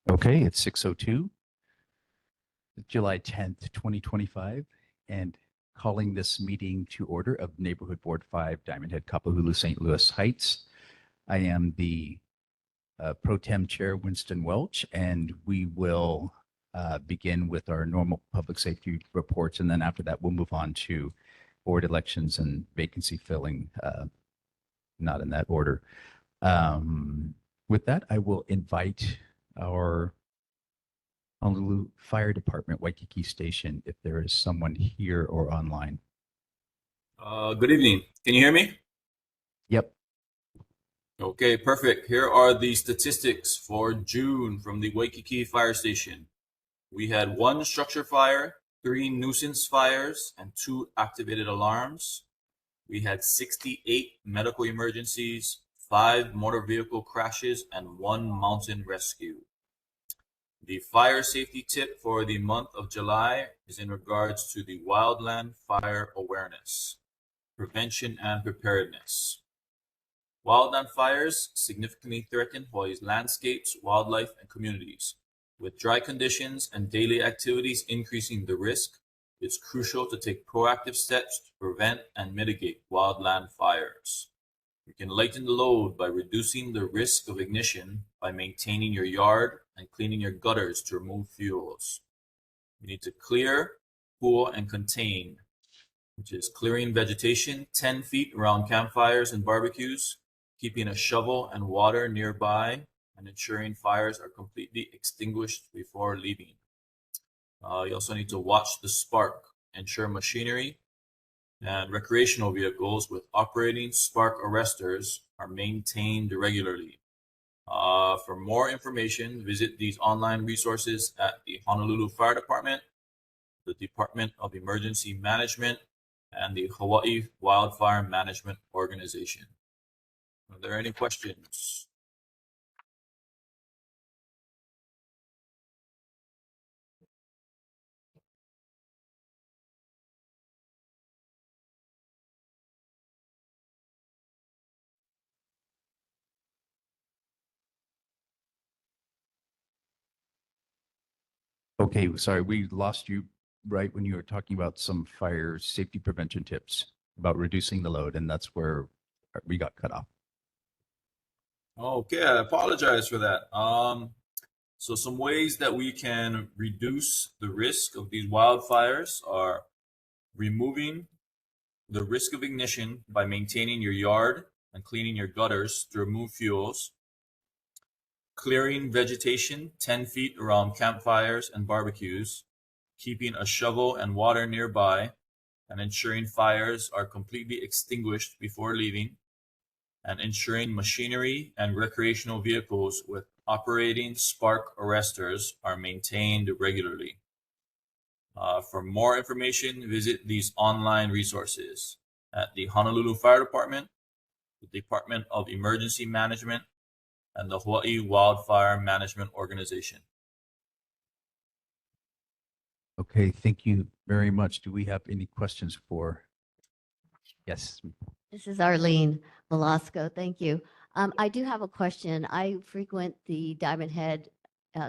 Okay, it's 6:02, July 10th, 2025, and calling this meeting to order of Neighborhood Board 5, Diamond Head, Kapahulu, St. Louis Heights. I am the Pro Tem Chair, Winston Welch, and we will begin with our normal public safety reports, and then after that, we'll move on to board elections and vacancy filling, not in that order. With that, I will invite our Honolulu Fire Department, Waikiki Station, if there is someone here or online. Good evening. Can you hear me? Yep. Okay, perfect. Here are the statistics for June from the Waikiki Fire Station. We had 1 structure fire, 3 nuisance fires, and 2 activated alarms. We had 68 medical emergencies, 5 motor vehicle crashes, and 1 mountain rescue. The fire safety tip for the month of July is in regards to the wildland fire awareness, prevention, and preparedness. Wildland fires significantly threaten Hawaii's landscapes, wildlife, and communities. With dry conditions and daily activities increasing the risk, it's crucial to take proactive steps to prevent and mitigate wildland fires. You can lighten the load by reducing the risk of ignition by maintaining your yard and cleaning your gutters to remove fuels. You need to clear, cool, and contain, which is clearing vegetation 10 feet around campfires and barbecues, keeping a shovel and water nearby, and ensuring fires are completely extinguished before leaving. You also need to watch the spark, ensure machinery and recreational vehicles with operating spark arresters are maintained regularly. For more information, visit these online resources at the Honolulu Fire Department, the Department of Emergency Management, and the Hawaii Wildfire Management Organization. Are there any questions? Okay, sorry, we lost you right when you were talking about some fire safety prevention tips about reducing the load, and that's where we got cut off. Okay, I apologize for that. So some ways that we can reduce the risk of these wildfires are removing the risk of ignition by maintaining your yard and cleaning your gutters to remove fuels, clearing vegetation 10 feet around campfires and barbecues, keeping a shovel and water nearby, and ensuring fires are completely extinguished before leaving, and ensuring machinery and recreational vehicles with operating spark arresters are maintained regularly. For more information, visit these online resources at the Honolulu Fire Department, the Department of Emergency Management, and the Hawaii Wildfire Management Organization. Okay, thank you very much. Do we have any questions for? Yes. This is Arlene Velasco. Thank you. I do have a question. I frequent the Diamond Head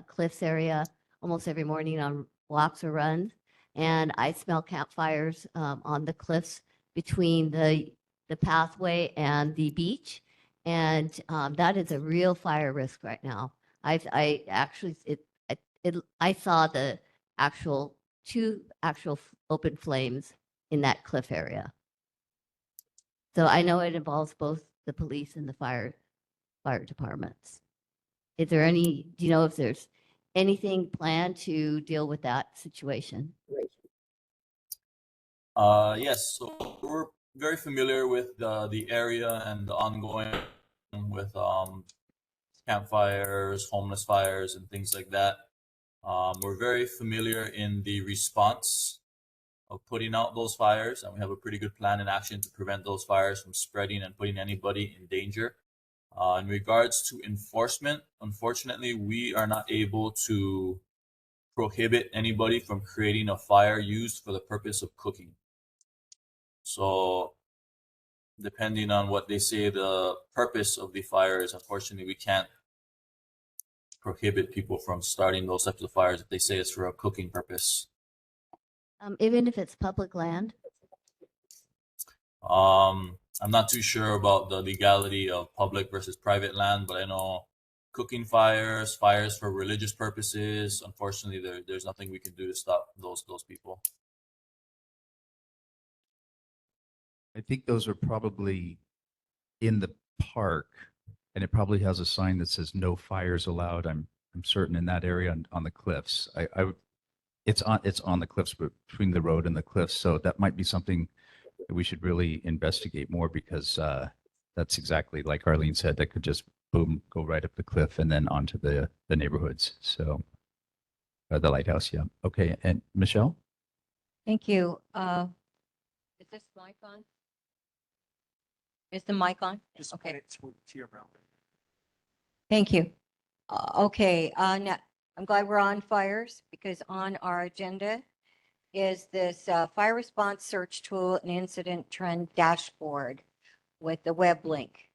Cliffs area almost every morning on walks or runs, and I smell campfires on the cliffs between the pathway and the beach, and that is a real fire risk right now. I actually I saw the two actual open flames in that cliff area. So I know it involves both the police and the fire departments. Do you know if there's anything planned to deal with that situation? Yes, so we're very familiar with the area and the ongoing with campfires, homeless fires, and things like that. We're very familiar in the response of putting out those fires, and we have a pretty good plan in action to prevent those fires from spreading and putting anybody in danger. In regards to enforcement, unfortunately, we are not able to prohibit anybody from creating a fire used for the purpose of cooking. So depending on what they say the purpose of the fire is, unfortunately, we can't prohibit people from starting those types of fires if they say it's for a cooking purpose. Even if it's public land? I'm not too sure about the legality of public versus private land, but I know cooking fires, fires for religious purposes, unfortunately, there's nothing we can do to stop those people. I think those are probably in the park, and it probably has a sign that says no fires allowed. I'm certain in that area on the cliffs. It's on the cliffs, but between the road and the cliffs. So that might be something that we should really investigate more, because that's exactly like Arlene said, that could just boom, go right up the cliff and then onto the neighborhoods. So the lighthouse, yeah. Okay, and Michelle? Thank you. Is this mic on? Is the mic on? Okay. Thank you. Okay, now, I'm glad we're on fires, because on our agenda is this fire response search tool and incident trend dashboard with the web link.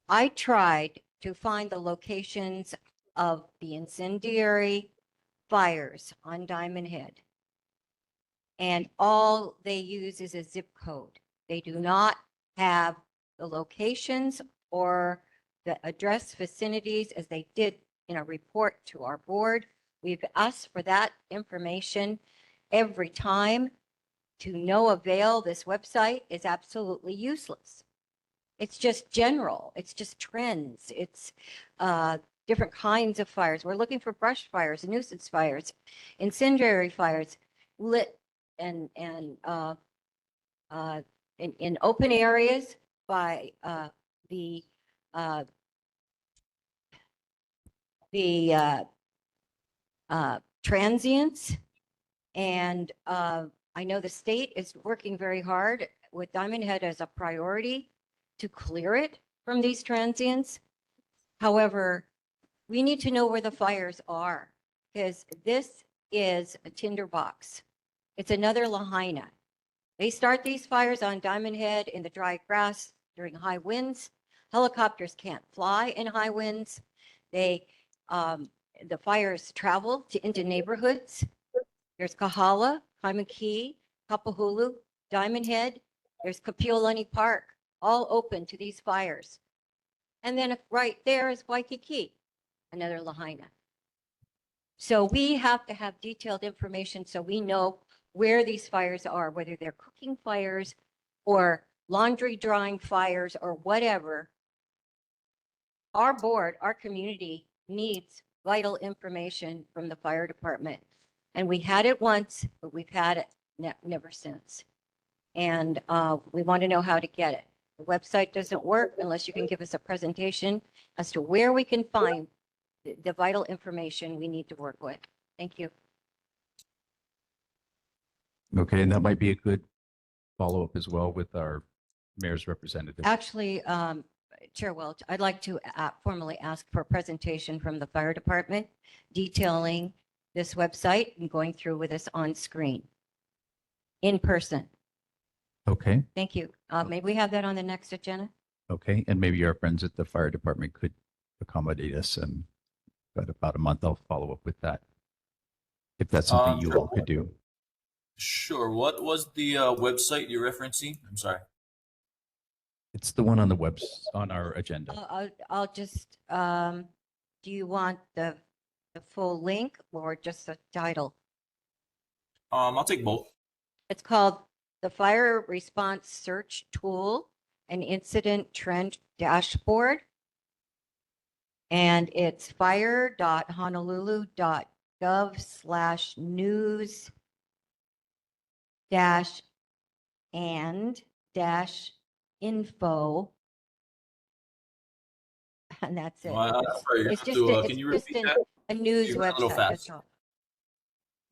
I tried to find the locations of the incendiary fires on Diamond Head, and all they use is a zip code. They do not have the locations or the address vicinities as they did in a report to our board. We've asked for that information every time. To no avail. This website is absolutely useless. It's just general. It's just trends. It's different kinds of fires. We're looking for brush fires, nuisance fires, incendiary fires, lit and in open areas by the transients. And I know the state is working very hard with Diamond Head as a priority to clear it from these transients. However, we need to know where the fires are, because this is a tinderbox. It's another Lahaina. They start these fires on Diamond Head in the dry grass during high winds. Helicopters can't fly in high winds. The fires travel into neighborhoods. There's Kahala, Kaimuki, Kapahulu, Diamond Head. There's Kapiolani Park, all open to these fires. And then right there is Waikiki, another Lahaina. So we have to have detailed information so we know where these fires are, whether they're cooking fires or laundry drying fires or whatever. Our board, our community needs vital information from the fire department. And we had it once, but we've had it never since. And we want to know how to get it. The website doesn't work unless you can give us a presentation as to where we can find the vital information we need to work with. Thank you. Okay, and that might be a good follow-up as well with our mayor's representative. Actually, Chair Welch, I'd like to formally ask for a presentation from the fire department detailing this website and going through with us on screen in person. Okay, Thank you. May we have that on the next agenda? okay, and maybe our friends at the fire department could accommodate us, and about a month I'll follow up with that, if that's something you all could do. Sure. What was the website you're referencing? I'm sorry. It's the one on the on our agenda. I'll just, do you want the full link or just the title? I'll take both. It's called the Fire Response Search Tool and Incident Trend Dashboard. And it's fire.honolulu.gov/news-and-info. And that's it. Sorry, It's you just have to, a, can you it's just repeat that? a news You went a little website. fast. That's all.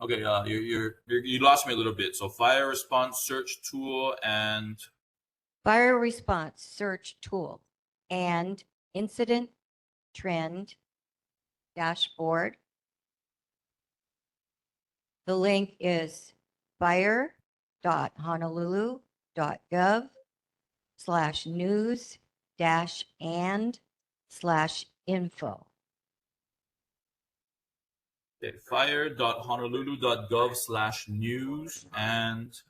Okay, you lost me a little bit. So fire response search tool and Fire response search tool and incident trend dashboard. The link is fire.honolulu.gov/news-and/info. okay, fire.honolulu.gov/news and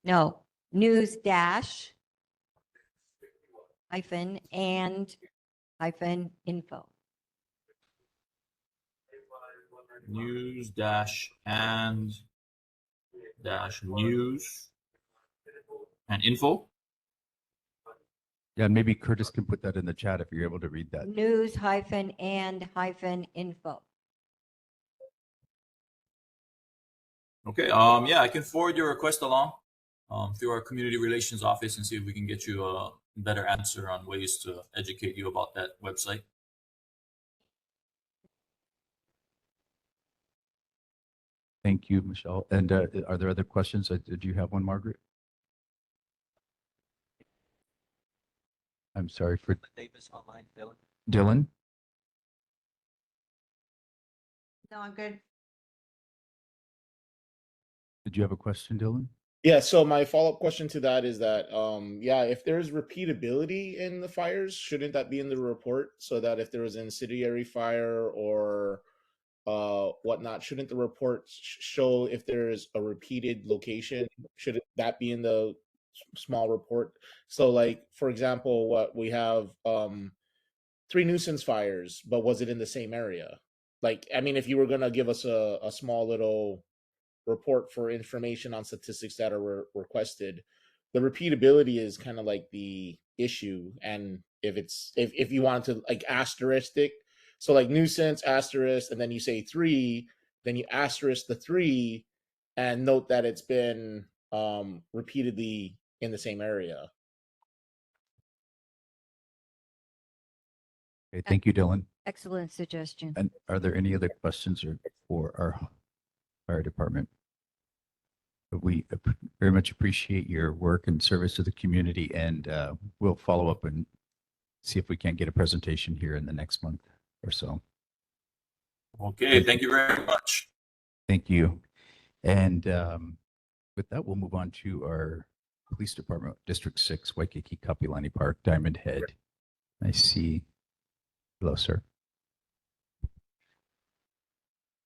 No, news dash hyphen and hyphen info. news dash and dash news and info. Yeah, and maybe Curtis can put that in the chat if you're able to read that. News hyphen and hyphen info. Okay. Yeah, I can forward your request along through our community relations office and see if we can get you a better answer on ways to educate you about that website. Thank you, Michelle. And are there other questions? Did you have one, Margaret? I'm sorry for Davis online, Dylan. Dylan. No, I'm good. Did you have a question, Dylan? Yeah, so my follow-up question to that is that yeah, if there's repeatability in the fires, shouldn't that be in the report so that if there was an incendiary fire or whatnot, shouldn't the report show if there's a repeated location? Should that be in the small report? So like for example, what we have 3 nuisance fires, but was it in the same area? Like I mean if you were going to give us a small little report for information on statistics that are requested, the repeatability is kind of like the issue. And if you wanted to like asterisk it, so like nuisance asterisk and then you say 3, then you asterisk the 3 and note that it's been repeatedly in the same area. Okay, thank you, Dylan. Excellent suggestion. And are there any other questions for our fire department? We very much appreciate your work and service to the community, and we'll follow up and see if we can't get a presentation here in the next month or so. Okay, thank you very much. Thank you. And with that, we'll move on to our police department, District 6, Waikiki Kapilani Park, Diamond Head. I see. Hello, sir.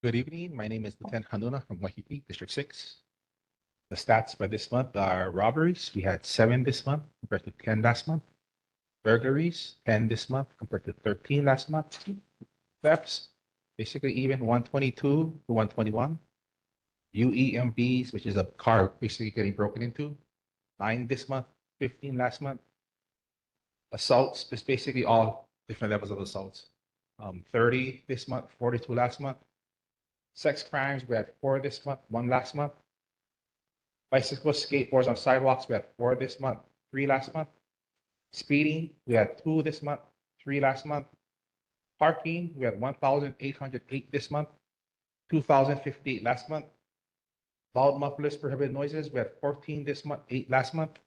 Good evening. My name is Lieutenant Hanuna from Waikiki, District 6. The stats by this month are robberies. We had 7 this month compared to 10 last month. Burglaries, 10 this month compared to 13 last month. Thefts, basically even 122 to 121. UEMVs, which is a car basically getting broken into, 9 this month, 15 last month. Assaults is basically all different levels of assaults. 30 this month, 42 last month. Sex crimes, we had 4 this month, 1 last month. Bicycles, skateboards on sidewalks, we had 4 this month, 3 last month. Speeding, we had 2 this month, 3 last month. Parking, we had 1,808 this month, 2,058 last month. Loud mufflers, prohibited noises, we had 14 this month, 8 last month.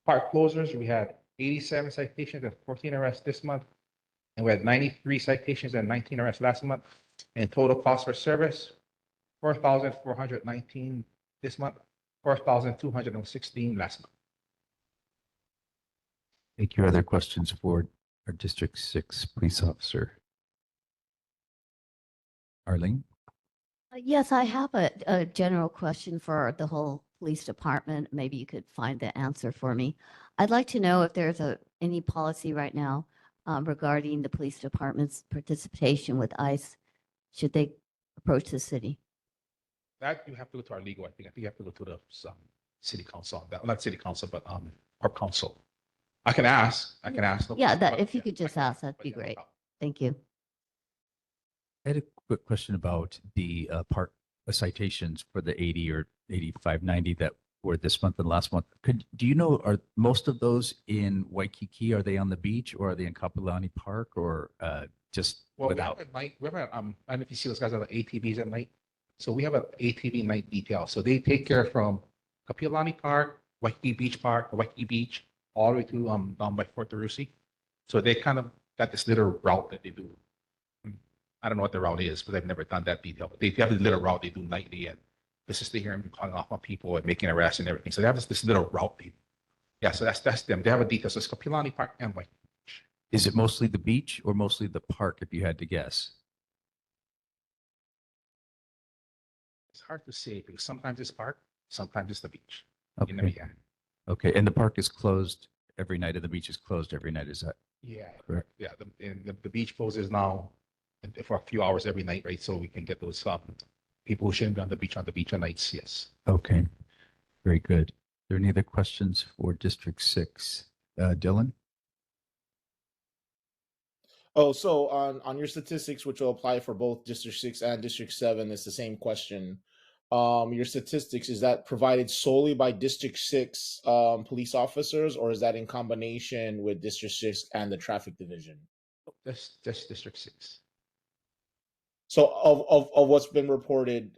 Park closures, we had 87 citations and 14 arrests this month. And we had 93 citations and 19 arrests last month. And total cost for service, 4,419 this month, 4,216 last month. Thank you. Other questions for our District 6 police officer? Arlene? Yes, I have a general question for the whole police department. Maybe you could find the answer for me. I'd like to know if there's any policy right now regarding the police department's participation with ICE. Should they approach the city? That you have to go to our legal. I think you have to go to the city council on that. Not city council, but our council. I can ask. Yeah, that if you could just ask, that'd be great. Thank you. I had a quick question about the park citations for the 80 or 8590 that were this month and last month. Do you know, are most of those in Waikiki? Are they on the beach or are they in Kapilani Park or just Well, without? we have at night. We have I don't know if you see those guys on the ATVs at night. So we have an ATV night detail. So they take care from Kapilani Park, Waikiki Beach Park, Waikiki Beach, all the way to down by Fort Tarusi. So they kind of got this little route that they do. I don't know what the route is, but I've never done that detail. But they have this little route they do nightly, and this is to hear them calling off on people and making arrests and everything. So they have this little route. Yeah, so that's them. They have a detail. So it's Kapilani Park and Waikiki Beach. Is it mostly the beach or mostly the park, if you had to guess? It's hard to say because sometimes it's park, sometimes it's the beach. You know, Okay. yeah. Okay. And the park is closed every night and the beach is closed every night. Is that Yeah, correct? yeah. The beach closes now for a few hours every night, right? So we can get those people who shouldn't be on the beach at nights. Yes. Okay. Very good. Are there any other questions for District 6? Dylan? Oh, so on your statistics, which will apply for both District 6 and District 7, it's the same question. Your statistics, is that provided solely by District 6 police officers, or is that in combination with District 6 and the traffic division? That's District 6. So of what's been reported,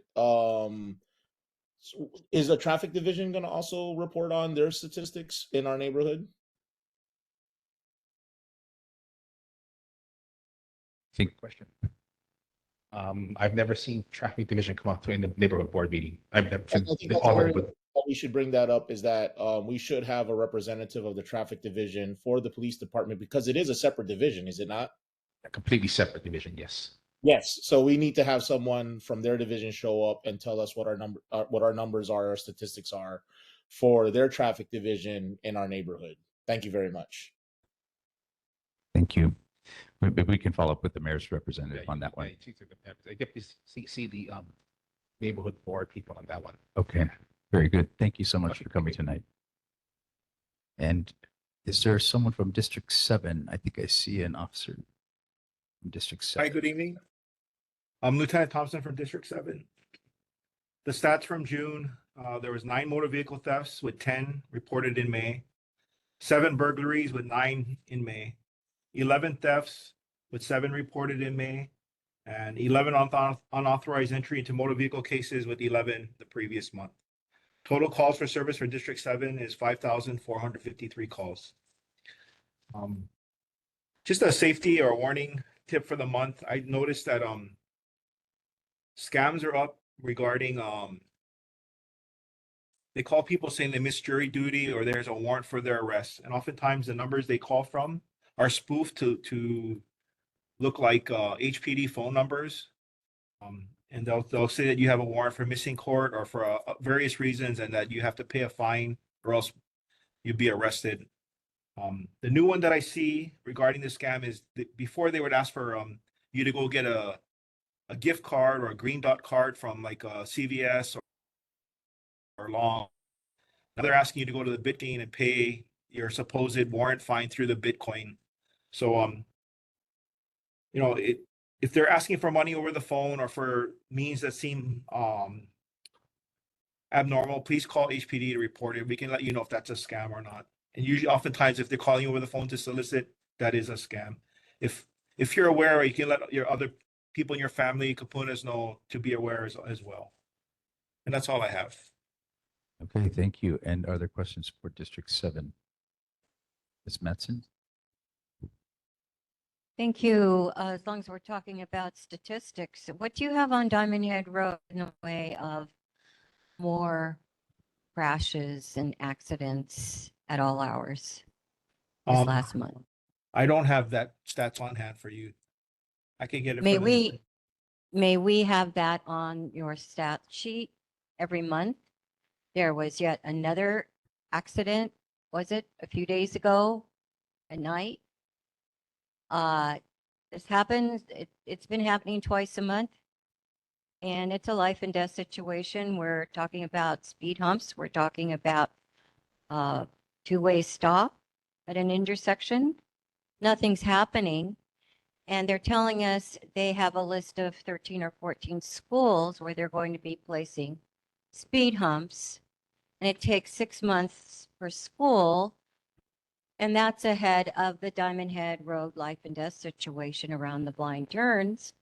is the traffic division going to also report on their statistics in our neighborhood? Think Question. I've never seen traffic division come out to in the neighborhood board meeting. I've never I seen think that's all very of it. we should bring that up, is that we should have a representative of the traffic division for the police department, because it is a separate division, is it not? A completely separate division. Yes. Yes. So we need to have someone from their division show up and tell us what our numbers are, our statistics are for their traffic division in our neighborhood. Thank you very much. Thank you. Maybe we can follow up with the mayor's Yeah, representative on that one. I definitely see the neighborhood board people on that one. Okay. Very good. Thank you so much for coming tonight. And is there someone from District 7? I think I see an officer from District 7. Hi, good evening. I'm Lieutenant Thompson from District 7. The stats from June, there was 9 motor vehicle thefts with 10 reported in May, 7 burglaries with 9 in May, 11 thefts with 7 reported in May, and 11 unauthorized entry into motor vehicle cases with 11 the previous month. Total calls for service for District 7 is 5,453 calls. Just a safety or warning tip for the month. I noticed that scams are up regarding they call people saying they missed jury duty or there's a warrant for their arrest, and oftentimes the numbers they call from are spoofed to look like HPD phone numbers, and they'll say that you have a warrant for missing court or for various reasons, and that you have to pay a fine or else you'd be arrested. The new one that I see regarding the scam is before they would ask for you to go get a gift card or a green dot card from like a CVS or Long. Now they're asking you to go to the Bitcoin and pay your supposed warrant fine through the Bitcoin. So you know, if they're asking for money over the phone or for means that seem abnormal, please call HPD to report it. We can let you know if that's a scam or not. And usually, oftentimes, if they're calling you over the phone to solicit, that is a scam. If you're aware, you can let your other people in your family, kapunas, know to be aware as well. And that's all I have. Okay, thank you. And are there questions for District 7? Ms. Metzen? Thank you. As long as we're talking about statistics, what do you have on Diamond Head Road in the way of more crashes and accidents at all hours this last month? I don't have that stats on hand for you. I can get it. for the- May we have that on your stat sheet every month? There was yet another accident, was it a few days ago at night? This happens, it's been happening twice a month. And it's a life and death situation. We're talking about speed humps. We're talking about two-way stop at an intersection. Nothing's happening. And they're telling us they have a list of 13 or 14 schools where they're going to be placing speed humps. And it takes 6 months per school. And that's ahead of the Diamond Head Road life and death situation around the blind turns.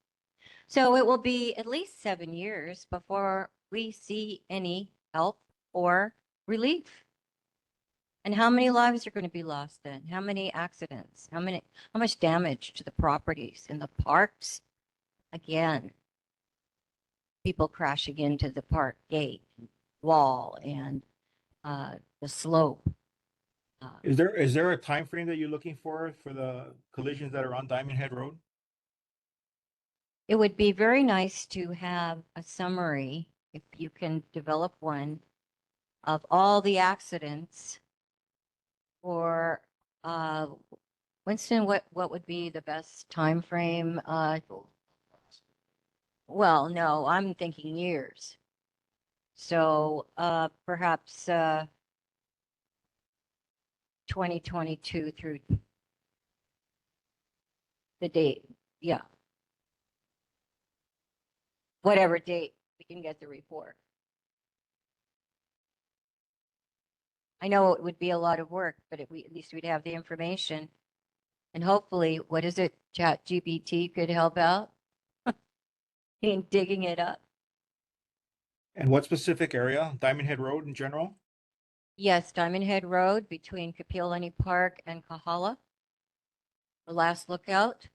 So it will be at least 7 years before we see any help or relief. And how many lives are going to be lost then? How many accidents? How much damage to the properties in the parks? Again, people crashing into the park gate, wall, and the slope. Is there a time frame that you're looking for the collisions that are on Diamond Head Road? It would be very nice to have a summary, if you can develop one, of all the accidents for Winston. What would be the best time frame? Well, no, I'm thinking years. So perhaps 2022 through the date. Yeah. Whatever date we can get the report. I know it would be a lot of work, but at least we'd have the information. And hopefully, what is it? ChatGPT could help out in digging it up. And what specific area? Diamond Head Road in general? Yes, Diamond Head Road between Kapiolani Park and Kahala. The last lookout.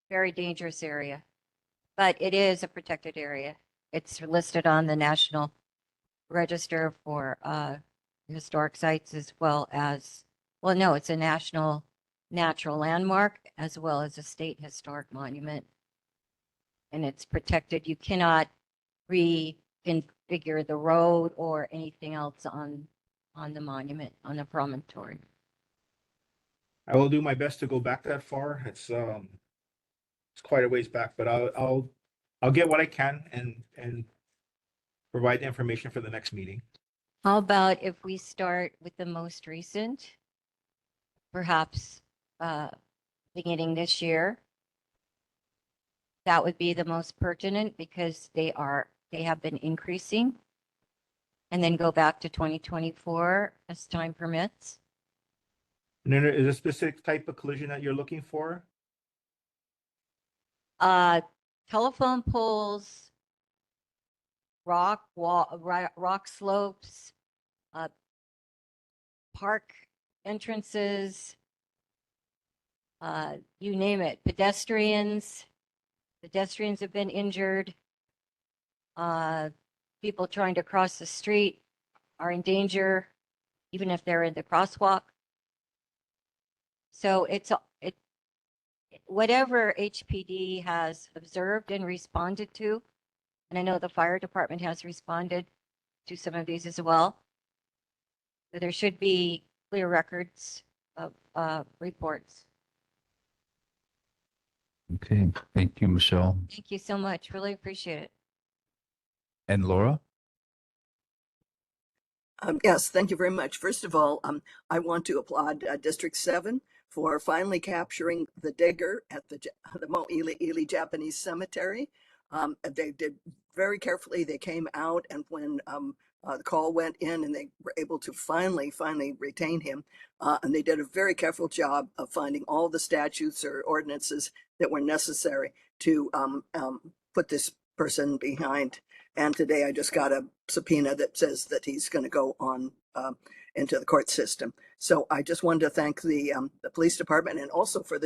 Very dangerous area, but it is a protected area. It's listed on the National Register for historic sites, as well as, well, no, it's a national natural landmark as well as a state historic monument. And it's protected. You cannot reconfigure the road or anything else on the monument, on the promontory. I will do my best to go back that far. It's quite a ways back, but I'll get what I can and provide the information for the next meeting. How about if we start with the most recent, perhaps beginning this year? That would be the most pertinent because they have been increasing. And then go back to 2024 as time permits. And then is a specific type of collision that you're looking for? Telephone poles, rock slopes, park entrances, you name it. Pedestrians have been injured. People trying to cross the street are in danger, even if they're in the crosswalk. So whatever HPD has observed and responded to, and I know the fire department has responded to some of these as well. So there should be clear records of reports. Okay, thank you, Michelle. Thank you so much. Really appreciate it. And Laura? Yes, thank you very much. First of all, I want to applaud District 7 for finally capturing the digger at the Mo'ili Japanese Cemetery. They did very carefully. They came out, and when the call went in, and they were able to finally retain him, and they did a very careful job of finding all the statutes or ordinances that were necessary to put this person behind. And today I just got a subpoena that says that he's going to go on into the court system. So I just wanted to thank the police department, and also for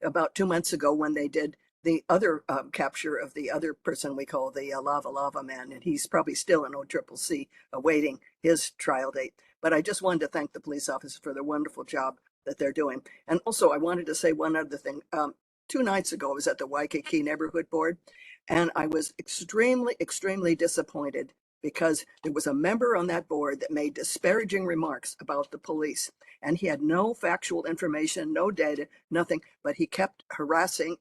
about 2 months ago when they did the other capture of the other person we call the Lava Man, and he's probably still in OCCC awaiting his trial date. But I just wanted to thank the police officers for the wonderful job that they're doing. And also I wanted to say one other thing. 2 nights ago I was at the Waikiki Neighborhood Board, and I was extremely disappointed because there was a member on that board that made disparaging remarks about the police. And he had no factual information, no data, nothing, but he kept harassing.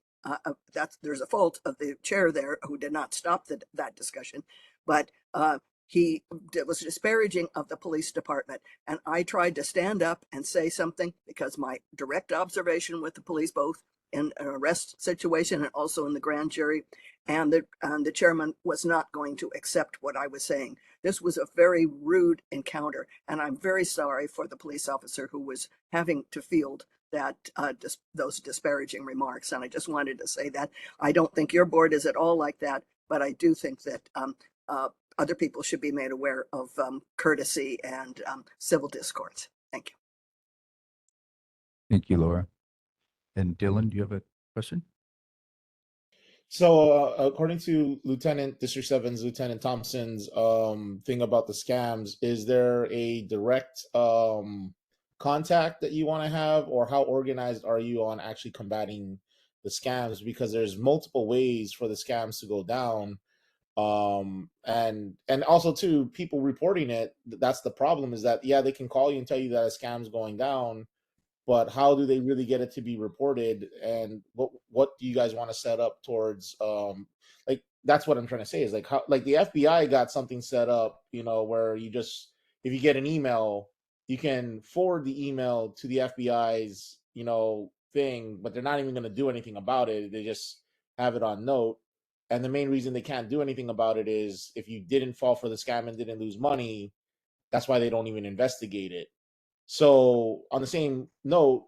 There's a fault of the chair there who did not stop that discussion. But he was disparaging of the police department. And I tried to stand up and say something because my direct observation with the police, both in an arrest situation and also in the grand jury, and the chairman was not going to accept what I was saying. This was a very rude encounter, and I'm very sorry for the police officer who was having to field those disparaging remarks. And I just wanted to say that I don't think your board is at all like that, but I do think that other people should be made aware of courtesy and civil discourse. Thank you. Thank you, Laura. And Dylan, do you have a question? So, according to District 7's Lieutenant Thompson's thing about the scams, is there a direct contact that you want to have, or how organized are you on actually combating the scams? Because there's multiple ways for the scams to go down. And also too, people reporting it, that's the problem, is that, yeah, they can call you and tell you that a scam's going down, but how do they really get it to be reported? And what do you guys want to set up towards, like, that's what I'm trying to say, is like, how, like, the FBI got something set up, you know, where you just, if you get an email, you can forward the email to the FBI's, you know, thing, but they're not even going to do anything about it. They just have it on note. And the main reason they can't do anything about it is if you didn't fall for the scam and didn't lose money, that's why they don't even investigate it. So on the same note,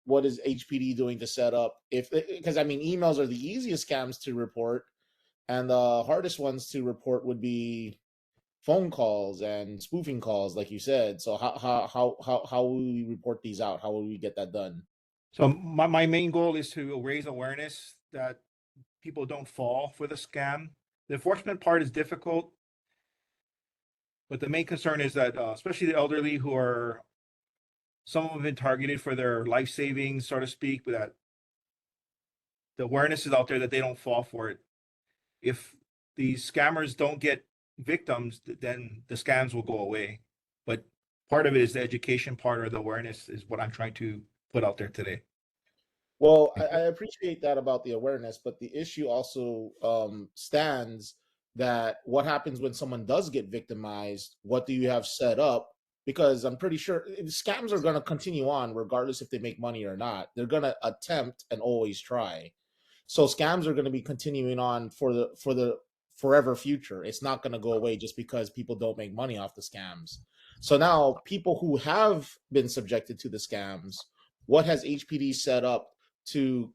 what is HPD doing to set up, because I mean, emails are the easiest scams to report, and the hardest ones to report would be phone calls and spoofing calls, like you said. So how will we report these out? How will we get that done? So my main goal is to raise awareness that people don't fall for the scam. The enforcement part is difficult, but the main concern is that, especially the elderly, who are, some of them have been targeted for their life savings, so to speak, but that the awareness is out there that they don't fall for it. If these scammers don't get victims, then the scams will go away. But part of it is the education part, or the awareness, is what I'm trying to put out there today. Well, I appreciate that about the awareness, but the issue also stands that what happens when someone does get victimized? What do you have set up? Because I'm pretty sure scams are going to continue on regardless if they make money or not. They're going to attempt and always try. So scams are going to be continuing on for the forever future. It's not going to go away just because people don't make money off the scams. So now people who have been subjected to the scams, what has HPD set up to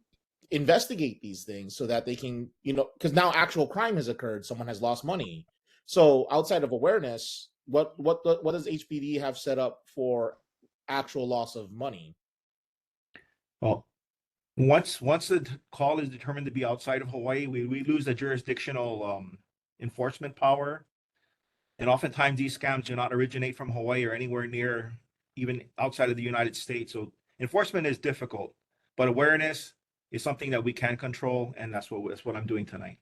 investigate these things so that they can, you know, because now actual crime has occurred, someone has lost money. So outside of awareness, what does HPD have set up for actual loss of money? Well, once the call is determined to be outside of Hawaii, we lose the jurisdictional enforcement power. And oftentimes these scams do not originate from Hawaii or anywhere near, even outside of the United States. So enforcement is difficult, but awareness is something that we can control, and that's what I'm doing tonight.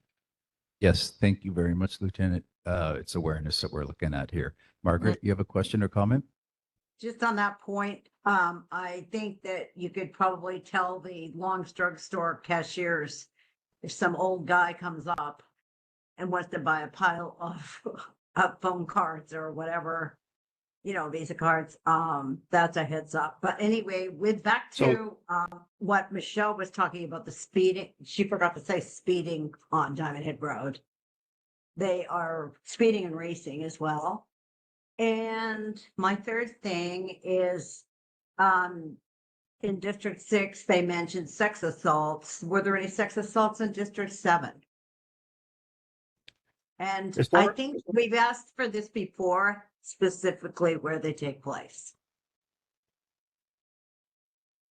Yes, thank you very much, Lieutenant. It's awareness that we're looking at here. Margaret, you have a question or comment? Just on that point, I think that you could probably tell the Long's drugstore cashiers, if some old guy comes up and wants to buy a pile of phone cards or whatever, you know, Visa cards, that's a heads up. But anyway, with back to what Michelle was talking about, the speeding, she forgot to say speeding on Diamond Head Road. They are speeding and racing as well. And my third thing is, in District 6, they mentioned sex assaults. Were there any sex assaults in District 7? And I think we've asked for this before, specifically where they take place.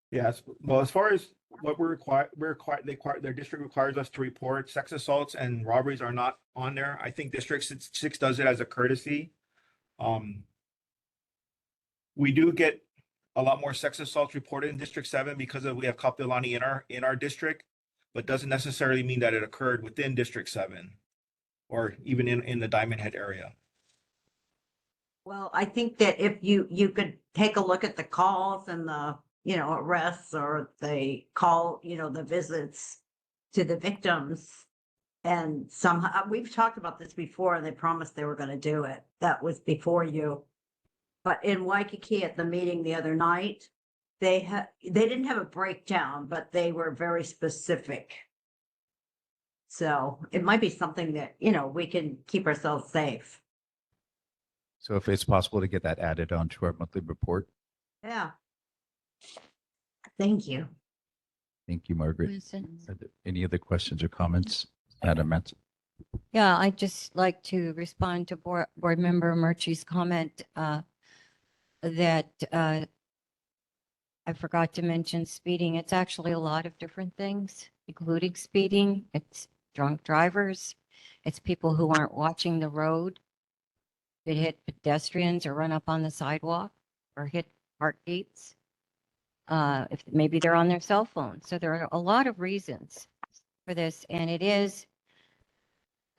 Yes. Well, as far as what their district requires us to report, sex assaults and robberies are not on there. I think District 6 does it as a courtesy. We do get a lot more sex assaults reported in District 7 because we have Kapilani in our district, but doesn't necessarily mean that it occurred within District 7 or even in the Diamond Head area. Well, I think that if you could take a look at the calls and the, you know, arrests or the call, you know, the visits to the victims, and somehow we've talked about this before and they promised they were going to do it. That was before you. But in Waikiki at the meeting the other night, they didn't have a breakdown, but they were very specific. So it might be something that, you know, we can keep ourselves safe. So if it's possible to get that added onto our monthly report. Yeah. Thank you. Thank you, Margaret. Winston? Are there any other questions or comments? Madam Matz? Yeah, I'd just like to respond to Board Member Murchie's comment that I forgot to mention speeding. It's actually a lot of different things, including speeding. It's drunk drivers. It's people who aren't watching the road that hit pedestrians or run up on the sidewalk or hit park gates. If maybe they're on their cell phone. So there are a lot of reasons for this, and it is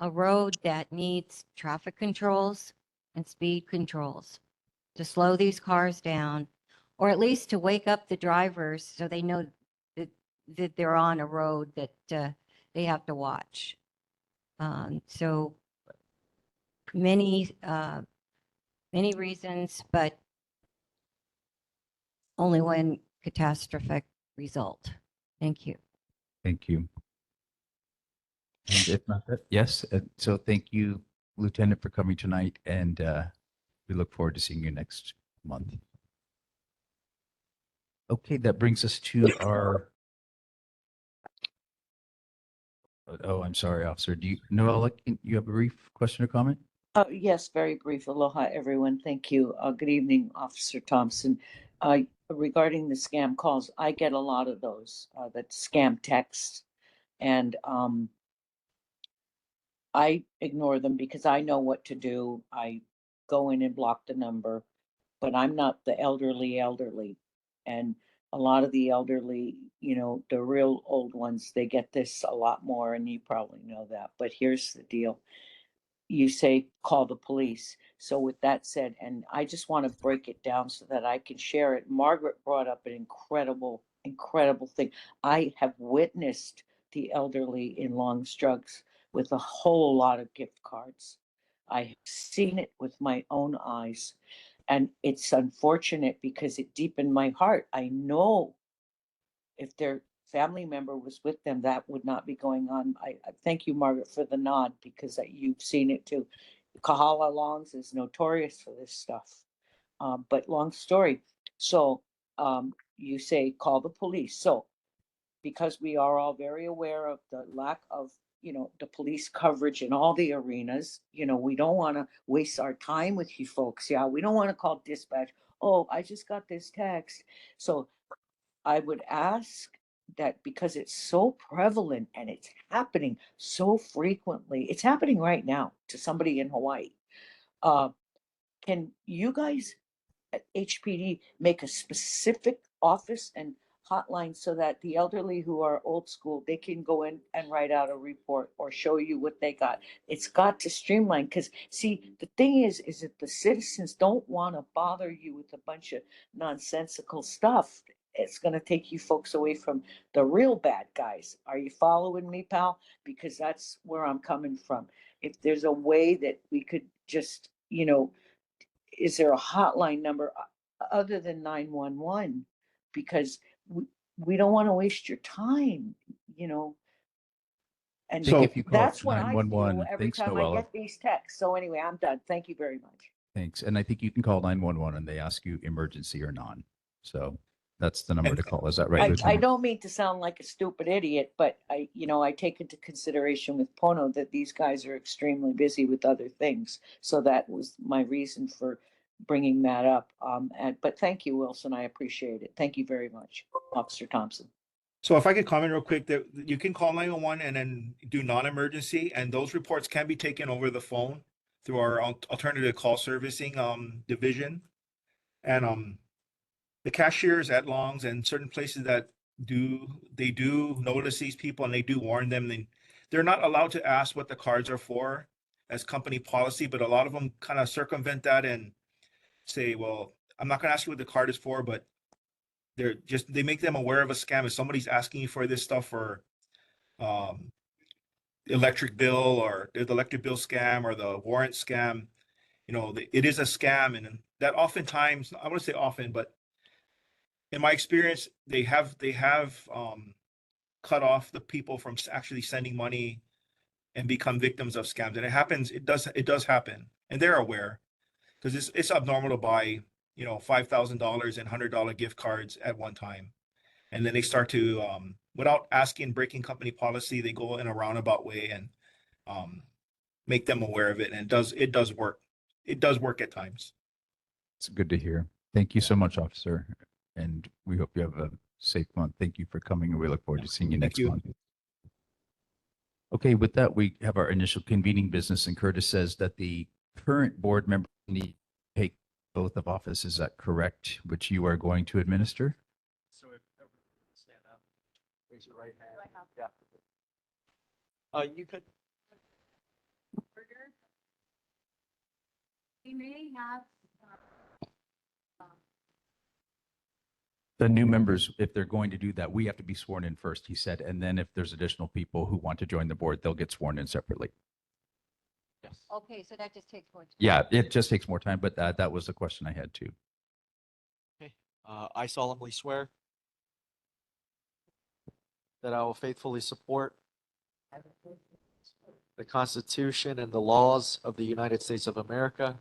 a road that needs traffic controls and speed controls to slow these cars down, or at least to wake up the drivers so they know that they're on a road that they have to watch. So many reasons, but only one catastrophic result. Thank you. Thank you. And if not that, yes. So thank you, Lieutenant, for coming tonight, and we look forward to seeing you next month. Okay, that brings us to our. Oh, I'm sorry, officer. Do you, Noella, you have a brief question or comment? Yes, very brief. Aloha, everyone. Thank you. Good evening, Officer Thompson. Regarding the scam calls, I get a lot of those, that scam texts, and I ignore them because I know what to do. I go in and block the number, but I'm not the elderly. And a lot of the elderly, the real old ones, they get this a lot more, and you probably know that. But here's the deal. You say call the police. So with that said, and I just want to break it down so that I can share it. Margaret brought up an incredible thing. I have witnessed the elderly in long strugs with a whole lot of gift cards. I have seen it with my own eyes. And it's unfortunate because it deepened my heart. I know if their family member was with them, that would not be going on. I thank you, Margaret, for the nod because you've seen it too. Kahala Longs is notorious for this stuff. But long story. So you say call the police. So because we are all very aware of the lack of the police coverage in all the arenas, we don't want to waste our time with you folks. Yeah, we don't want to call dispatch. Oh, I just got this text. So I would ask that because it's so prevalent and it's happening so frequently, it's happening right now to somebody in Hawaii. Can you guys at HPD make a specific office and hotline so that the elderly who are old school, they can go in and write out a report or show you what they got? It's got to streamline because see, the thing is that the citizens don't want to bother you with a bunch of nonsensical stuff. It's going to take you folks away from the real bad guys. Are you following me, pal? Because that's where I'm coming from. If there's a way that we could just, is there a hotline number other than 911? Because we don't want to waste your time, I and think So- if you call that's what I feel 911, every thanks, time I Noella. get these texts. So anyway, I'm done. Thank you very much. Thanks. And I think you can call 911 and they ask you emergency or non. So that's the number And- to call. Is that right, I Lieutenant? don't mean to sound like a stupid idiot, but I take into consideration with Pono that these guys are extremely busy with other things. So that was my reason for bringing that up. But thank you, Wilson. I appreciate it. Thank you very much, Officer Thompson. So if I could comment real quick, that you can call 911 and then do non-emergency, and those reports can be taken over the phone through our alternative call servicing division. And the cashiers at Longs and certain places that do notice these people and they do warn them. They're not allowed to ask what the cards are for as company policy, but a lot of them kind of circumvent that and say, well, I'm not going to ask you what the card is for, but they make them aware of a scam. If somebody's asking you for this stuff for electric bill or the electric bill scam or the warrant scam, it is a scam. And that oftentimes, I wouldn't say often, but in my experience, they have cut off the people from actually sending money and become victims of scams. And it does happen. And they're aware because it's abnormal to buy, $5,000 and $100 gift cards at one time. And then they start to, without asking, breaking company policy, they go in a roundabout way and make them aware of it. And it does work. It does work at times. It's good to hear. Thank you so much, officer. And we hope you have a safe month. Thank you for coming, and we look forward to seeing you Thank next you. month. Okay, with that, we have our initial convening business, and Curtis says that the current board member need to take oath of office. Is that correct? Which you are going to administer? So if everyone stand up, raise your right hand. Yeah. You could. We may have. The new members, if they're going to do that, we have to be sworn in first, he said. And then if there's additional people who want to join the board, they'll get sworn in separately. Yes. Okay, so that just takes more time. Yeah, it just takes more time, but that was the question I had too. Okay. I solemnly swear that I will faithfully support the Constitution and the laws of the United States of America,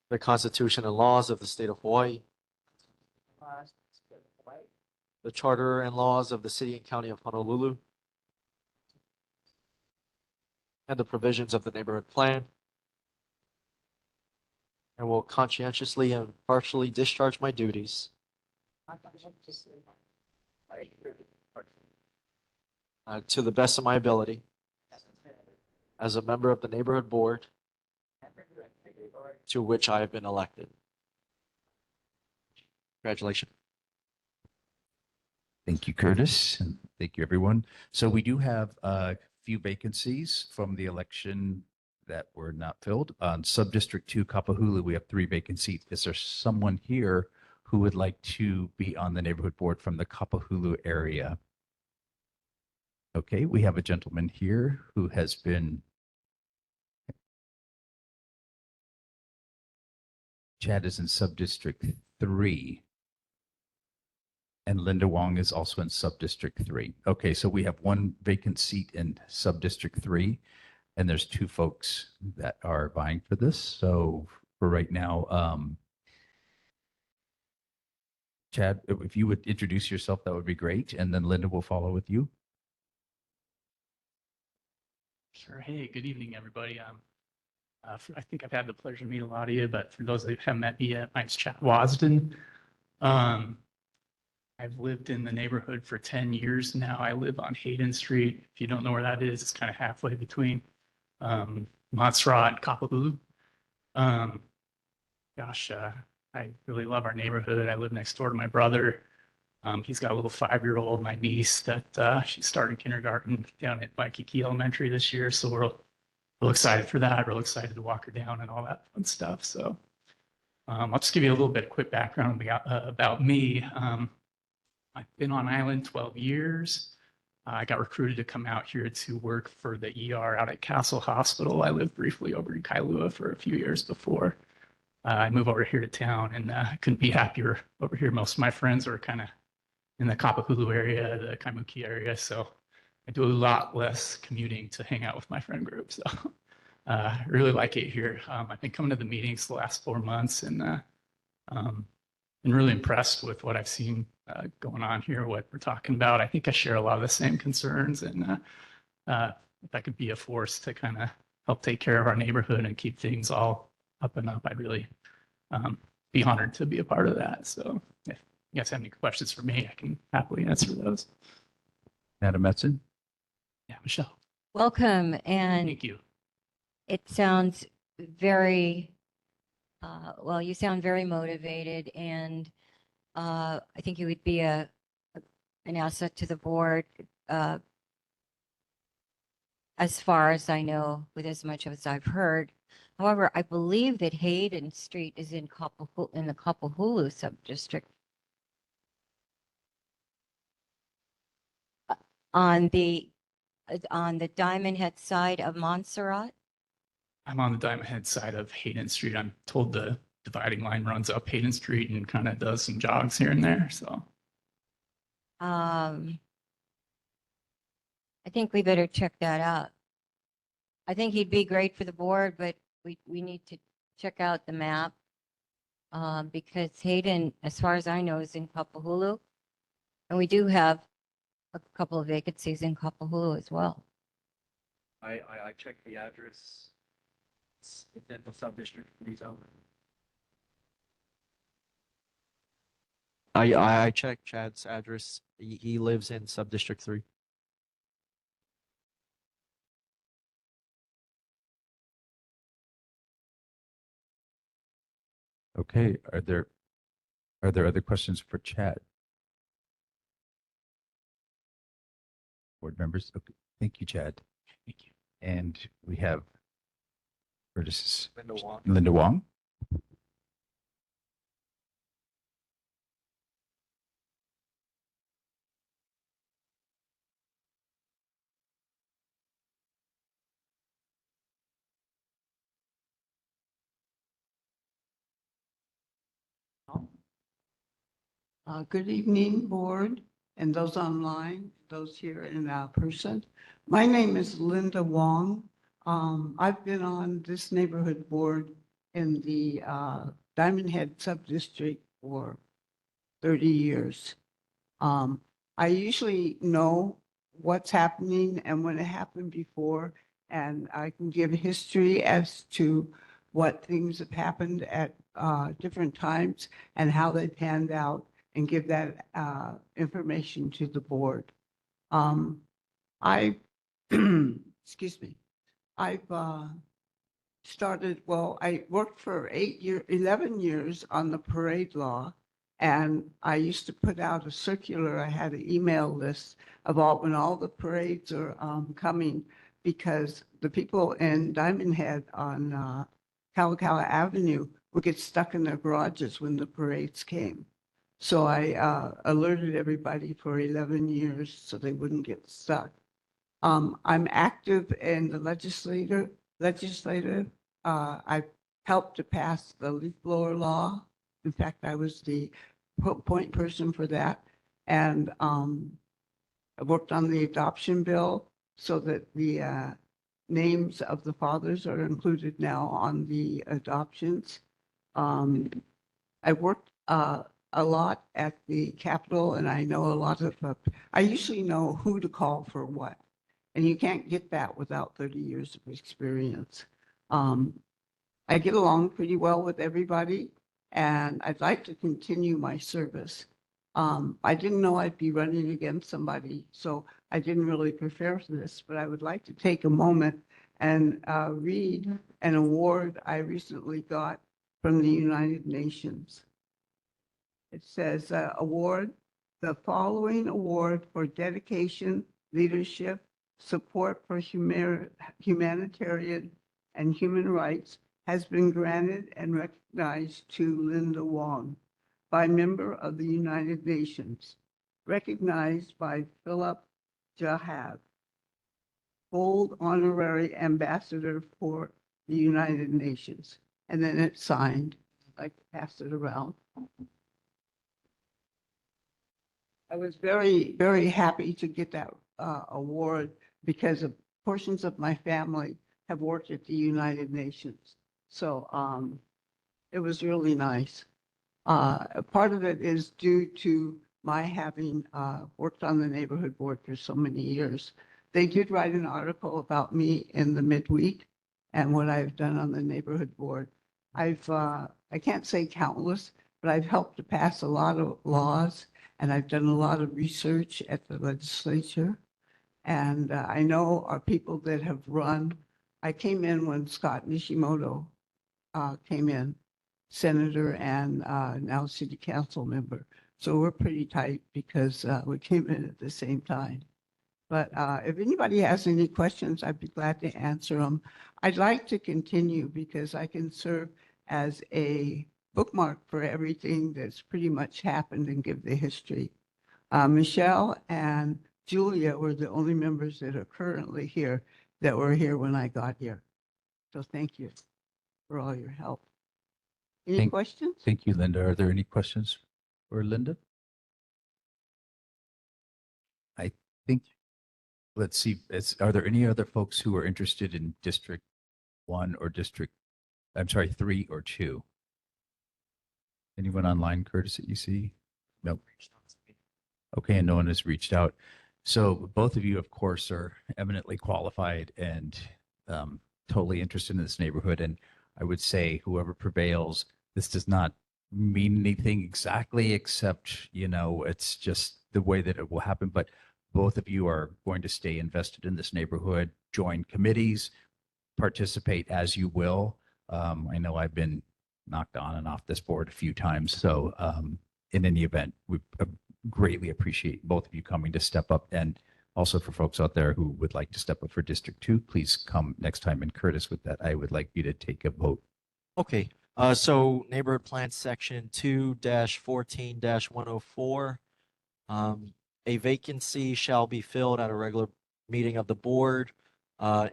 the Constitution and laws of the state of Hawaii, the charter and laws of the city and county of Honolulu, and the provisions of the neighborhood plan, and will conscientiously and impartially discharge my duties to the best of my ability as a member of the neighborhood board to which I have been elected. Congratulations. Thank you, Curtis, and thank you, everyone. So we do have a few vacancies from the election that were not filled. On Subdistrict 2, Kapahulu, we have 3 vacant seats. Is there someone here who would like to be on the neighborhood board from the Kapahulu area? Okay, we have a gentleman here who has been Chad is in Subdistrict 3. And Linda Wong is also in Subdistrict 3. Okay, so we have 1 vacant seat in Subdistrict 3, and there's 2 folks that are vying for this. So for right now, Chad, if you would introduce yourself, that would be great. And then Linda will follow with you. Sure. Hey, good evening, everybody. I think I've had the pleasure to meet a lot of you, but for those that haven't met me yet, my name's Chad Wasden. I've lived in the neighborhood for 10 years now. I live on Hayden Street. If you don't know where that is, it's kind of halfway between Montserrat and Kapahulu. I really love our neighborhood. I live next door to my brother. He's got a little 5-year-old, my niece, that she's starting kindergarten down at Waikiki Elementary this year. So we're real excited for that. Real excited to walk her down and all that fun stuff. So I'll just give you a little bit of quick background about me. I've been on island 12 years. I got recruited to come out here to work for the ER out at Castle Hospital. I lived briefly over in Kailua for a few years before I moved over here to town, and couldn't be happier over here. Most of my friends are kind of in the Kapahulu area, the Kaimuki area, so I do a lot less commuting to hang out with my friend group. So I really like it here. I've been coming to the meetings the last 4 months, and been really impressed with what I've seen going on here, what we're talking about. I think I share a lot of the same concerns, and if I could be a force to kind of help take care of our neighborhood and keep things all up and up, I'd really be honored to be a part of that. So if you guys have any questions for me, I can happily answer those. Madam Metzen? Yeah, Michelle. Welcome, and Thank you. it sounds very, well, you sound very motivated, and I think you would be an asset to the board, as far as I know, with as much as I've heard. However, I believe that Hayden Street is in the Kapahulu subdistrict. On the Diamond Head side of Montserrat. I'm on the Diamond Head side of Hayden Street. I'm told the dividing line runs up Hayden Street and kind of does some jogs here and there. So I think we better check that out. I think he'd be great for the board, but we need to check out the map. because Hayden, as far as I know, is in Kapahulu. And we do have a couple of vacancies in Kapahulu as well. I checked the address. It's in the sub-district rezone. I checked Chad's address. He lives in sub-district 3. Okay, are there other questions for Chad? Board members? Okay, thank you, Chad. Thank you. And we have, or this is Linda Wong. Linda Wong. Good evening, board, and those online, those here in person. My name is Linda Wong. I've been on this neighborhood board in the Diamond Head Subdistrict for 30 years. I usually know what's happening and when it happened before, and I can give history as to what things have happened at different times and how they panned out, and give that information to the board. I, excuse me, I've started, well, I worked for 11 years on the parade law. And I used to put out a circular. I had an email list of when all the parades are coming, because the people in Diamond Head on Kalakaua Avenue would get stuck in their garages when the parades came. So I alerted everybody for 11 years so they wouldn't get stuck. I'm active in the legislative. I've helped to pass the leaf blower law. In fact, I was the point person for that. And I worked on the adoption bill so that the names of the fathers are included now on the adoptions. I worked a lot at the Capitol, and I know a lot of, I usually know who to call for what. And you can't get that without 30 years of experience. I get along pretty well with everybody, and I'd like to continue my service. I didn't know I'd be running against somebody, so I didn't really prepare for this, but I would like to take a moment and read an award I recently got from the United Nations. It says, the following award for dedication, leadership, support for humanitarian and human rights has been granted and recognized to Linda Wong by member of the United Nations, recognized by Philip Jahab, Gold Honorary Ambassador for the United Nations. And then it's signed. I'd like to pass it around. I was very, very happy to get that award because of portions of my family have worked at the United Nations. So it was really nice. Part of it is due to my having worked on the neighborhood board for so many years. They did write an article about me in the midweek and what I've done on the neighborhood board. I can't say countless, but I've helped to pass a lot of laws, and I've done a lot of research at the legislature. And I know our people that have run. I came in when Scott Nishimoto came in, senator and now city council member. So we're pretty tight because we came in at the same time. But if anybody has any questions, I'd be glad to answer them. I'd like to continue because I can serve as a bookmark for everything that's pretty much happened and give the history. Michelle and Julia were the only members that are currently here that were here when I got here. So thank you for all your help. Any questions? Thank you, Linda. Are there any questions for Linda? I think, let's see, are there any other folks who are interested in District 1 or 3 or 2? Anyone online, Curtis, that you see? Nope. Okay, and no one has reached out. So both of you, of course, are eminently qualified and totally interested in this neighborhood. And I would say whoever prevails, this does not mean anything exactly, except, it's just the way that it will happen. But both of you are going to stay invested in this neighborhood, join committees, participate as you will. I know I've been knocked on and off this board a few times. So in any event, we greatly appreciate both of you coming to step up. And also for folks out there who would like to step up for District 2, please come next time. And Curtis, with that, I would like you to take a vote. Okay, so neighborhood plan section 2-14-104. A vacancy shall be filled at a regular meeting of the board.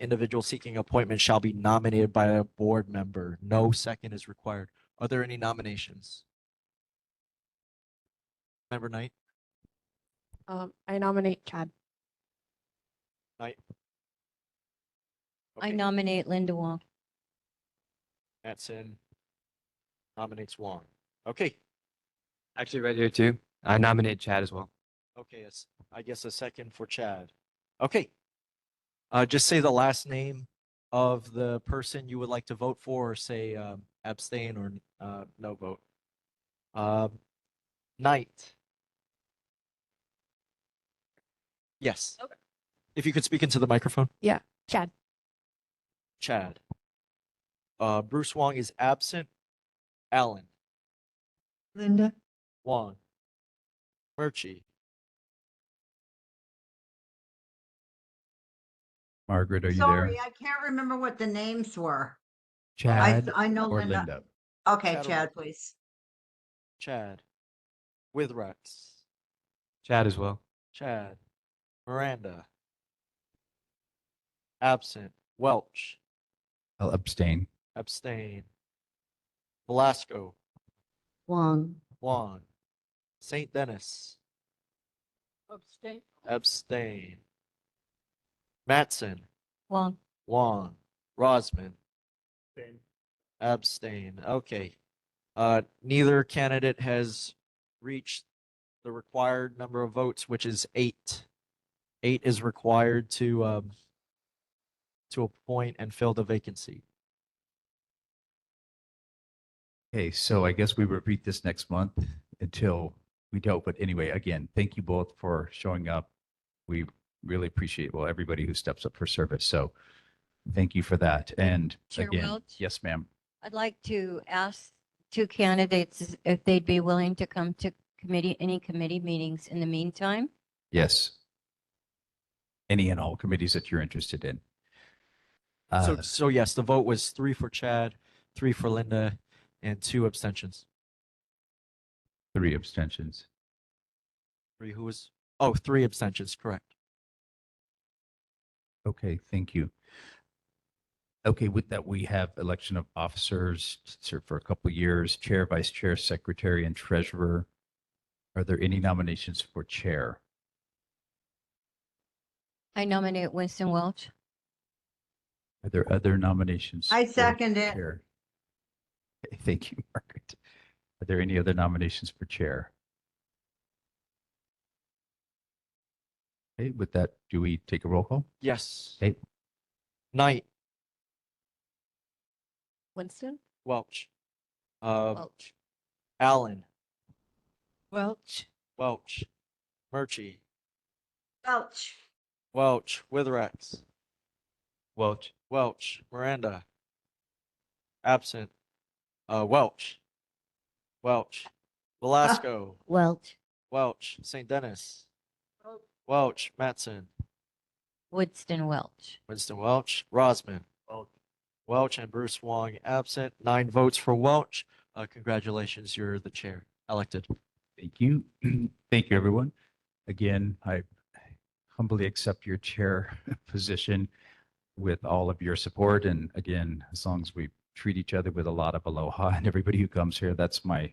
Individual seeking appointment shall be nominated by a board member. No second is required. Are there any nominations? Member Knight? I nominate Chad. Knight? I Okay. nominate Linda Wong. Mattson nominates Wong. Okay. Actually, right here too. I nominate Chad as well. Okay, yes. I guess a second for Chad. Okay. Just say the last name of the person you would like to vote for, or say abstain or no vote. Knight. Yes. Okay. If you could speak into the microphone. Yeah, Chad. Chad. Bruce Wong is absent. Allen. Linda? Wong. Murchie. Margaret, are you Sorry, there? I can't remember what the names were. Chad I know or Linda. Linda? Okay, Chad or Chad, Linda? please. Chad. With Rex. Chad as well. Chad. Miranda. Absent. Welch. I'll abstain. Abstain. Velasco. Wong. Juan. St. Dennis. Abstain. Abstain. Mattson. Wong. Wong. Rosman. Abstain. Okay. Neither candidate has reached the required number of votes, which is 8. 8 is required to appoint and fill the vacancy. Okay, so I guess we repeat this next month until we don't. But anyway, again, thank you both for showing up. We really appreciate, well, everybody who steps up for service. So thank you for that. And Chair again, Welch? yes, ma'am. I'd like to ask 2 candidates if they'd be willing to come to any committee meetings in the meantime. Yes. Any and all committees that you're interested in. So yes, the vote was 3 for Chad, 3 for Linda, and 2 abstentions. 3 abstentions. 3 who was? Oh, 3 abstentions, correct. Okay, thank you. Okay, with that, we have election of officers to serve for a couple of years, chair, vice chair, secretary, and treasurer. Are there any nominations for chair? I nominate Winston Welch. Are there other nominations? I for second it. chair? Okay, thank you, Margaret. Are there any other nominations for chair? Okay, with that, do we take a roll call? Yes. Okay, Knight, Winston. Welch, Welch. Allen, Welch. Welch, Murchie, Welch. Welch, with Rex, Welch. Welch, Miranda, absent, Welch, Welch, Velasco, Welch. Welch, St. Dennis, Welch, Mattson, Winston Welch. Winston Welch, Rosman, Welch, and Bruce Wong absent. 9 votes for Welch. Congratulations, you're the chair, elected. thank you. Thank you, everyone. Again, I humbly accept your chair position with all of your support. And again, as long as we treat each other with a lot of aloha and everybody who comes here, that's my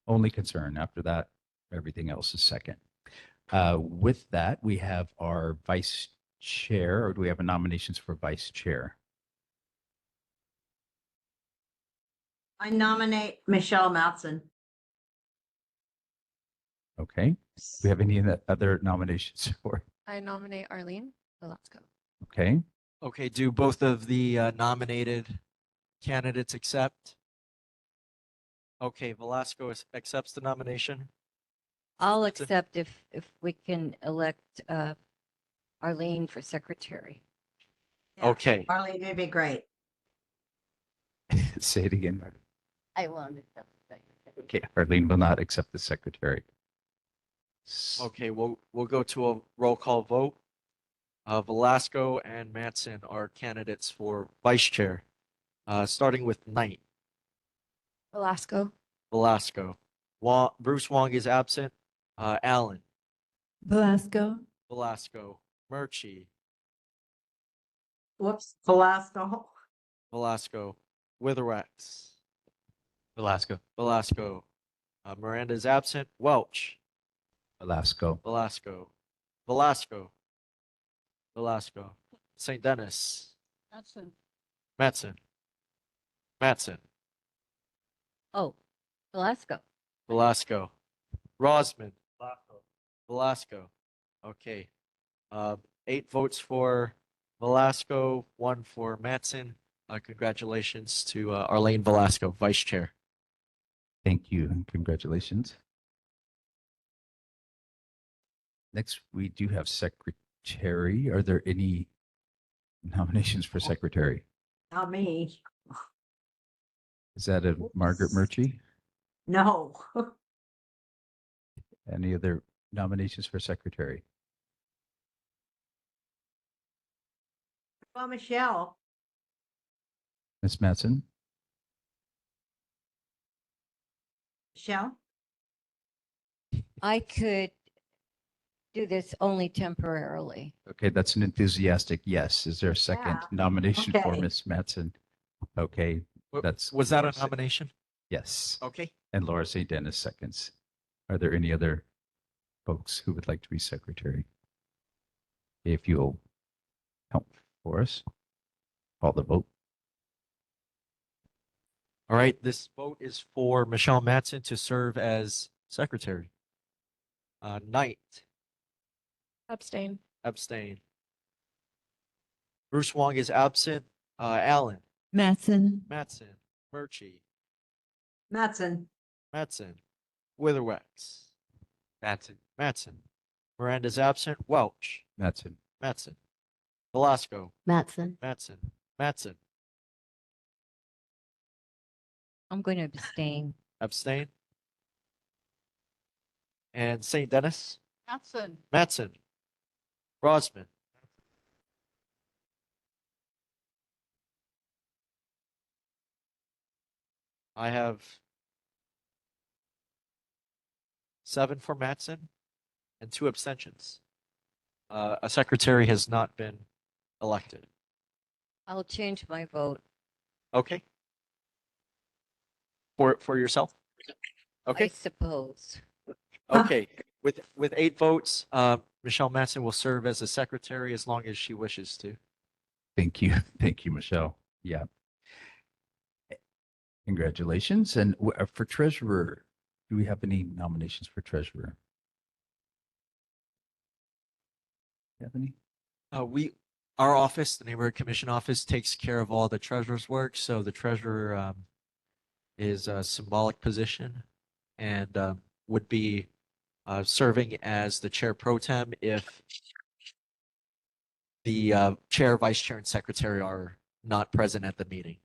only concern. After that, everything else is second. With that, we have our vice chair, or do we have nominations for vice chair? I nominate Michelle Matson. Okay. Do we have any other nominations for? I nominate Arlene Velasco. Okay. Okay, do both of the nominated candidates accept? Okay, Velasco accepts the nomination. I'll That's it. accept if we can elect Arlene for secretary. Yeah. Okay, Arlene would be great. Say it again. Marty. I won't accept the secretary. Okay, Arlene will not accept the secretary. okay, we'll go to a roll call vote. Velasco and Matson are candidates for vice chair. Starting with Knight. Velasco. Velasco. Bruce Wong is absent. Allen. Velasco. Velasco. Murchie. Whoops, Velasco. Velasco. Witherwax. Velasco. Velasco. Miranda is absent. Welch. Velasco. Velasco. Velasco. Velasco. St. Dennis. Matson. Matson. Matson. Oh, Velasco. Velasco. Rosman. Velasco. Okay. 8 votes for Velasco, 1 for Matson. Congratulations to Arlene Velasco, vice chair. Thank you and congratulations. Next, we do have secretary. Are there any nominations for secretary? Not me. Is that a Margaret Murchie? No. Any other nominations for secretary? Well, Michelle. Ms. Matson? Michelle? I could do this only temporarily. Okay, that's an enthusiastic yes. Is there a second Yeah, nomination for okay. Ms. Matson? Okay, Was that a Laura St- nomination? Yes. Okay. And Laura St. Dennis seconds. Are there any other folks who would like to be secretary? If you'll help for us, call the vote. All right. This vote is for Michelle Matson to serve as secretary. Knight. Abstain. Abstain. Bruce Wong is absent. Allen. Matson. Matson. Murchie. Matson. Matson. Witherwax. Matson. Matson. Miranda's absent. Welch. Matson. Matson. Velasco. Matson. Matson. Matson. I'm going to abstain. Abstain. And St. Dennis. Matson. Matson. Rosman. I have 7 for Matson and 2 abstentions. A secretary has not been elected. I'll change my vote. Okay. For yourself? I Okay. suppose. Okay. With 8 votes, Michelle Matson will serve as a secretary as long as she wishes to. Thank you. Thank you, Michelle. Yeah. Congratulations. And for treasurer, do we have any nominations for treasurer? You have any? Our office, the neighborhood commission office, takes care of all the treasurer's work. So the treasurer is a symbolic position and would be serving as the chair pro tem if the chair, vice chair, and secretary are not present at the meeting.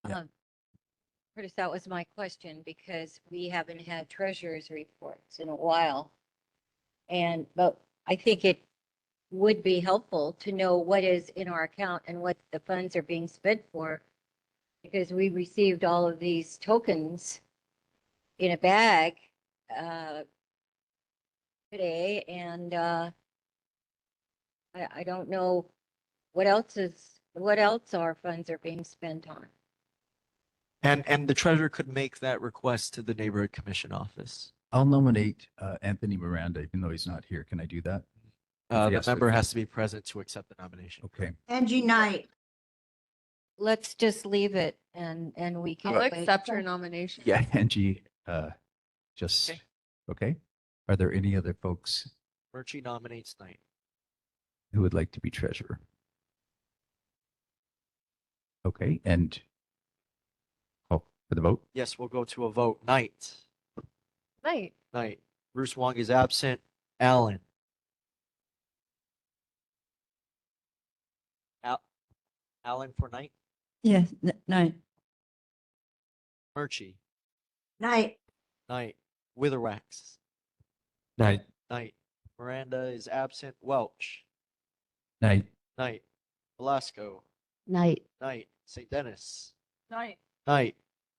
Yeah. Curtis, that was my question because we haven't had treasurer's reports in a while. But I think it would be helpful to know what is in our account and what the funds are being spent for. Because we received all of these tokens in a bag today, and I don't know what else our funds are being spent on. And the treasurer could make that request to the neighborhood commission office. I'll nominate Anthony Miranda, even though he's not here. Can I do that? The Yes, member okay. has to be present to accept the nomination. Okay. Angie Knight. Let's just leave it and we can I'll wait. accept your nomination. Yeah, Angie, just Okay. Okay. Are there any other folks Murchie nominates Knight. who would like to be treasurer? Okay, and oh, for the vote? Yes, we'll go to a vote. Knight. Knight. Knight. Bruce Wong is absent. Allen. Allen for Knight. Yes, Knight. Murchie. Night. Knight. Witherwax. Night. Knight. Miranda is absent. Welch. Night. Knight. Velasco. Night. Knight. St. Dennis. Knight. Knight.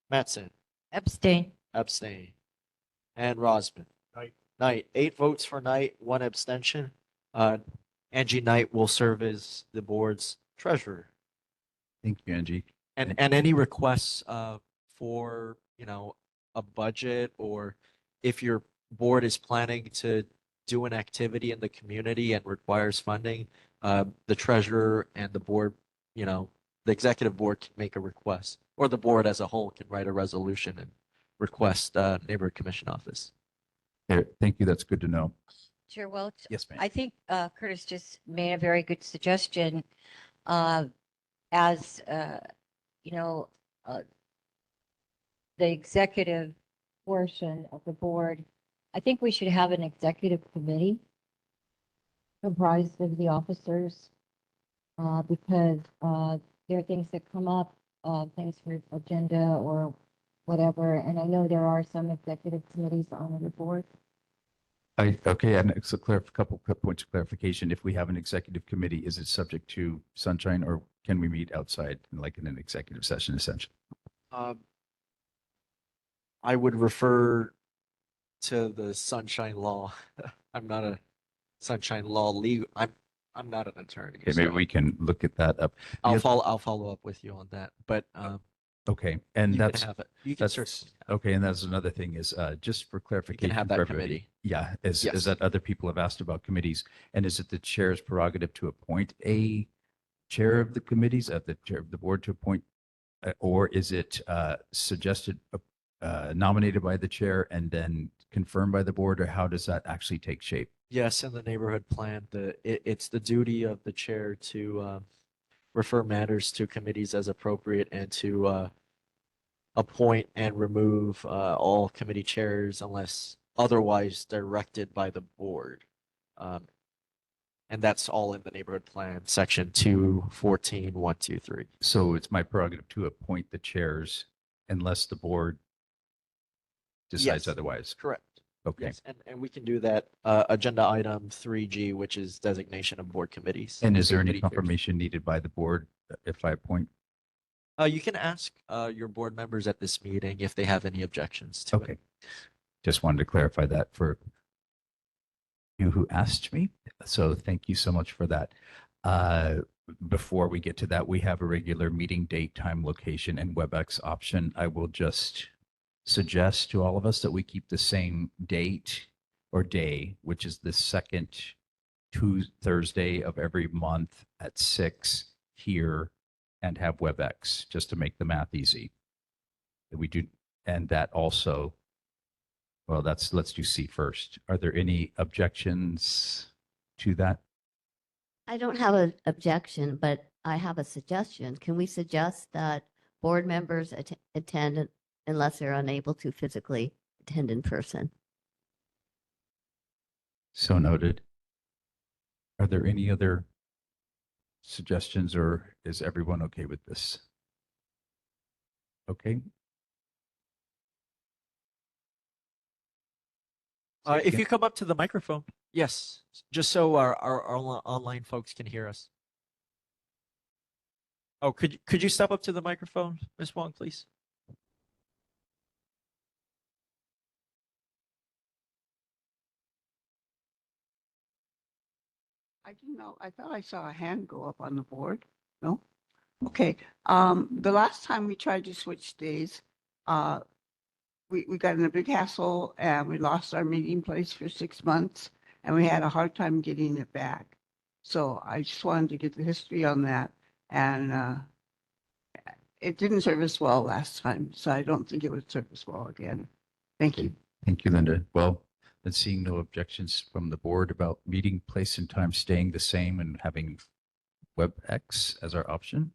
Matson. Abstain. Abstain. And Rosman. Knight. Knight. 8 votes for Knight, 1 abstention. Angie Knight will serve as the board's treasurer. Thank you, Angie. And any requests for, a budget, or if your board is planning to do an activity in the community and requires funding, the treasurer and the board, the executive board can make a request, or the board as a whole can write a resolution and request neighborhood commission office. Okay, thank you. That's good to know. Chair Welch, Yes, ma'am. I think Curtis just made a very good suggestion. As the executive portion of the board, I think we should have an executive committee comprised of the officers, because there are things that come up, things for agenda or whatever, and I know there are some executive committees on the board. Okay, and it's a couple points of clarification. If we have an executive committee, is it subject to sunshine, or can we meet outside, like in an executive session, essentially? I would refer to the sunshine law. I'm not a sunshine law legal. I'm not an attorney. Okay, maybe so we can look at that up. I'll follow up with you on that. But Okay, and you that's can have it. You can that's certainly okay, and that's another thing is just for clarification have that for everybody. committee. Yeah, is Yes. that other people have asked about committees, and is it the chair's prerogative to appoint a chair of the committees, of the chair of the board to appoint, or is it suggested, nominated by the chair and then confirmed by the board, or how does that actually take shape? Yes, in the neighborhood plan, it's the duty of the chair to refer matters to committees as appropriate, and to appoint and remove all committee chairs unless otherwise directed by the board. And that's all in the neighborhood plan, section 214, 123. So it's my prerogative to appoint the chairs unless the board decides Yes. otherwise. Correct. Okay. Yes, and we can do that. Agenda item 3G, which is designation of board committees. And is there any Committee chairs. confirmation needed by the board if I appoint? You can ask your board members at this meeting if they have any objections to Okay. it. Just wanted to clarify that for you who asked me. So thank you so much for that. Before we get to that, we have a regular meeting date, time, location, and WebEx option. I will just suggest to all of us that we keep the same date or day, which is the second Thursday of every month at 6 here, and have WebEx, just to make the math easy. We do, and that also, well, let's do C first. Are there any objections to that? I don't have an objection, but I have a suggestion. Can we suggest that board members attend unless they're unable to physically attend in person? So noted. Are there any other suggestions, or is everyone okay with this? Okay. If you come up to the microphone, yes, just so our online folks can hear us. Oh, could you step up to the microphone, Ms. Wong, please? I didn't know. I thought I saw a hand go up on the board. No? Okay. The last time we tried to switch days, we got in a big hassle and we lost our meeting place for 6 months and we had a hard time getting it back. So I just wanted to get the history on that. And it didn't serve us well last time, so I don't think it would serve us well again. Thank you. Thank you, Linda. Well, And seeing no objections from the board about meeting place and time staying the same and having WebEx as our option,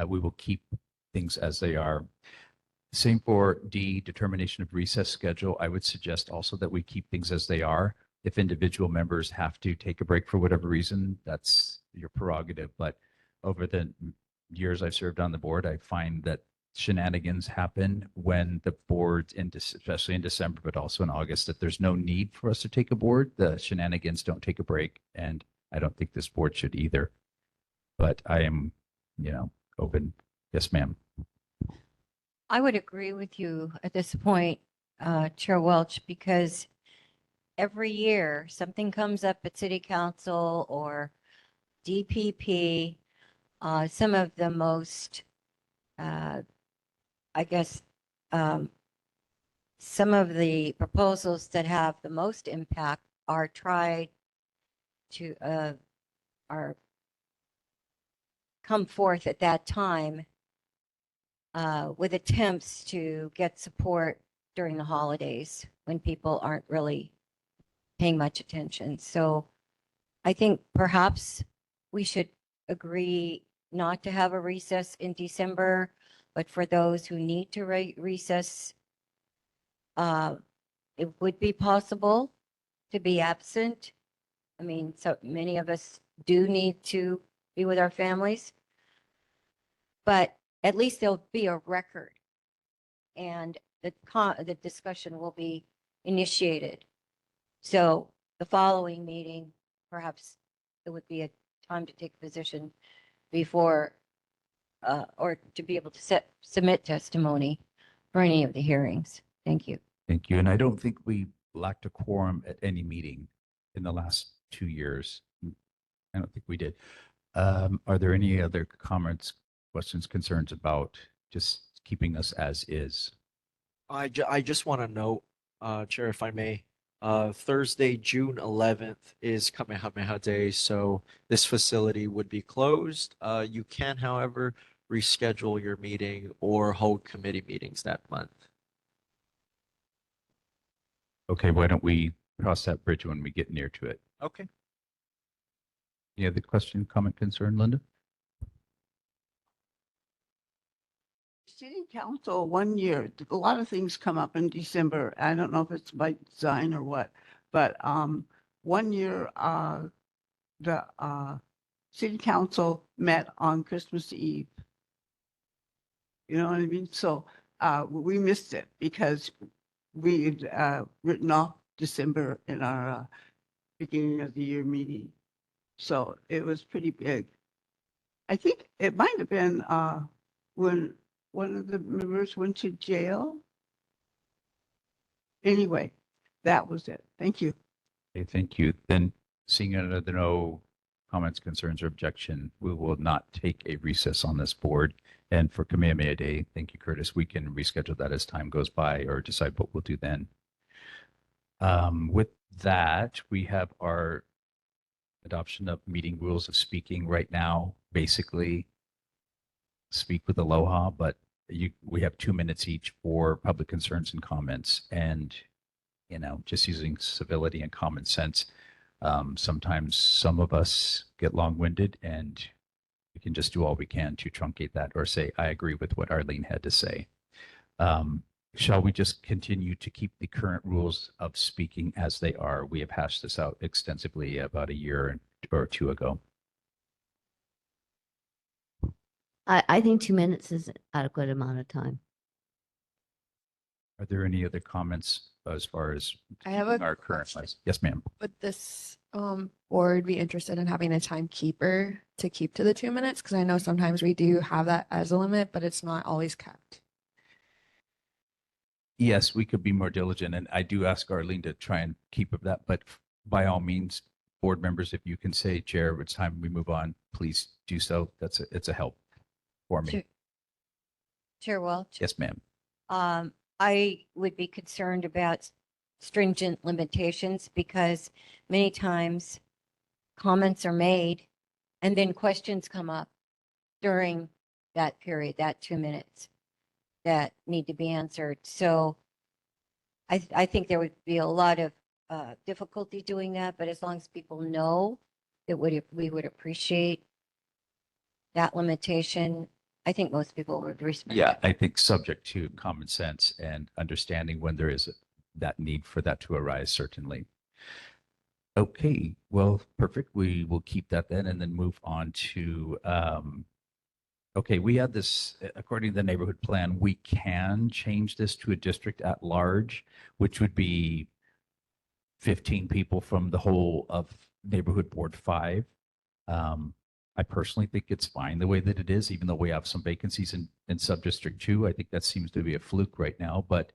we will keep things as they are. Same for D, determination of recess schedule. I would suggest also that we keep things as they are. If individual members have to take a break for whatever reason, that's your prerogative. But over the years I've served on the board, I find that shenanigans happen when the board, especially in December, but also in August, that there's no need for us to take a board. The shenanigans don't take a break, and I don't think this board should either. But I am, open. Yes, ma'am. I would agree with you at this point, Chair Welch, because every year something comes up at City Council or DPP. Some of the most, I guess, some of the proposals that have the most impact are tried to are come forth at that time with attempts to get support during the holidays when people aren't really paying much attention. So I think perhaps we should agree not to have a recess in December, but for those who need to recess, it would be possible to be absent. I mean, so many of us do need to be with our families, but at least there'll be a record and the discussion will be initiated. So the following meeting, perhaps it would be a time to take a position before or to be able to submit testimony for any of the hearings. Thank you. Thank you. And I don't think we lacked a quorum at any meeting in the last 2 years. I don't think we did. Are there any other comments, questions, concerns about just keeping us as is? I just want to note, Chair, if I may, Thursday, June 11th is Kamehameha Day, so this facility would be closed. You can, however, reschedule your meeting or hold committee meetings that month. Okay, why don't we cross that bridge when we get near to it? Okay. Any other question, comment, concern, Linda? City Council, 1 year, a lot of things come up in December. I don't know if it's by design or what, but 1 year, the City Council met on Christmas Eve. You know what I mean? So we missed it because we had written off December in our beginning of the year meeting. So it was pretty big. I think it might have been when one of the members went to jail. Anyway, that was it. Thank you. Okay, thank you. Then seeing no comments, concerns, or objection, we will not take a recess on this board. And for Kamehameha Day, thank you, Curtis. We can reschedule that as time goes by or decide what we'll do then. With that, we have our adoption of meeting rules of speaking right now. Basically, speak with aloha, but we have 2 minutes each for public concerns and comments. And, just using civility and common sense. Sometimes some of us get long-winded and we can just do all we can to truncate that or say, I agree with what Arlene had to say. Shall we just continue to keep the current rules of speaking as they are? We have hashed this out extensively about a year or two ago. I think 2 minutes is an adequate amount of time. Are there any other comments as far as I have keeping a our current license? Yes, ma'am. Would this board be interested in having a timekeeper to keep to the 2 minutes? Because I know sometimes we do have that as a limit, but it's not always kept. Yes, we could be more diligent, and I do ask Arlene to try and keep of that. But by all means, board members, if you can say, Chair, it's time we move on, please do so. It's a help for me. Chair Welch? Yes, ma'am. I would be concerned about stringent limitations because many times comments are made and then questions come up during that period, that 2 minutes that need to be answered. So I think there would be a lot of difficulty doing that, but as long as people know, we would appreciate that limitation. I think most people would respect. Yeah, it. I think subject to common sense and understanding when there is that need for that to arise, certainly. Okay, well, perfect. We will keep that then and then move on to, okay, we had this, according to the neighborhood plan, we can change this to a district at large, which would be 15 people from the whole of neighborhood board 5. I personally think it's fine the way that it is, even though we have some vacancies in sub-district 2. I think that seems to be a fluke right now, but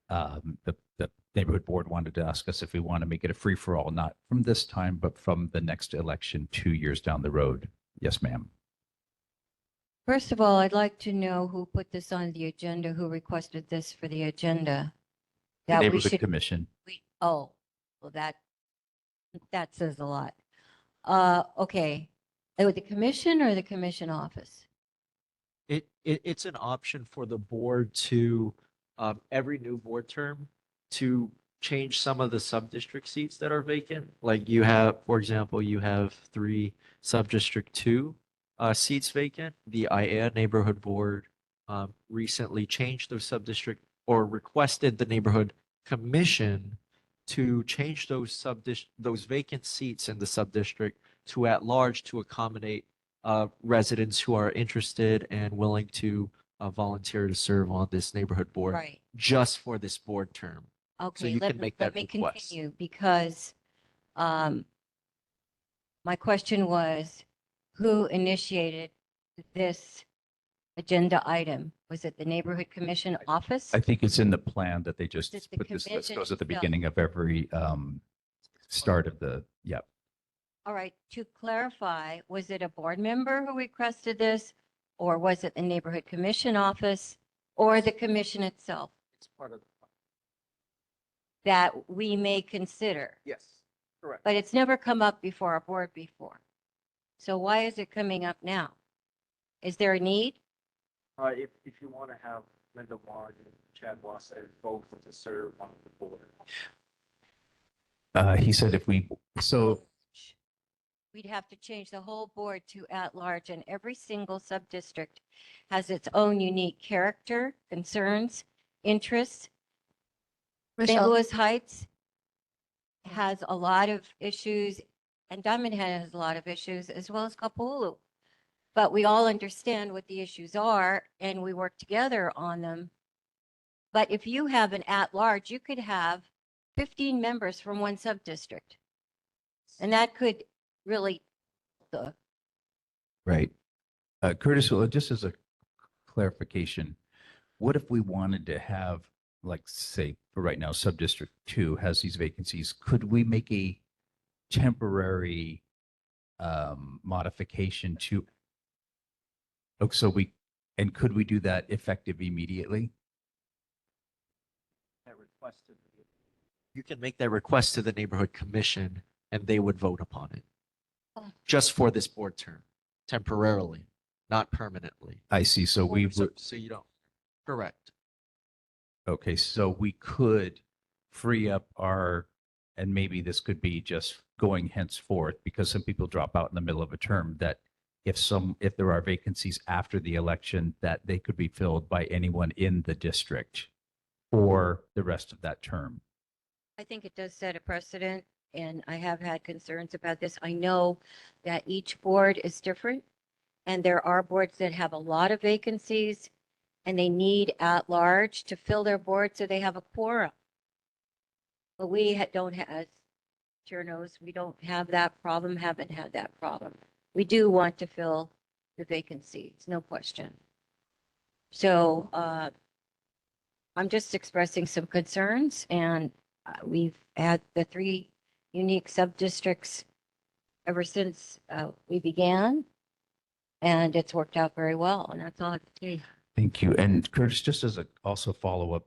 the neighborhood board wanted to ask us if we want to make it a free-for-all, not from this time, but from the next election 2 years down the road. Yes, ma'am. First of all, I'd like to know who put this on the agenda, who requested this for the agenda. The That we neighborhood should, commission. oh, well, that says a lot. Okay. Oh, the commission or the commission office? It's an option for the board to, every new board term, to change some of the sub-district seats that are vacant. Like you have, for example, you have 3 sub-district 2 seats vacant. The IA neighborhood board recently changed those sub-district or requested the neighborhood commission to change those vacant seats in the sub-district to at large to accommodate residents who are interested and willing to volunteer to serve on this neighborhood board Right. just for this board term. Okay, you let can make let that me request. continue because my question was, who initiated this agenda item? Was it the neighborhood commission office? I think it's in the plan that they just Is it the put this commission goes at the itself? beginning of every start of the, yep. All right, to clarify, was it a board member who requested this? Or was it the neighborhood commission office or the commission itself It's part of. that we may consider? Yes, correct. But it's never come up before our board before. So why is it coming up now? Is there a need? If you want to have Linda Ward and Chad Wasser both to serve on the board. He said if we, so We'd have to change the whole board to at-large, and every single sub-district has its own unique character, concerns, interests. St. Michelle, Louis Heights has a lot of issues, and Diamond Head has a lot of issues, as well as Kapahulu. But we all understand what the issues are, and we work together on them. But if you have an at-large, you could have 15 members from one sub-district. And that could really, right. Curtis, well, just as a clarification, what if we wanted to have, like, say, for right now, sub-district 2 has these vacancies, could we make a temporary modification to, oh, and could we do that effective immediately? You can make that request to the neighborhood commission and they would vote upon it. Oh. Just for this board term, temporarily, not permanently. I see. So we So, would, so you don't, correct. okay, so we could free up our, and maybe this could be just going henceforth because some people drop out in the middle of a term, that if there are vacancies after the election, that they could be filled by anyone in the district for the rest of that term. I think it does set a precedent, and I have had concerns about this. I know that each board is different, and there are boards that have a lot of vacancies, and they need at-large to fill their board so they have a quorum. But we don't have, as Chair knows, we don't have that problem, haven't had that problem. We do want to fill the vacancies, no question. So I'm just expressing some concerns, and we've had the 3 unique sub-districts ever since we began, and it's worked out very well, and that's all I can say. Thank you. And Curtis, just as a also follow up,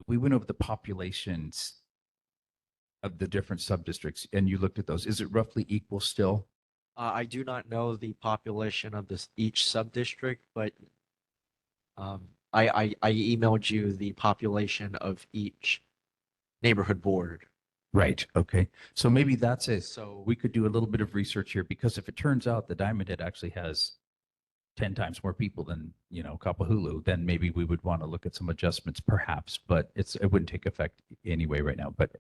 we went over the populations of the different sub-districts and you looked at those. Is it roughly equal still? I do not know the population of each sub-district, but I emailed you the population of each neighborhood board. Right. Okay. So maybe that's it. So We could do a little bit of research here because if it turns out the Diamond Head actually has 10 times more people than, Kapahulu, then maybe we would want to look at some adjustments perhaps, but it wouldn't take effect anyway right now, but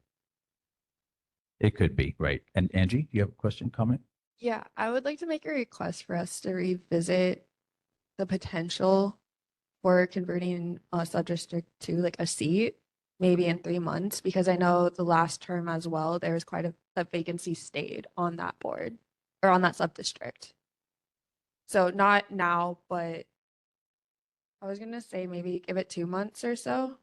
it could be, right? And Angie, do you have a question, comment? Yeah, I would like to make a request for us to revisit the potential for converting a sub-district to like a seat, maybe in 3 months, because I know the last term as well, there was quite a vacancy stayed on that board or on that sub-district. So not now, but I was gonna say maybe give it 2 months or so.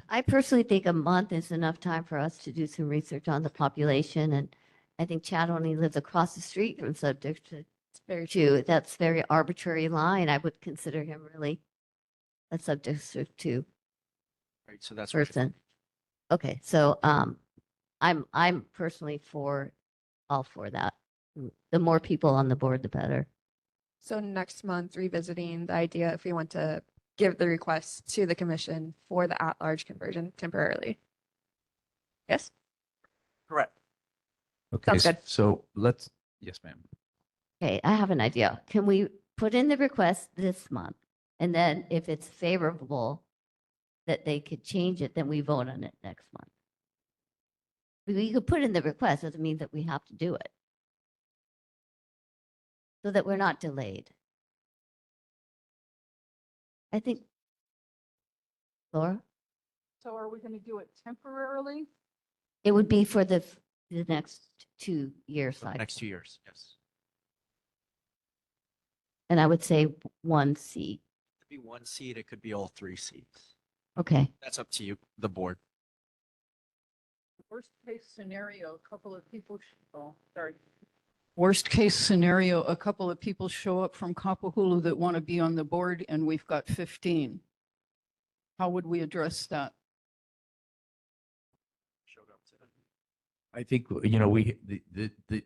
I personally think a month is enough time for us to do some research on the population. And I think Chad only lives across the street from Subdistrict It's very 2. That's very arbitrary line. I would consider him really a Subdistrict 2 right, so that's person. Okay, so I'm personally all for that. The more people on the board, the better. So next month, revisiting the idea if we want to give the request to the commission for the at-large conversion temporarily. Yes? correct. Okay. Sounds good. So yes, ma'am. Okay, I have an idea. Can we put in the request this month? And then if it's favorable that they could change it, then we vote on it next month. We could put in the request, doesn't mean that we have to do it. So that we're not delayed. I think, Laura, So are we going to do it temporarily? it would be for the next 2-year So cycle. next 2 years, yes. And I would say 1 seat. It could be 1 seat, it could be all 3 seats. Okay. That's up to you, the board. Worst case scenario, a couple of people, Worst case scenario, a couple of people show up from Kapahulu that want to be on the board and we've got 15. How would we address that? I think,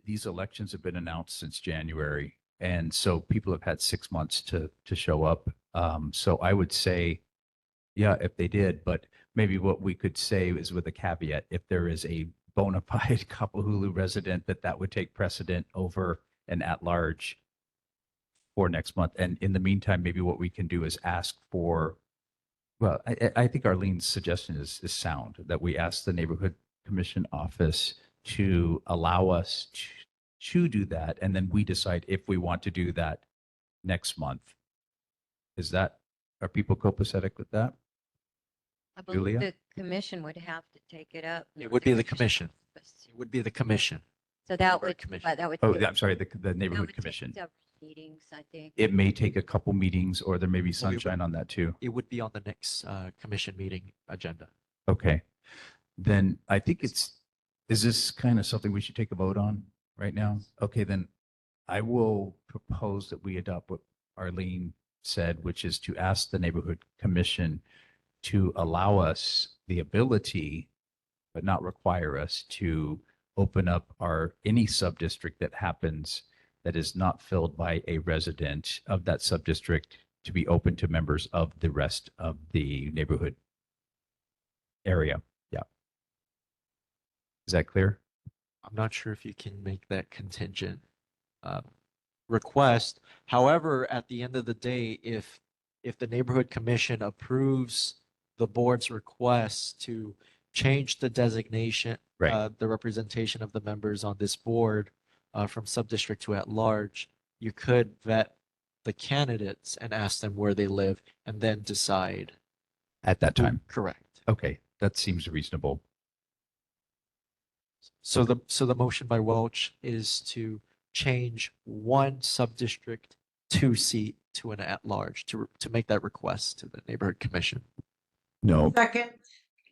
these elections have been announced since January. And so people have had 6 months to show up. So I would say, yeah, if they did, but maybe what we could say is with a caveat, if there is a bona fide Kapahulu resident, that would take precedent over an at-large for next month. And in the meantime, maybe what we can do is ask for, well, I think Arlene's suggestion is sound, that we ask the neighborhood commission office to allow us to do that. And then we decide if we want to do that next month. Are people copacetic with that? I believe Julia? the commission would have to take it up. It not would be the commission. office. It would be the commission. So that Neighborhood would, commission. but that would. Oh, take- I'm sorry, the that neighborhood would take commission. several Meetings, I think. It may take a couple meetings or there may be Well, we would- sunshine on that too. It would be on the next commission meeting agenda. Okay. Then I think is this kind of something we should take a vote on right now? Okay, then I will propose that we adopt what Arlene said, which is to ask the neighborhood commission to allow us the ability, but not require us to open up any sub-district that happens that is not filled by a resident of that sub-district to be open to members of the rest of the neighborhood area. Yeah. Is that clear? I'm not sure if you can make that contingent request. However, at the end of the day, if the neighborhood commission approves the board's request to change the designation, Right. the representation of the members on this board from sub-district to at large, you could vet the candidates and ask them where they live and then decide. At that time. Correct. Okay, that seems reasonable. So the motion by Welch is to change 1 sub-district 2 seat to an at-large to make that request to the neighborhood commission. No, Second,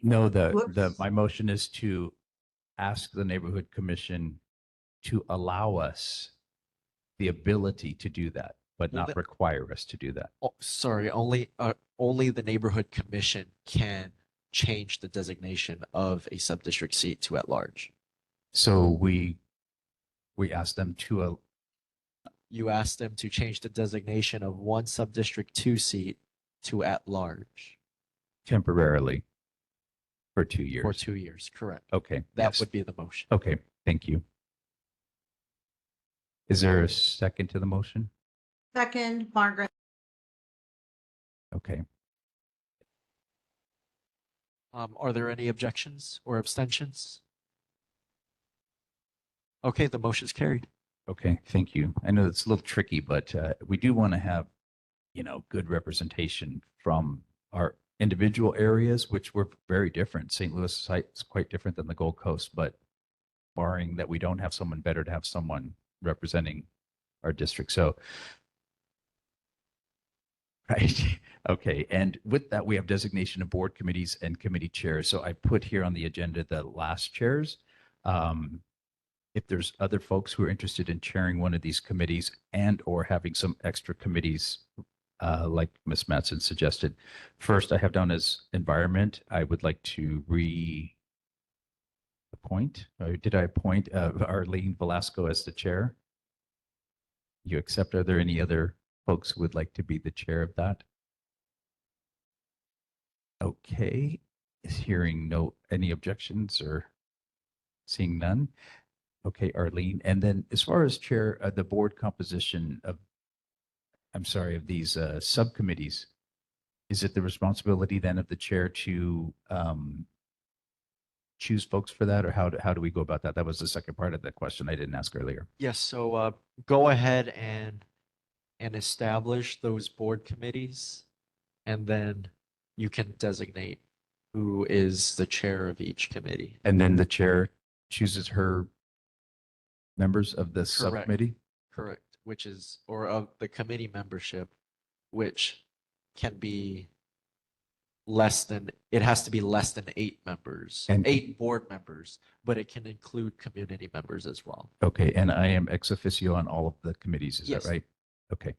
no, Whoops. my motion is to ask the neighborhood commission to allow us the ability to do that, but Well, not that- require us to do that. Oh, sorry, only the neighborhood commission can change the designation of a sub-district seat to at-large. So we ask them to, You ask them to change the designation of 1 sub-district 2 seat to at-large. temporarily. For 2 years. for 2 years, correct. Okay. That yes. would be the motion. Okay, thank you. Is there a second to the motion? Second, Margaret. Okay. Are there any objections or abstentions? Okay, the motion is carried. Okay, thank you. I know it's a little tricky, but we do want to have, good representation from our individual areas, which were very different. St. Louis site is quite different than the Gold Coast, but barring that we don't have someone, better to have someone representing our district. So, right. Okay. And with that, we have designation of board committees and committee chairs. So I put here on the agenda the last chairs. If there's other folks who are interested in chairing one of these committees and or having some extra committees, like Ms. Matson suggested. First, I have down as environment. I would like to appoint, or did I appoint Arlene Velasco as the chair? You accept? Are there any other folks who would like to be the chair of that? Okay, hearing any objections or seeing none. Okay, Arlene. And then as far as chair, the board composition of these subcommittees, is it the responsibility then of the chair to choose folks for that, or how do we go about that? That was the second part of the question I didn't ask earlier. Yes, so go ahead and establish those board committees, and then you can designate who is the chair of each committee. And then the chair chooses her members of the Correct. subcommittee? Correct, which is, or of the committee membership, which can be it has to be less than 8 members, And- 8 board members, but it can include community members as well. Okay, and I am ex officio on all of the committees, is Yes. that right? Okay.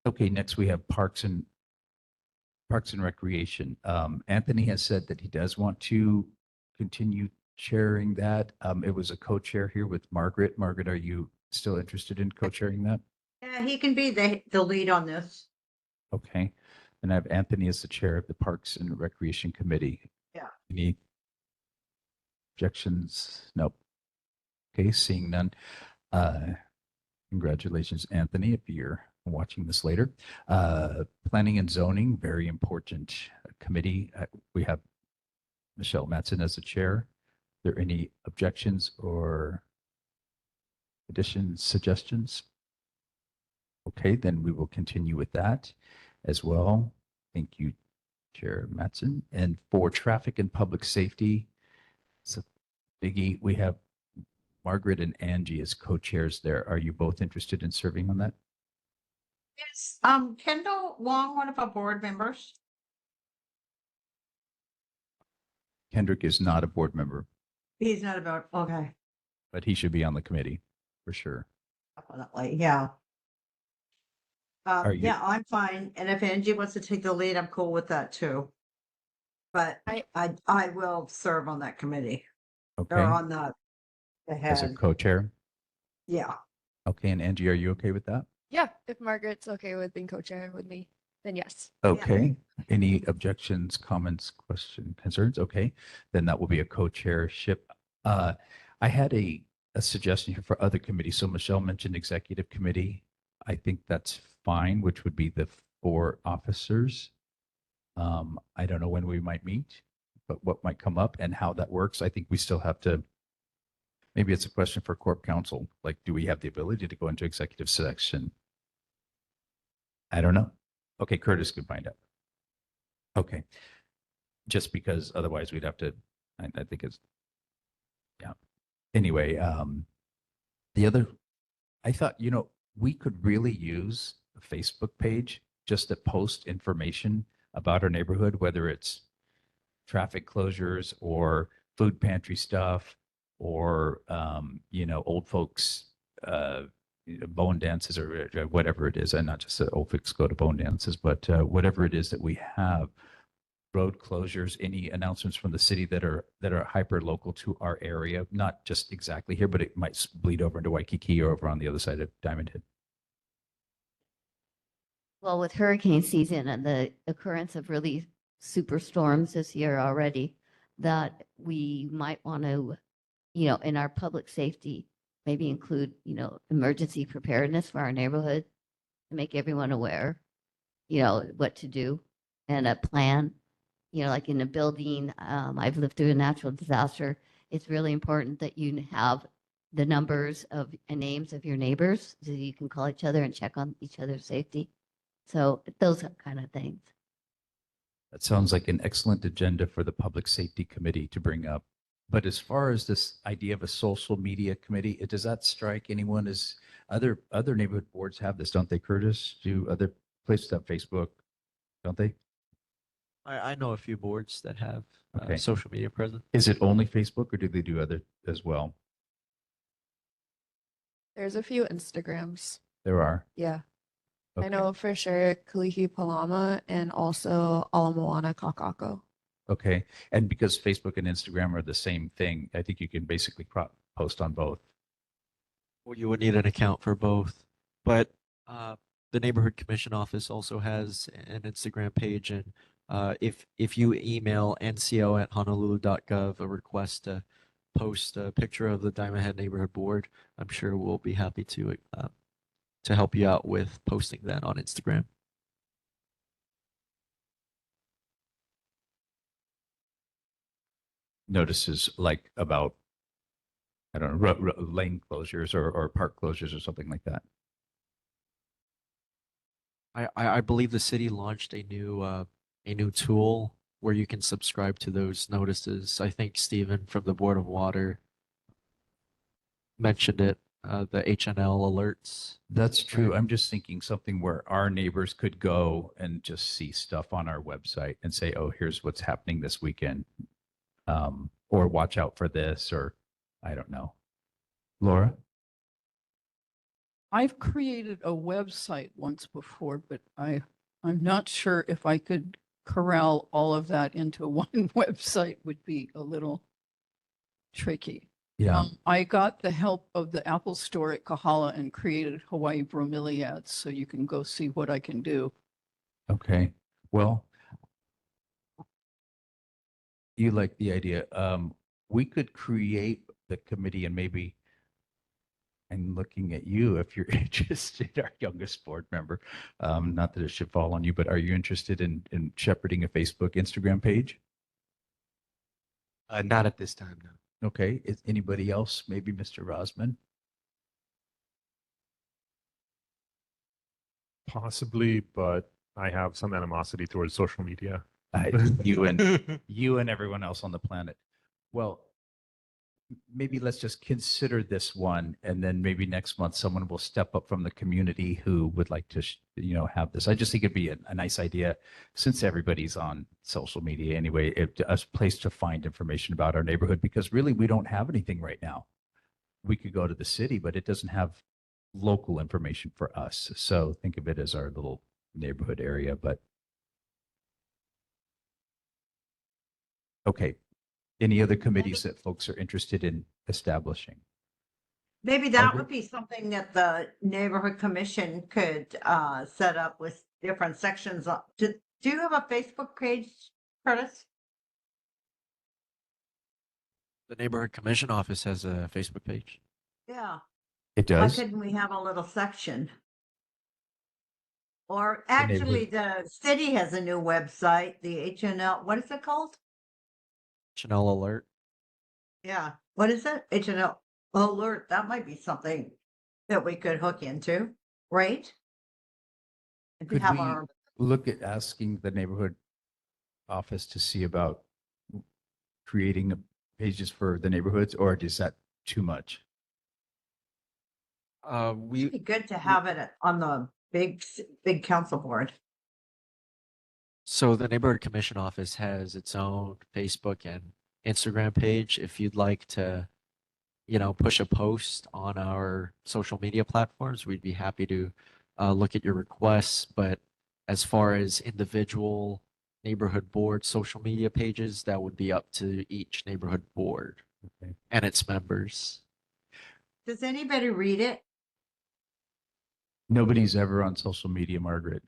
Okay, next we have Parks and Recreation. Anthony has said that he does want to continue chairing that. It was a co-chair here with Margaret. Margaret, are you still interested in co-chairing that? Yeah, he can be the lead on this. Okay. And I have Anthony as the chair of the Parks and Recreation Committee. Yeah. Any objections? Nope. Okay, seeing none. Congratulations, Anthony, if you're watching this later. Planning and Zoning, very important committee. We have Michelle Matson as the chair. Are there any objections or additions, suggestions? Okay, then we will continue with that as well. Thank you, Chair Matson. And for Traffic and Public Safety, it's a biggie. We have Margaret and Angie as co-chairs there. Are you both interested in serving on that? Yes. Kendall Long, one of our board members. Kendrick is not a board member, He's not about, okay, but he should be on the committee for sure. definitely, yeah. Are you- Yeah, I'm fine. And if Angie wants to take the lead, I'm cool with that too. But I will serve on that committee or Okay, on the as a head. co-chair. Yeah. Okay, and Angie, are you okay with that? Yeah, if Margaret's okay with being co-chair with me, then yes. Okay. Any objections, comments, concerns? Okay, then that will be a co-chairship. I had a suggestion here for other committees. So Michelle mentioned executive committee. I think that's fine, which would be the 4 officers. I don't know when we might meet, but what might come up and how that works. I think we still have to, maybe it's a question for Corp Counsel. Like, do we have the ability to go into executive session? I don't know. Okay, Curtis could find out. Okay. Just because otherwise we'd have to, I think it's, yeah. Anyway, the other, I thought, we could really use a Facebook page just to post information about our neighborhood, whether it's traffic closures or food pantry stuff or, old folks, bone dances or whatever it is, and not just that old folks go to bone dances, but whatever it is that we have, road closures, any announcements from the city that are hyper local to our area, not just exactly here, but it might bleed over into Waikiki or over on the other side of Diamond Head. Well, with hurricane season and the occurrence of really super storms this year already, that we might want to, in our public safety, maybe include, emergency preparedness for our neighborhood to make everyone aware, what to do and a plan, like in a building. I've lived through a natural disaster. It's really important that you have the numbers of and names of your neighbors so you can call each other and check on each other's safety. So those kind of things. That sounds like an excellent agenda for the Public Safety Committee to bring up. But as far as this idea of a social media committee, does that strike anyone as other neighborhood boards have this, don't they, Curtis? Do other places have Facebook, don't they? I know a few boards that have Okay. social media presence. Is it only Facebook or do they do other as well? There's a few Instagrams. There are. Yeah. Okay. I know for sure Kalihi Palama and also Ala Moana Kakako. Okay. And because Facebook and Instagram are the same thing, I think you can basically post on both. Well, you would need an account for both. But the neighborhood commission office also has an Instagram page, and if you email nco@honolulu.gov a request to post a picture of the Diamond Head Neighborhood Board, I'm sure we'll be happy to help you out with posting that on Instagram. Notices like about, I don't know, lane closures or park closures or something like that. I believe the city launched a new tool where you can subscribe to those notices. I think Stephen from the Board of Water mentioned it, the HNL alerts. That's true. I'm just thinking something where our neighbors could go and just see stuff on our website and say, oh, here's what's happening this weekend. Or watch out for this, or I don't know. Laura? I've created a website once before, but I'm not sure if I could corral all of that into one website. Would be a little tricky. Yeah. I got the help of the Apple Store at Kahala and created Hawaii bromeliads, so you can go see what I can do. Okay. Well, you like the idea. We could create the committee and maybe, I'm looking at you if you're interested, our youngest board member. Not that it should fall on you, but are you interested in shepherding a Facebook, Instagram page? Not at this time, no. Okay. Is anybody else? Maybe Mr. Rosman? Possibly, but I have some animosity towards social media. You and everyone else on the planet. Well, maybe let's just consider this one, and then maybe next month someone will step up from the community who would like to, have this. I just think it'd be a nice idea, since everybody's on social media anyway, a place to find information about our neighborhood, because really we don't have anything right now. We could go to the city, but it doesn't have local information for us. So think of it as our little neighborhood area. But okay. Any other committees that folks are interested in establishing? Maybe that would be something that the neighborhood commission could set up with different sections. Do you have a Facebook page, Curtis? The neighborhood commission office has a Facebook page. Yeah. It Why does? couldn't we have a little section? Or actually, the city has a new website, the HNL, what is it called? Chanel alert. Yeah, what is it? HNL alert, that might be something that we could hook into, right? If we Could have we our, look at asking the neighborhood office to see about creating pages for the neighborhoods, or is that too much? it'd be good to have it on the big council board. So the neighborhood commission office has its own Facebook and Instagram page. If you'd like to, push a post on our social media platforms, we'd be happy to look at your requests. But as far as individual neighborhood board social media pages, that would be up to each neighborhood board and its members. Does anybody read it? Nobody's ever on social media, Margaret.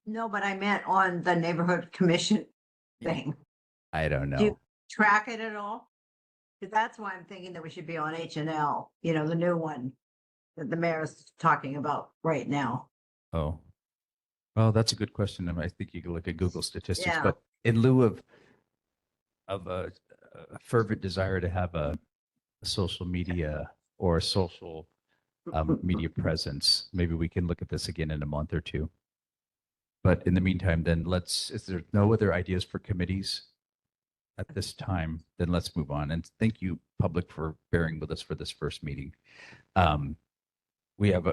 No, but I meant on the neighborhood commission thing. I don't know. track it at all? Because that's why I'm thinking that we should be on H&L, the new one that the mayor is talking about right now. Oh, well, that's a good question. I think you can look at Google statistics, Yeah. but in lieu of a fervent desire to have a social media or a social media presence, maybe we can look at this again in a month or two. But in the meantime, then is there no other ideas for committees at this time? Then let's move on. And thank you, public, for bearing with us for this first meeting. We have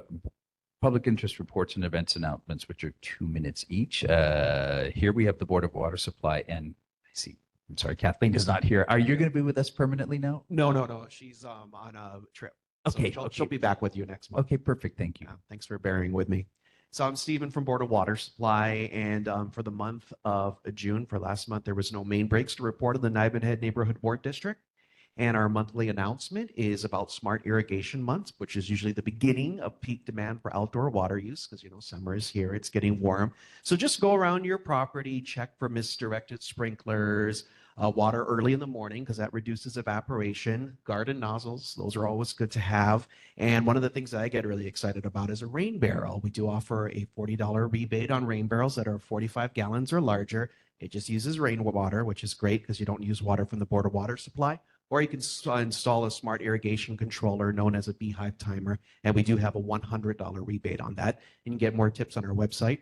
public interest reports and events announcements, which are 2 minutes each. Here we have the Board of Water Supply, and I see, I'm sorry, Kathleen is not here. Are you going to be with us permanently now? No. She's on a trip. So Okay, she'll be back with you next month. Okay, perfect. Thank you. Thanks for bearing with me. So I'm Stephen from Board of Water Supply, and for the month of June, for last month, there was no main breaks to report in the Diamond Head Neighborhood Board District. And our monthly announcement is about Smart Irrigation Month, which is usually the beginning of peak demand for outdoor water use because, summer is here, it's getting warm. So just go around your property, check for misdirected sprinklers, water early in the morning because that reduces evaporation, garden nozzles, those are always good to have. And one of the things that I get really excited about is a rain barrel. We do offer a $40 rebate on rain barrels that are 45 gallons or larger. It just uses rainwater, which is great because you don't use water from the Board of Water Supply. Or you can install a smart irrigation controller known as a beehive timer. And we do have a $100 rebate on that. And you can get more tips on our website,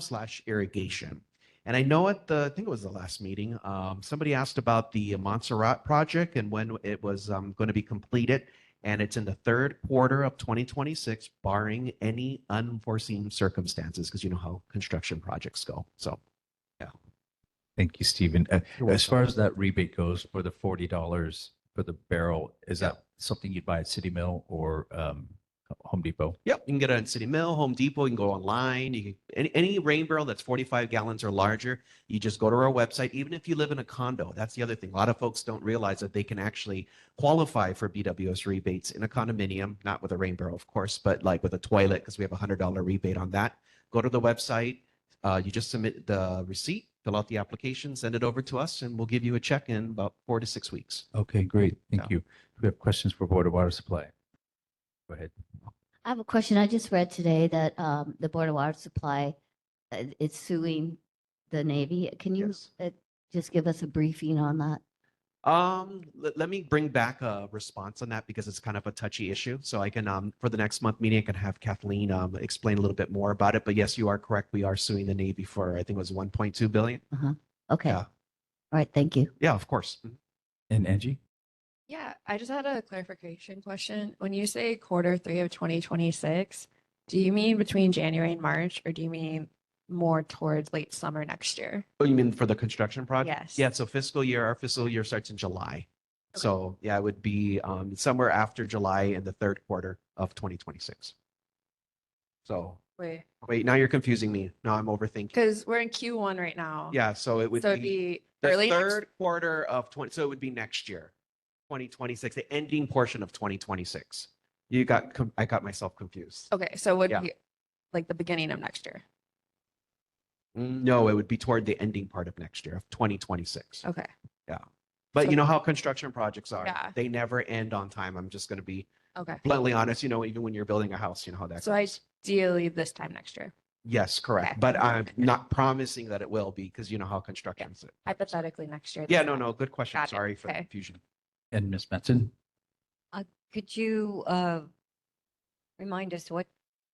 boardofwatersupply.com/irrigation. And I know I think it was the last meeting, somebody asked about the Montserrat project and when it was going to be completed. And it's in the third quarter of 2026, barring any unforeseen circumstances, because you know how construction projects go. So, yeah. Thank you, Stephen. You're As far welcome. as that rebate goes for the $40 for the barrel, is that something you'd buy at City Mill or Home Depot? Yep, you can get it at City Mill, Home Depot. You can go online. You can any rain barrel that's 45 gallons or larger. You just go to our website. Even if you live in a condo, that's the other thing. A lot of folks don't realize that they can actually qualify for BWS rebates in a condominium, not with a rain barrel, of course, but like with a toilet because we have a $100 rebate on that. Go to the website. You just submit the receipt, fill out the application, send it over to us, and we'll give you a check in about 4 to 6 weeks. Okay, great. Thank you. We have questions for Board of Water Supply. Go ahead. I have a question. I just read today that the Board of Water Supply is suing the Navy. Can you just give us a briefing on that? Let me bring back a response on that because it's kind of a touchy issue. So I can, for the next month meeting, I can have Kathleen explain a little bit more about it. But yes, you are correct. We are suing the Navy for, I think it was 1.2 billion. Okay. Yeah. All right. Thank you. Yeah, of course. And Angie? Yeah, I just had a clarification question. When you say quarter 3 of 2026, do you mean between January and March, or do you mean more towards late summer next year? Oh, you mean for the construction project? Yes. Yeah, so our fiscal year starts in July. So yeah, it would be somewhere after July in the third quarter of 2026. So wait, now you're confusing me. Now I'm overthinking. Because we're in Q1 right now. Yeah, so it would So it'd be be the early next- third quarter of 20. So it would be next year, 2026, the ending portion of 2026. I got myself confused. Okay, so it would Yeah. be like the beginning of next year. No, it would be toward the ending part of next year of 2026. Okay. Yeah. But So- you know how construction projects are. Yeah. They never end on time. I'm just going to be Okay. bluntly honest, even when you're building a house, you know how that So goes. ideally this time next year. Yes, correct. Okay. But I'm not promising that it will be because you know how construction is. Hypothetically next year. Yeah, this time. no, good question. Got it. Sorry for the Okay. confusion. And Ms. Benson? Could you remind us what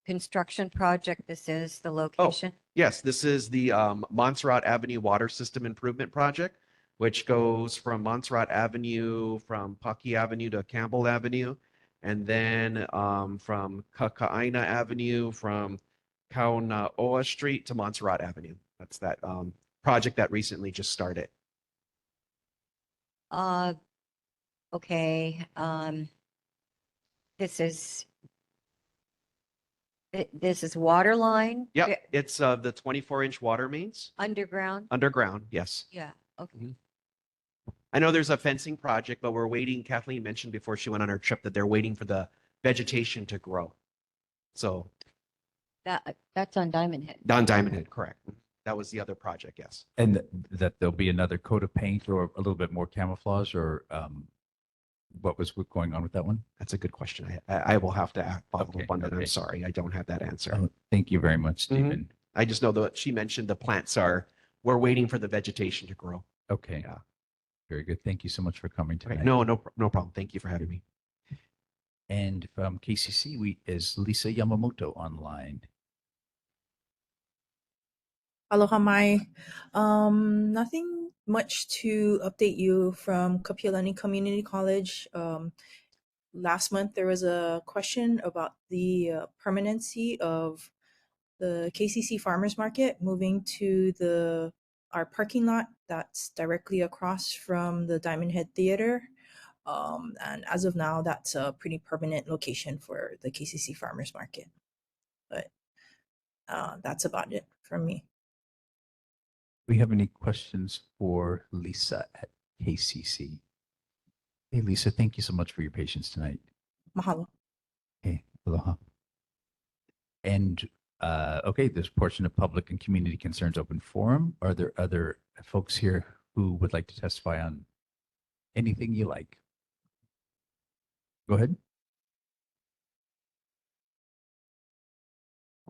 construction project this is, the location? Yes, this is the Montserrat Avenue Water System Improvement Project, which goes from Montserrat Avenue, from Paki Avenue to Campbell Avenue, and then from Kakaaina Avenue, from Kaunaoa Street to Montserrat Avenue. That's that project that recently just started. Okay. This is water line? Yeah, it's the 24-inch water mains. Underground? Underground, yes. Yeah, okay. I know there's a fencing project, but we're waiting. Kathleen mentioned before she went on her trip that they're waiting for the vegetation to grow. So That's on Diamond Head. on Diamond Head, correct. That was the other project, yes. And that there'll be another coat of paint or a little bit more camouflage, or what was going on with that one? That's a good question. I will have to follow Okay, up on that. okay. I'm sorry, I don't have that answer. Oh, thank you very much, Stephen. I just know that she mentioned the plants we're waiting for the vegetation to grow. Okay. Yeah. Very good. Thank you so much for coming Okay. tonight. No problem. Thank you for having me. And from KCC, is Lisa Yamamoto online. Aloha mai. Nothing much to update you from Kapiolani Community College. Last month there was a question about the permanency of the KCC Farmers Market moving to our parking lot that's directly across from the Diamond Head Theater. And as of now, that's a pretty permanent location for the KCC Farmers Market. But that's about it from me. Do we have any questions for Lisa at KCC? Hey, Lisa, thank you so much for your patience tonight. Mahalo. Hey, aloha. And okay, this portion of public and community concerns open forum. Are there other folks here who would like to testify on anything you like? Go ahead.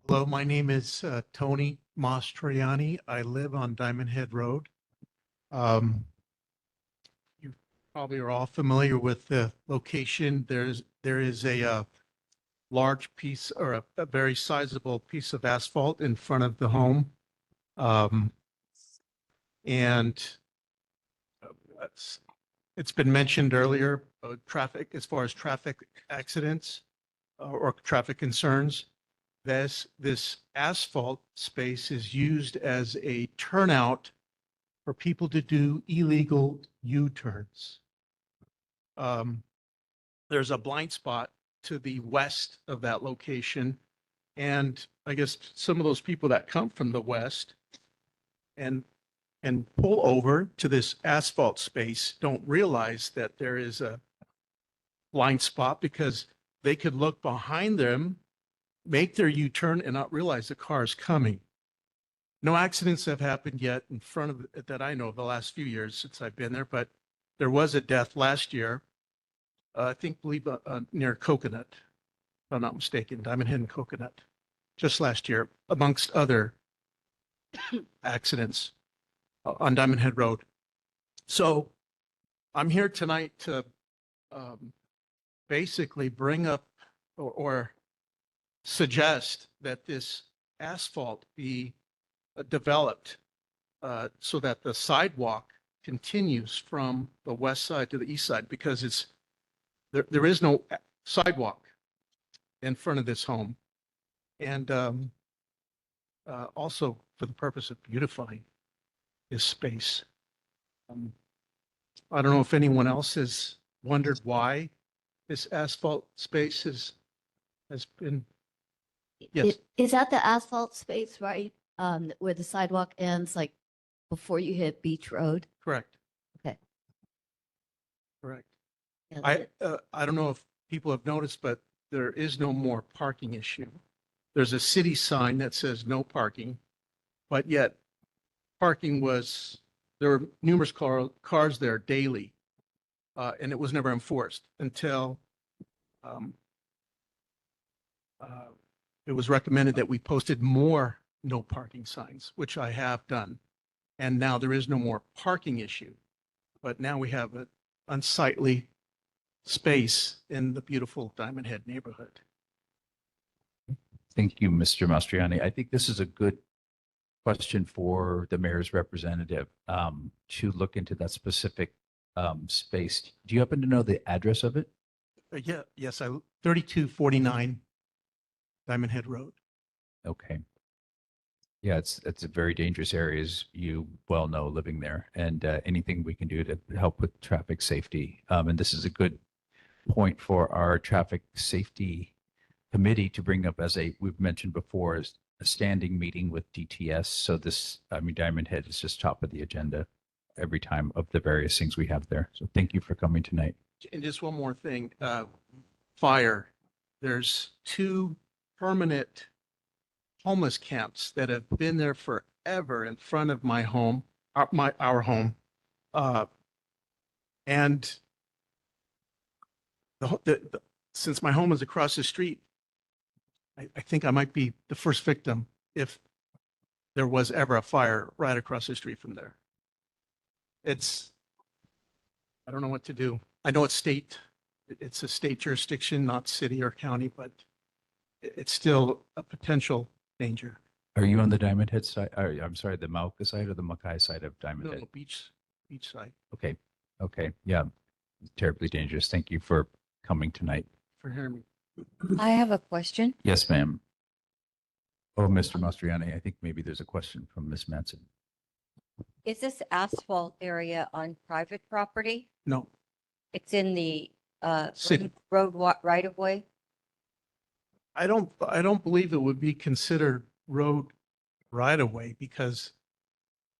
Hello, my name is Tony Mastroianni. I live on Diamond Head Road. You probably are all familiar with the location. There is a large piece, or a very sizable piece of asphalt in front of the home. And it's been mentioned earlier, traffic, as far as traffic accidents or traffic concerns. This asphalt space is used as a turnout for people to do illegal U-turns. There's a blind spot to the west of that location. And I guess some of those people that come from the west and pull over to this asphalt space don't realize that there is a blind spot, because they could look behind them, make their U-turn, and not realize the car is coming. No accidents have happened yet in front of that I know of the last few years since I've been there, but there was a death last year, believe near Coconut, if I'm not mistaken, Diamond Head and Coconut, just last year, amongst other accidents on Diamond Head Road. So I'm here tonight to basically bring up or suggest that this asphalt be developed so that the sidewalk continues from the west side to the east side, because there is no sidewalk in front of this home. And also for the purpose of beautifying this space. I don't know if anyone else has wondered why this asphalt space has been. Yes. Is that the asphalt space, right? Where the sidewalk ends, like before you hit Beach Road? Correct. Okay. Correct. Yeah, I don't know if people have noticed, but there is no more parking issue. There's a city sign that says no parking, but yet there were numerous cars there daily, and it was never enforced until it was recommended that we posted more no parking signs, which I have done. And now there is no more parking issue, but now we have an unsightly space in the beautiful Diamond Head neighborhood. Thank you, Mr. Mastriani. I think this is a good question for the mayor's representative to look into that specific space. Do you happen to know the address of it? Yes, 3249 Diamond Head Road. Okay. Yeah, it's a very dangerous area, as you well know, living there, and anything we can do to help with traffic safety. And this is a good point for our traffic safety committee to bring up, as we've mentioned before, as a standing meeting with DTS. So Diamond Head is just top of the agenda every time of the various things we have there. So thank you for coming tonight. And just one more thing, fire. There's 2 permanent homeless camps that have been there for forever in front of my home, our home. And since my home is across the street, I think I might be the first victim if there was ever a fire right across the street from there. I don't know what to do. I know it's a state jurisdiction, not city or county, but it's still a potential danger. Are you on the Diamond Head side? I'm sorry, the Mauka side or the Mackay side of Diamond Head? No, beach side. Okay. Okay. Yeah. Terribly dangerous. Thank you for coming tonight. For hearing me. I have a question. Yes, ma'am. Oh, Mr. Mastriani, I think maybe there's a question from Ms. Manson. Is this asphalt area on private property? No. It's in the City. right of way? I don't believe it would be considered road right of way because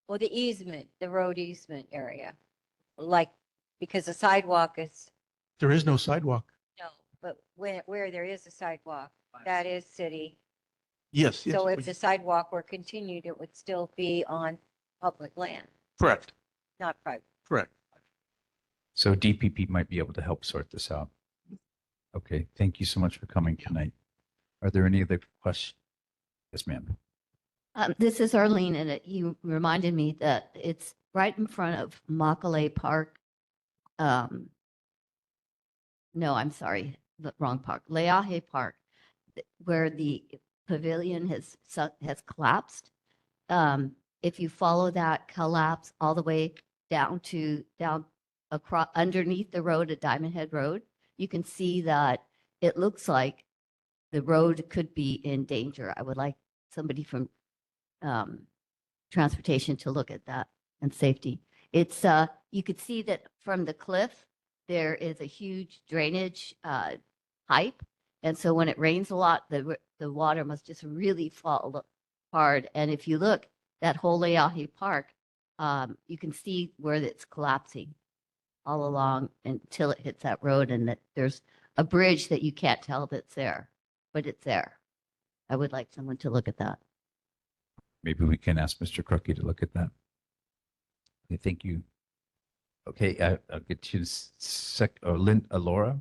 Well, the road easement area, like, because the sidewalk is, there is no sidewalk. no, but where there is a sidewalk, that is city. Yes. So if the sidewalk were continued, it would still be on public land, Correct. not private. Correct. So DPP might be able to help sort this out. Okay. Thank you so much for coming tonight. Are there any other questions? Yes, ma'am. This is Arlene, and you reminded me that it's right in front of Makalei Park. No, I'm sorry, the wrong park, Leahe Park, where the pavilion has collapsed. If you follow that collapse all the way down across underneath the road at Diamond Head Road, you can see that it looks like the road could be in danger. I would like somebody from transportation to look at that and safety. It's you could see that from the cliff, there is a huge drainage pipe. And so when it rains a lot, the water must just really fall hard. And if you look, that whole Leahe Park, you can see where it's collapsing all along until it hits that road, and that there's a bridge that you can't tell that's there, but it's there. I would like someone to look at that. Maybe we can ask Mr. Crookie to look at that. Okay, thank you. Okay, I'll get you Laura.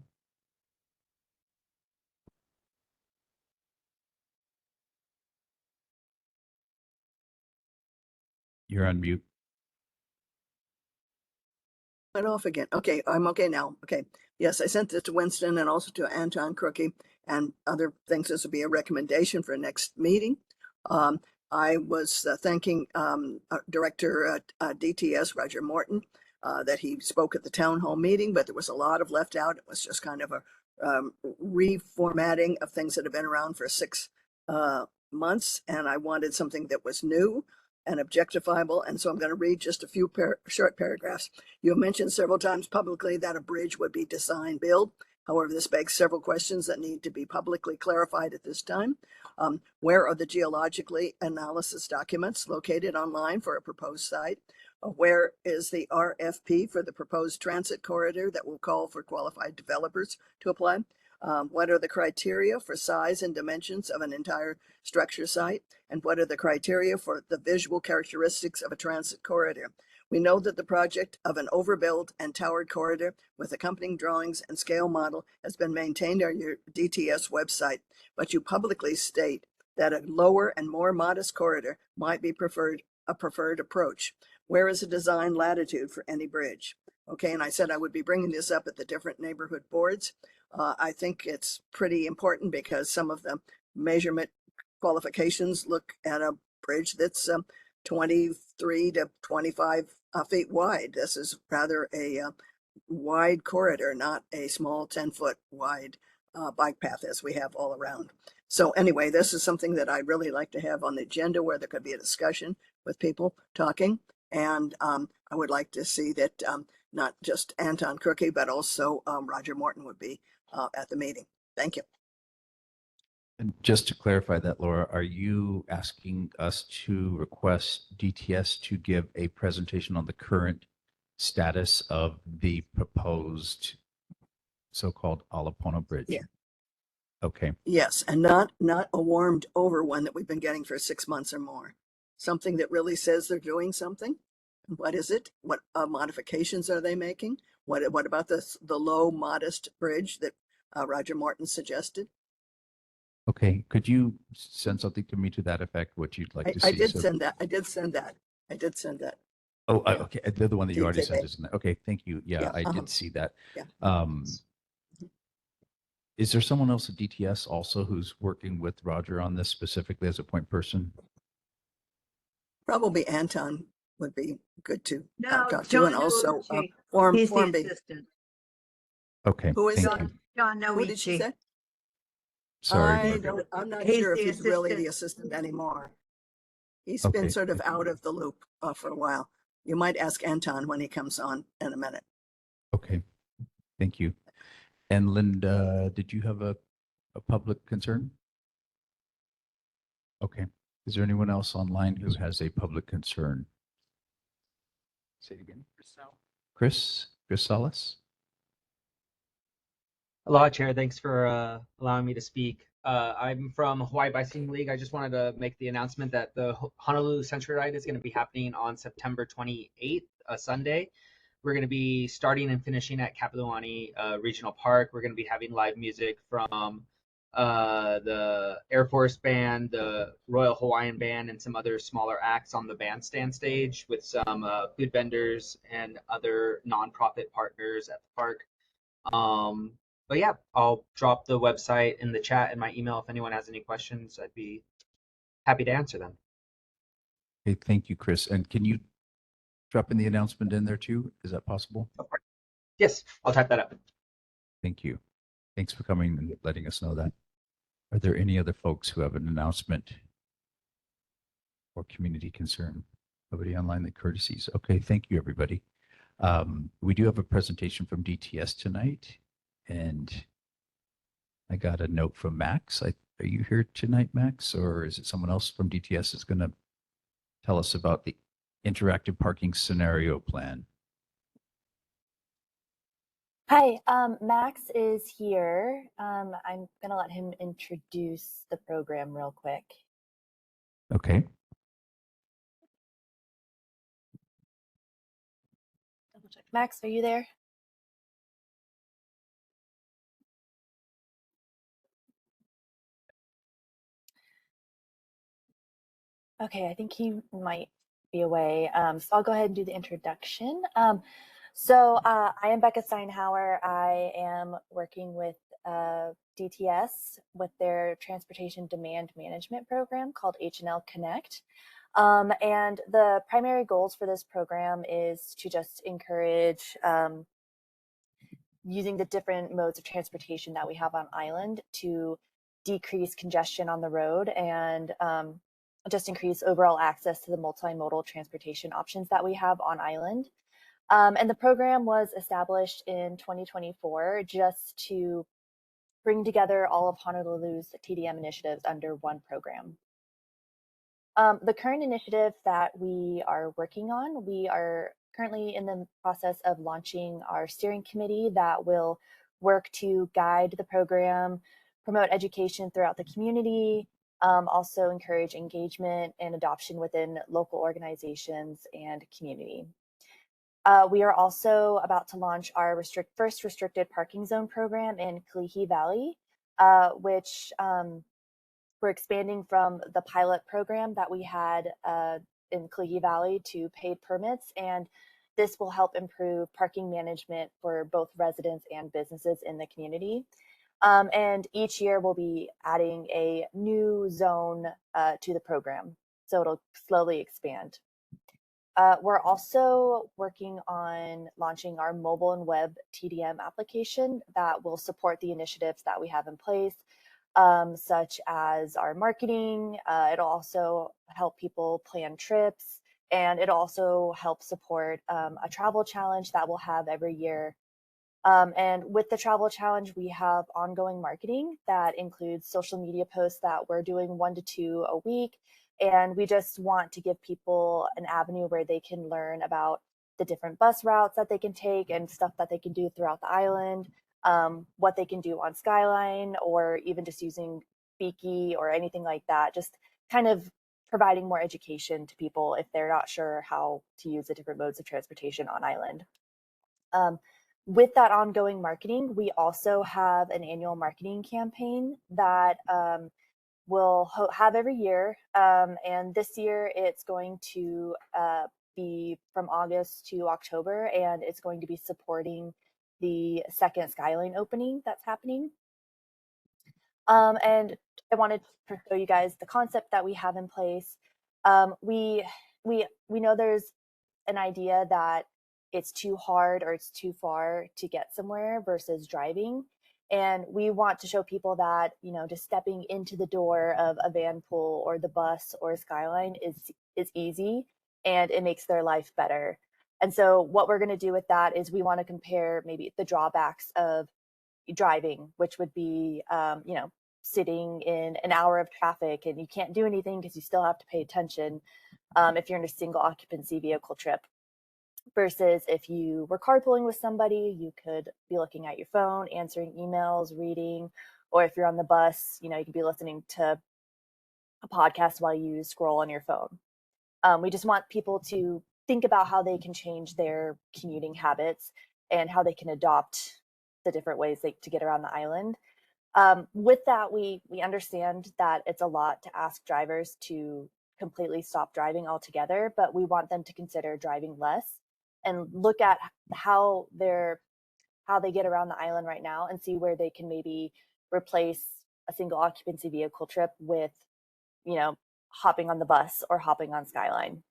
You're on mute. Went off again. Okay, I'm okay now. Okay. Yes, I sent this to Winston and also to Anton Crookie and other things. This will be a recommendation for next meeting. I was thanking Director DTS, Roger Morton, that he spoke at the town hall meeting, but there was a lot of left out. It was just kind of a reformatting of things that have been around for 6 months, and I wanted something that was new and objectifiable. And so I'm going to read just a few short paragraphs. You have mentioned several times publicly that a bridge would be design build. However, this begs several questions that need to be publicly clarified at this time. Where are the geologically analysis documents located online for a proposed site? Where is the RFP for the proposed transit corridor that will call for qualified developers to apply? What are the criteria for size and dimensions of an entire structure site? And what are the criteria for the visual characteristics of a transit corridor? We know that the project of an overbuilt and towered corridor with accompanying drawings and scale model has been maintained on your DTS website, but you publicly state that a lower and more modest corridor might be a preferred approach. Where is the design latitude for any bridge? Okay, and I said I would be bringing this up at the different neighborhood boards. I think it's pretty important because some of the measurement qualifications look at a bridge that's 23 to 25 feet wide. This is rather a wide corridor, not a small 10-foot wide bike path as we have all around. So anyway, this is something that I'd really like to have on the agenda where there could be a discussion with people talking. And I would like to see that not just Anton Crookie, but also Roger Morton would be at the meeting. Thank you. And just to clarify that, Laura, are you asking us to request DTS to give a presentation on the current status of the proposed so-called Alapono Bridge? Yeah. Okay. Yes, and not a warmed over one that we've been getting for 6 months or more. something that really says they're doing something? What is it? What modifications are they making? What about the low modest bridge that Roger Morton suggested? Okay, could you send something to me to that effect, what you'd like to I see? did So- send that. I did send that. Oh, Yeah. okay, the other one that you already sent TKB. is in there. Okay, thank you. Yeah, Yeah, I did see that. Yeah. Is there someone else at DTS also who's working with Roger on this specifically as a point person? Probably Anton would be good to No, talk to, John and also Novici. Form He's the Form B. assistant. Okay, Who is thank that? you. John Who did she Novici. say? Sorry, I Margaret. don't. I'm not He's sure if the he's really assistant. the assistant anymore. He's Okay. been sort of out of the loop for a while. You might ask Anton when he comes on in a minute. Okay, thank you. And Linda, did you have a public concern? Okay. Is there anyone else online who has a public concern? Say it again. Chris Salas? Aloha, Chair. Thanks for allowing me to speak. I'm from Hawaii Bicycling League. I just wanted to make the announcement that the Honolulu Century Ride is going to be happening on September 28th, a Sunday. We're going to be starting and finishing at Kapilauani Regional Park. We're going to be having live music from the Air Force Band, the Royal Hawaiian Band, and some other smaller acts on the bandstand stage with some food vendors and other nonprofit partners at the park. But yeah, I'll drop the website in the chat and my email if anyone has any questions. I'd be happy to answer them. Okay, thank you, Chris. And can you drop in the announcement in there too? Is that possible? Yes, I'll type that up. Thank you. Thanks for coming and letting us know that. Are there any other folks who have an announcement or community concern? Nobody online that courtesies. Okay, thank you, everybody. We do have a presentation from DTS tonight, and I got a note from Max. Are you here tonight, Max, or is it someone else from DTS that's going to tell us about the interactive parking scenario plan? Hi, Max is here. I'm gonna let him introduce the program real quick. Okay. Max, are you there? Okay, I think he might be away. So I'll go ahead and do the introduction. I am Becca Steinhauer. I am working with DTS with their transportation demand management program called H&L Connect. And the primary goals for this program is to just encourage using the different modes of transportation that we have on island to decrease congestion on the road and just increase overall access to the multimodal transportation options that we have on island. And the program was established in 2024 just to bring together all of Honolulu's TDM initiatives under one program. The current initiative that we are working on, we are currently in the process of launching our steering committee that will work to guide the program, promote education throughout the community, also encourage engagement and adoption within local organizations and community. We are also about to launch our first restricted parking zone program in Kalihi Valley, which we're expanding from the pilot program that we had in Kalihi Valley to paid permits, and this will help improve parking management for both residents and businesses in the community. And each year we'll be adding a new zone to the program, so it'll slowly expand. We're also working on launching our mobile and web TDM application that will support the initiatives that we have in place, such as our marketing. It'll also help people plan trips, and it'll also help support a travel challenge that we'll have every year. And with the travel challenge, we have ongoing marketing that includes social media posts that we're doing 1 to 2 a week. And we just want to give people an avenue where they can learn about the different bus routes that they can take and stuff that they can do throughout the island, what they can do on Skyline, or even just using Beaky or anything like that. Just kind of providing more education to people if they're not sure how to use the different modes of transportation on island. With that ongoing marketing, we also have an annual marketing campaign that we'll have every year. And this year it's going to be from August to October, and it's going to be supporting the second Skyline opening that's happening. And I wanted to show you guys the concept that we have in place. We know there's an idea that it's too hard or it's too far to get somewhere versus driving. And we want to show people that, you know, just stepping into the door of a van pool or the bus or Skyline is easy, and it makes their life better. And so what we're going to do with that is we want to compare maybe the drawbacks of driving, which would be, you know, sitting in an hour of traffic and you can't do anything because you still have to pay attention if you're in a single occupancy vehicle trip. Versus if you were carpooling with somebody, you could be looking at your phone, answering emails, reading, or if you're on the bus, you know, you could be listening to a podcast while you scroll on your phone. We just want people to think about how they can change their commuting habits and how they can adopt the different ways to get around the island. With that, we understand that it's a lot to ask drivers to completely stop driving altogether, but we want them to consider driving less and look at how they get around the island right now and see where they can maybe replace a single occupancy vehicle trip with, you know, hopping on the bus or hopping on Skyline.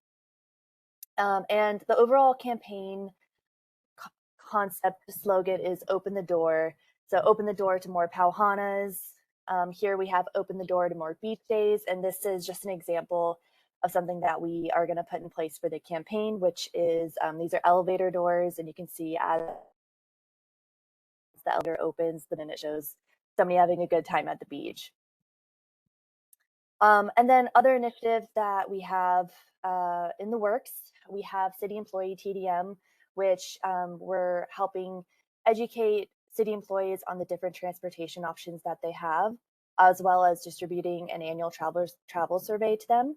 And the overall campaign concept slogan is open the door. So open the door to more pauhanas. Here we have open the door to more beach days. And this is just an example of something that we are going to put in place for the campaign, which is these are elevator doors. And you can see as the elevator opens, then it shows somebody having a good time at the beach. And then other initiatives that we have in the works, we have City Employee TDM, which we're helping educate city employees on the different transportation options that they have, as well as distributing an annual travel survey to them.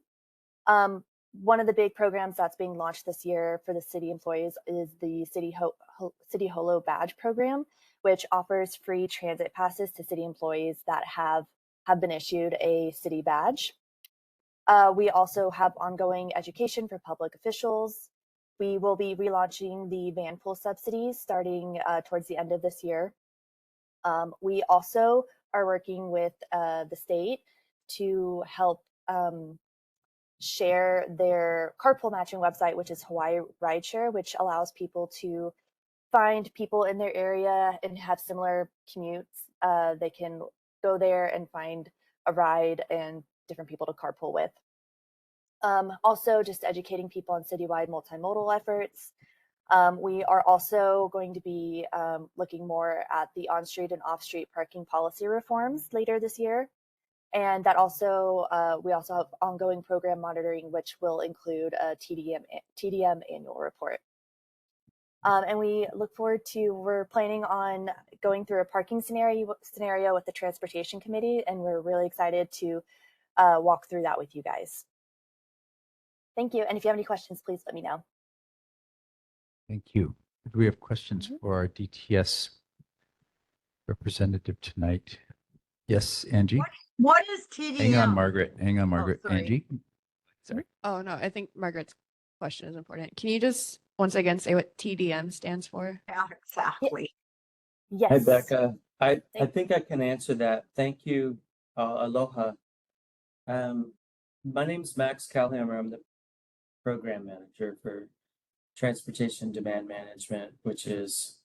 One of the big programs that's being launched this year for the city employees is the City Holo Badge program, which offers free transit passes to city employees that have been issued a city badge. We also have ongoing education for public officials. We will be relaunching the van pool subsidies starting towards the end of this year. We also are working with the state to help share their carpool matching website, which is Hawaii Rideshare, which allows people to find people in their area and have similar commutes. They can go there and find a ride and different people to carpool with. Also, just educating people on citywide multimodal efforts. We are also going to be looking more at the on-street and off-street parking policy reforms later this year. And that also, we also have ongoing program monitoring, which will include a TDM annual report. And we look forward to, we're planning on going through a parking scenario with the Transportation Committee, and we're really excited to walk through that with you guys. Thank you. And if you have any questions, please let me know. Thank you. Do we have questions for our DTS representative tonight? Yes, Angie? What is TDM? Hang on, Margaret. Hang on, Margaret. sorry. Angie? Sorry. Oh, no, I think Margaret's question is important. Can you just once again say what TDM stands for? Yeah, exactly. Yes. Hi, Becca. I think I can answer that. Thank you. Aloha. My name's Max Calhammer. I'm the program manager for Transportation Demand Management, which is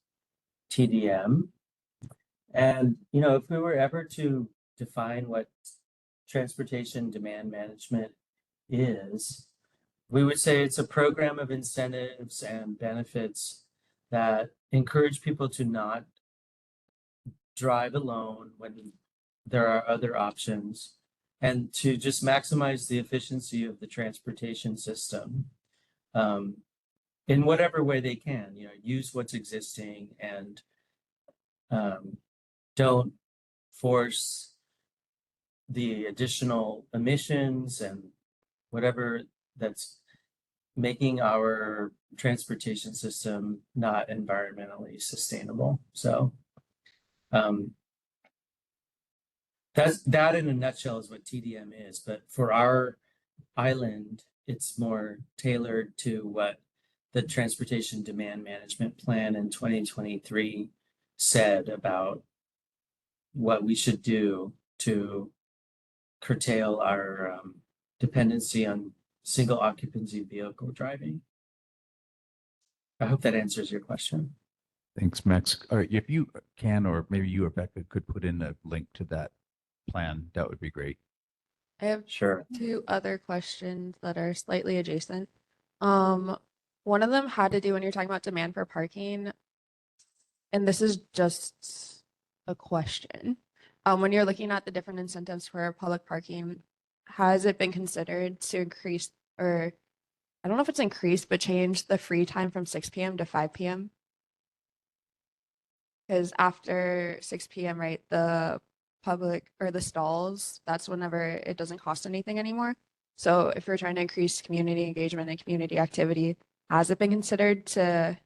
TDM. And, you know, if we were ever to define what transportation demand management is, we would say it's a program of incentives and benefits that encourage people to not drive alone when there are other options, and to just maximize the efficiency of the transportation system in whatever way they can. You know, use what's existing and don't force the additional emissions and whatever that's making our transportation system not environmentally sustainable. So that in a nutshell is what TDM is. But for our island, it's more tailored to what the Transportation Demand Management Plan in 2023 said about what we should do to curtail our dependency on single occupancy vehicle driving. I hope that answers your question. Thanks, Max. All right, if you can, or maybe you or Becca could put in a link to that plan, that would be great. I have Sure. two other questions that are slightly adjacent. One of them had to do when you're talking about demand for parking, and this is just a question. When you're looking at the different incentives for public parking, has it been considered to increase, or I don't know if it's increased, but change the free time from 6 p.m. to 5 p.m.? Because after 6 p.m., right, the public or the stalls, that's whenever it doesn't cost anything anymore. So if you're trying to increase community engagement and community activity, has it been considered to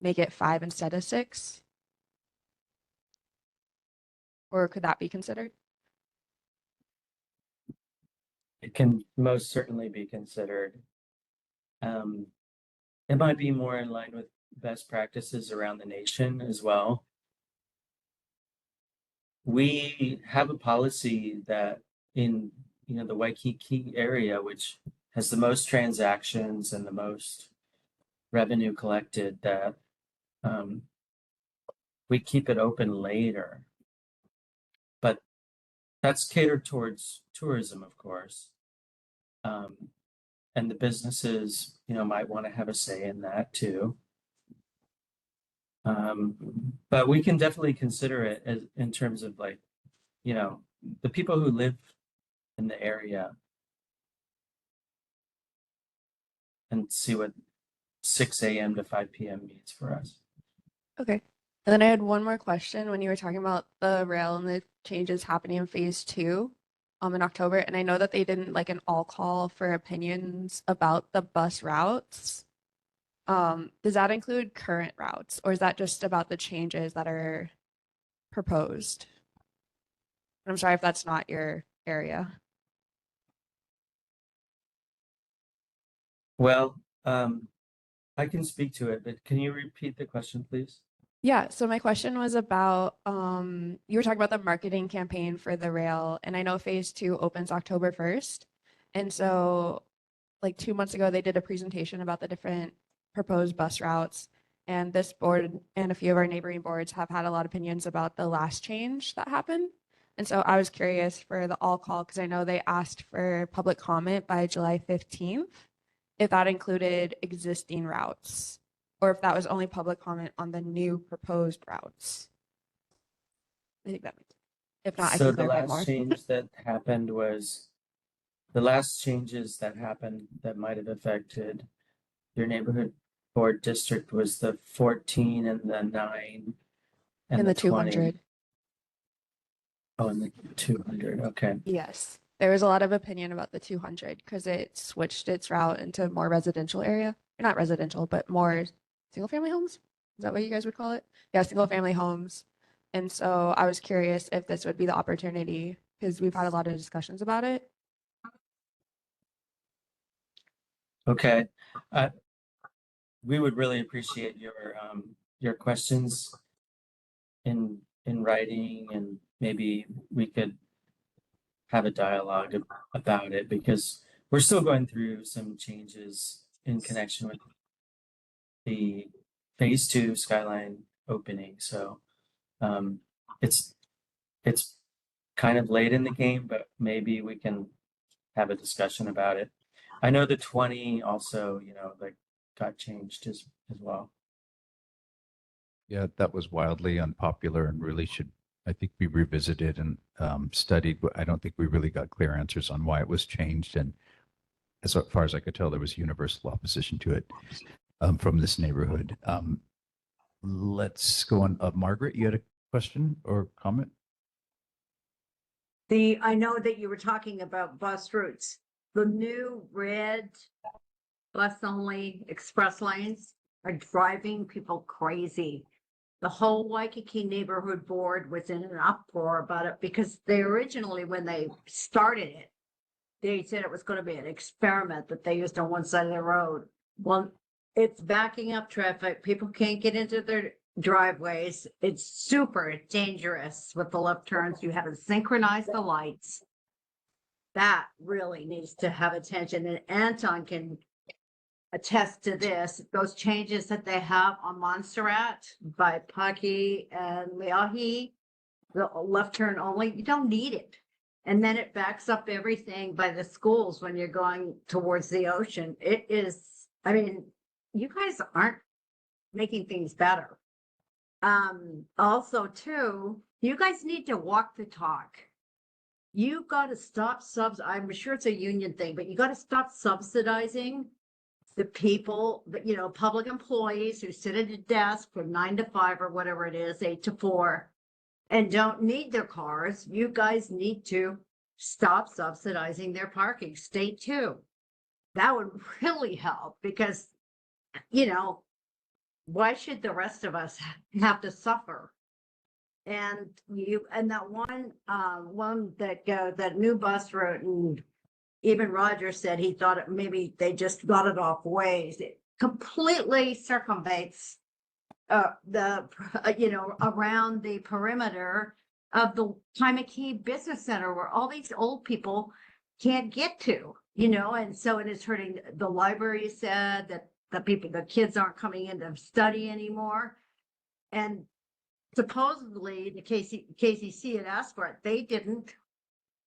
make it 5 instead of 6? Or could that be considered? It can most certainly be considered. It might be more in line with best practices around the nation as well. We have a policy that in the Waikiki area, which has the most transactions and the most revenue collected, that we keep it open later. But that's catered towards tourism, of course. And the businesses, might want to have a say in that too. But we can definitely consider it as in terms of like, the people who live in the area and see what 6 a.m. to 5 p.m. means for us. Okay. And then I had one more question when you were talking about the rail and the changes happening in phase 2 in October. And I know that they didn't like an all call for opinions about the bus routes. Does that include current routes, or is that just about the changes that are proposed? I'm sorry if that's not your area. Well, I can speak to it, but can you repeat the question, please? Yeah, so my question was about you were talking about the marketing campaign for the rail, and I know phase 2 opens October 1st. And so like 2 months ago, they did a presentation about the different proposed bus routes. And this board and a few of our neighboring boards have had a lot of opinions about the last change that happened. And so I was curious for the all call, because I know they asked for public comment by July 15th, if that included existing routes, or if that was only public comment on the new proposed routes. I think that makes sense. If not, I So can the clarify more. last change that happened was the last changes that happened that might have affected your neighborhood board district was the 14 and the 9 and the 20. 200. Oh, and the 200. Okay. Yes. There was a lot of opinion about the 200 because it switched its route into more residential area. Or not residential, but more single family homes. Is that what you guys would call it? Yeah, single family homes. And so I was curious if this would be the opportunity, because we've had a lot of discussions about it. Okay. We would really appreciate your questions in writing, and maybe we could have a dialogue about it, because we're still going through some changes in connection with the phase 2 skyline opening. So it's kind of late in the game, but maybe we can have a discussion about it. I know the 20 also, like got changed as well. Yeah, that was wildly unpopular and really should, I think, be revisited and studied. But I don't think we really got clear answers on why it was changed. And as far as I could tell, there was universal opposition to it from this neighborhood. Let's go on. Margaret, you had a question or comment? I know that you were talking about bus routes. the new red bus only express lanes are driving people crazy. The whole Waikiki Neighborhood Board was in an uproar about it because they originally, when they started it, they said it was going to be an experiment that they used on one side of the road. Well, it's backing up traffic. People can't get into their driveways. It's super dangerous with the left turns. You have to synchronize the lights. That really needs to have attention. And Anton can attest to this. Those changes that they have on Montserrat by Paki and Leahi, the left turn only, you don't need it. And then it backs up everything by the schools when you're going towards the ocean. It is, I mean, you guys aren't making things better. Also too, you guys need to walk the talk. You got to stop I'm sure it's a union thing, but you got to stop subsidizing the people, you know, public employees who sit at a desk from 9 to 5 or whatever it is, 8 to 4, and don't need their cars. You guys need to stop subsidizing their parking. State too. That would really help because, you know, why should the rest of us have to suffer? And that one that new bus route, and even Roger said he thought maybe they just got it off ways. It completely circumvents around the perimeter of the Taimaki Business Center where all these old people can't get to, you know, and so it is hurting the library. Said that the kids aren't coming in to study anymore. And supposedly the KCC had asked for it. They didn't.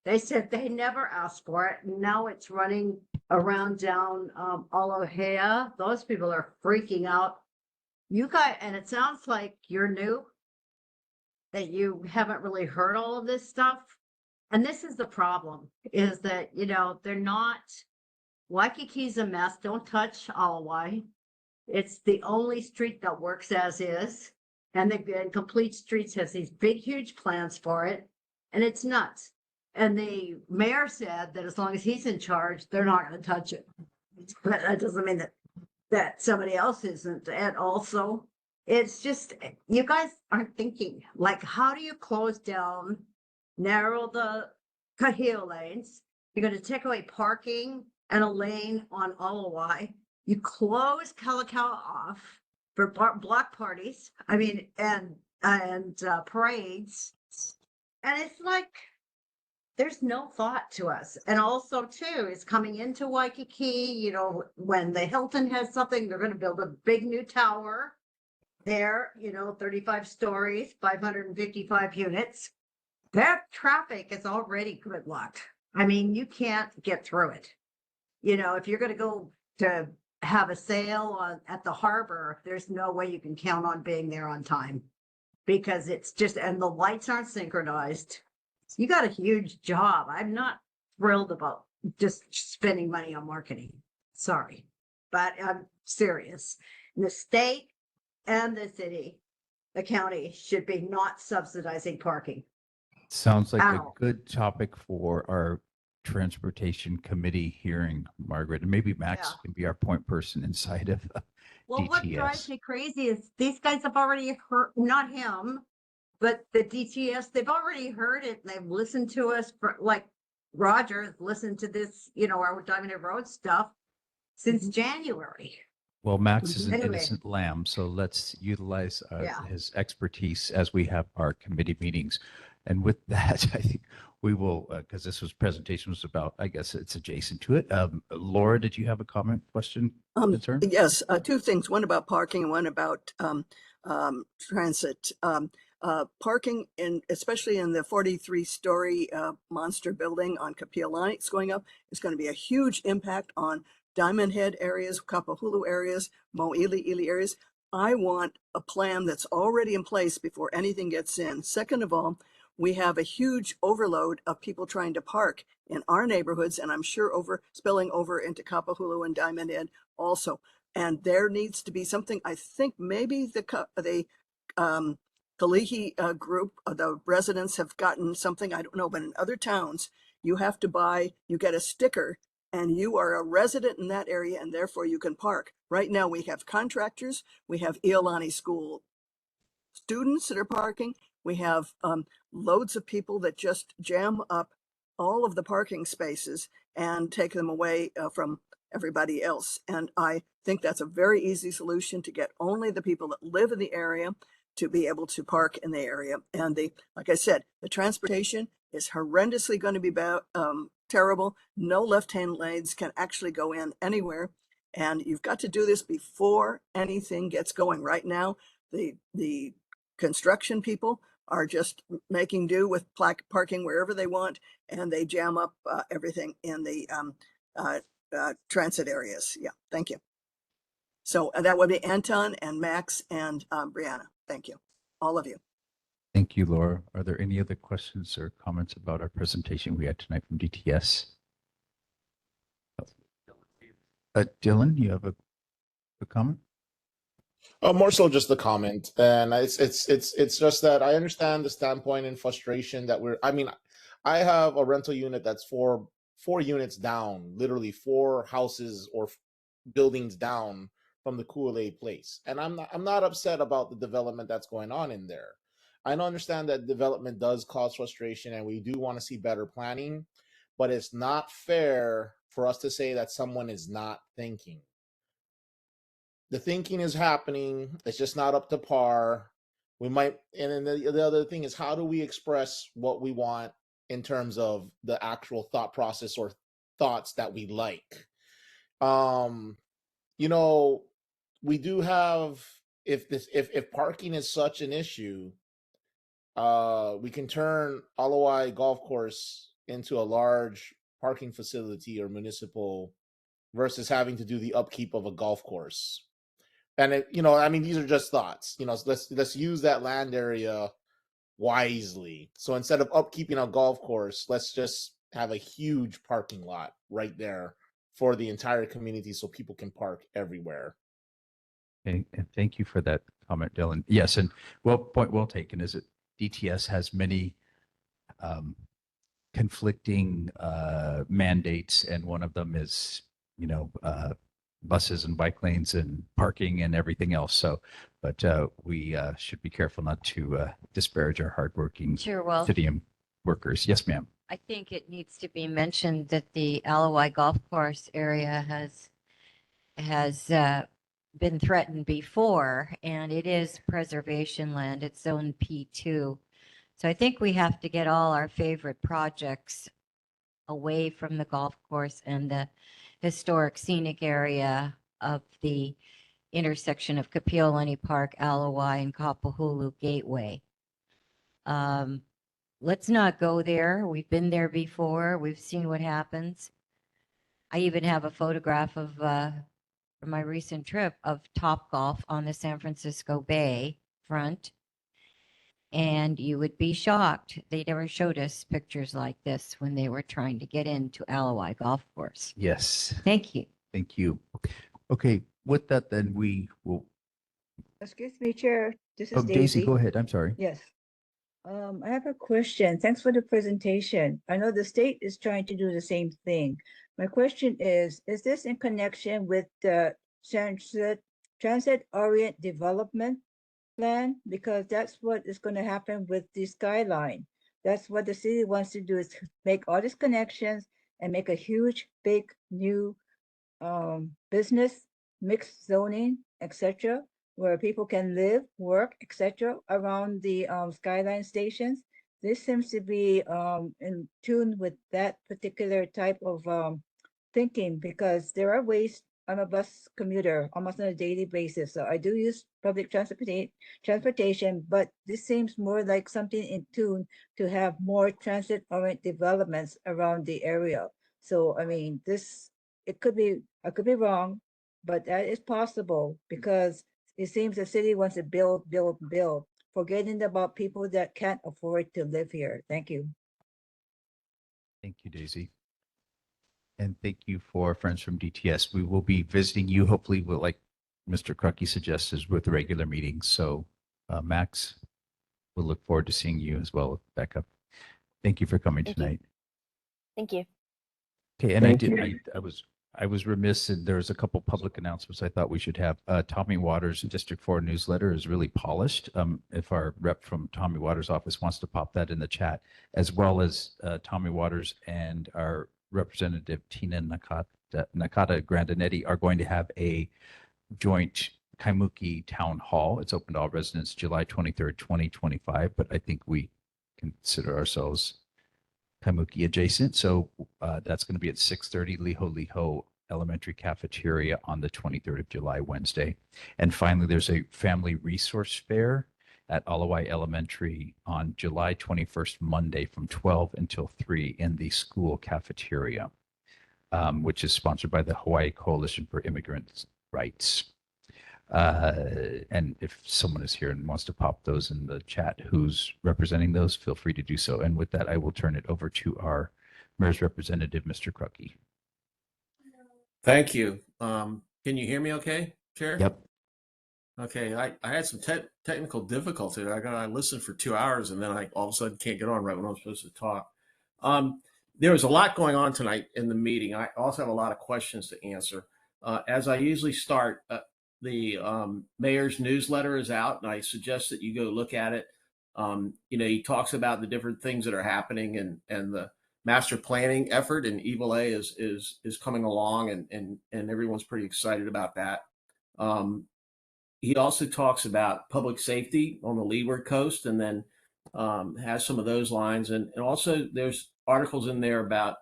They said they never asked for it. Now it's running around down Aloha. Those people are freaking out. You guys, and it sounds like you're new, that you haven't really heard all of this stuff. And this is the problem, is that, you know, they're not, Waikiki's a mess. Don't touch Alawai. It's the only street that works as is. And Complete Streets has these big, huge plans for it. And it's nuts. And the mayor said that as long as he's in charge, they're not going to touch it. But that doesn't mean that somebody else isn't. And also, it's just, you guys aren't thinking, like, how do you close down, narrow the kaheo lanes? You're going to take away parking and a lane on Alawai. You close Kalakaua off for block parties. I mean, and parades. And it's like, there's no thought to us. And also too, is coming into Waikiki, you know, when the Hilton has something, they're going to build a big new tower there, you know, 35 stories, 555 units. That traffic is already gridlocked. I mean, you can't get through it. You know, if you're going to go to have a sale at the harbor, there's no way you can count on being there on time because it's just, and the lights aren't synchronized. You got a huge job. I'm not thrilled about just spending money on marketing. Sorry, but I'm serious. The state and the city, the county should be not subsidizing parking. Sounds like a Ow. good topic for our transportation committee hearing, Margaret, and maybe Max Yeah. can be our point person inside of Well, what drives DTS. me crazy is these guys have already heard, not him, but the DTS, they've already heard it. And they've listened to us for, like, Roger listened to this, you know, our Diamond Head Road stuff since January. Well, Max is an Anyway. innocent lamb, so let's utilize Yeah. his expertise as we have our committee meetings. And with that, I think we will, because presentation was about, I guess it's adjacent to it. Laura, did you have a comment, question, concern? Yes, two things, one about parking and one about transit. Parking, especially in the 43-story monster building on Kapiolani, it's going up. It's going to be a huge impact on Diamond Head areas, Kapahulu areas, Mo'ili areas. I want a plan that's already in place before anything gets in. Second of all, we have a huge overload of people trying to park in our neighborhoods, and I'm sure spilling over into Kapahulu and Diamond Head also. And there needs to be something. I think maybe the Kalihi group, the residents have gotten something, I don't know, but in other towns, you have to you get a sticker and you are a resident in that area and therefore you can park. Right now we have contractors, we have Iolani School students that are parking, we have loads of people that just jam up all of the parking spaces and take them away from everybody else. And I think that's a very easy solution to get only the people that live in the area to be able to park in the area. And like I said, the transportation is horrendously going to be terrible. No left-hand lanes can actually go in anywhere. And you've got to do this before anything gets going. Right now, the construction people are just making do with parking wherever they want, and they jam up everything in the transit areas. Yeah, thank you. So that would be Anton and Max and Brianna. Thank you, all of you. Thank you, Laura. Are there any other questions or comments about our presentation we had tonight from DTS? Dylan, you have a comment? More so just the comment, and it's just that I understand the standpoint and frustration that I have a rental unit that's four units down, literally 4 houses or buildings down from the Kool-Aid place, and I'm not upset about the development that's going on in there. I understand that development does cause frustration, and we do want to see better planning, but it's not fair for us to say that someone is not thinking. The thinking is happening. It's just not up to par. We might, and then the other thing is, how do we express what we want in terms of the actual thought process or thoughts that we like? We do have, if parking is such an issue, we can turn Alawai Golf Course into a large parking facility or municipal versus having to do the upkeep of a golf course. And these are just thoughts. Let's use that land area wisely. So instead of upkeeping a golf course, let's just have a huge parking lot right there for the entire community, so people can park everywhere. Okay, and thank you for that comment, Dylan. Yes, and point well taken. Is it DTS has many conflicting mandates, and one of them is buses and bike lanes and parking and everything else. So, but we should be careful not to disparage our hardworking Sure, well, city workers. Yes, ma'am. I think it needs to be mentioned that the Alawai Golf Course area has been threatened before, and it is preservation land. It's zone P2. So I think we have to get all our favorite projects away from the golf course and the historic scenic area of the intersection of Kapiolani Park, Alawai, and Kapahulu Gateway. Let's not go there. We've been there before. We've seen what happens. I even have a photograph of from my recent trip of Topgolf on the San Francisco Bay front. And you would be shocked. They never showed us pictures like this when they were trying to get into Alawai Golf Course. Yes. Thank you. Thank you. Okay, with that, then we will. Excuse me, Chair. This is Daisy, go ahead. I'm sorry. Yes. I have a question. Thanks for the presentation. I know the state is trying to do the same thing. My question is this in connection with the transit orient development plan? Because that's what is going to happen with the skyline. That's what the city wants to do, is make all these connections and make a huge, big, new business, mixed zoning, etc., where people can live, work, etc., around the skyline stations. This seems to be in tune with that particular type of thinking, because there are ways. I'm a bus commuter almost on a daily basis, so I do use public transportation, but this seems more like something in tune to have more transit-oriented developments around the area. So, I mean, I could be wrong, but that is possible, because it seems the city wants to build, forgetting about people that can't afford to live here. Thank you. Thank you, Daisy. And thank you for friends from DTS. We will be visiting you, hopefully, like Mr. Krucky suggested, with regular meetings. So, Max, we'll look forward to seeing you as well, Becca. Thank you for coming tonight. Thank you. Okay, and Thank you. I was remiss, and there's a couple public announcements I thought we should have. Tommy Waters' District 4 newsletter is really polished. If our rep from Tommy Waters' office wants to pop that in the chat, as well as Tommy Waters and our representative Tina Nakata Grandinetti are going to have a joint Kaimuki Town Hall. It's open to all residents July 23rd, 2025, but I think we consider ourselves Kaimuki adjacent. So that's going to be at 6:30 Liho Liho Elementary Cafeteria on the 23rd of July, Wednesday. And finally, there's a family resource fair at Alawai Elementary on July 21st, Monday from 12 until 3 in the school cafeteria, which is sponsored by the Hawaii Coalition for Immigrant Rights. And if someone is here and wants to pop those in the chat, who's representing those, feel free to do so. And with that, I will turn it over to our mayor's representative, Mr. Krucky. Thank you. Can you hear me okay, Chair? Yep. Okay, I had some technical difficulty. I listened for 2 hours and then I all of a sudden can't get on right when I'm supposed to talk. There was a lot going on tonight in the meeting. I also have a lot of questions to answer. As I usually start, the mayor's newsletter is out, and I suggest that you go look at it. He talks about the different things that are happening and the master planning effort, and Evil A is coming along, and everyone's pretty excited about that. He also talks about public safety on the Leeward Coast, and then has some of those lines, and also there's articles in there about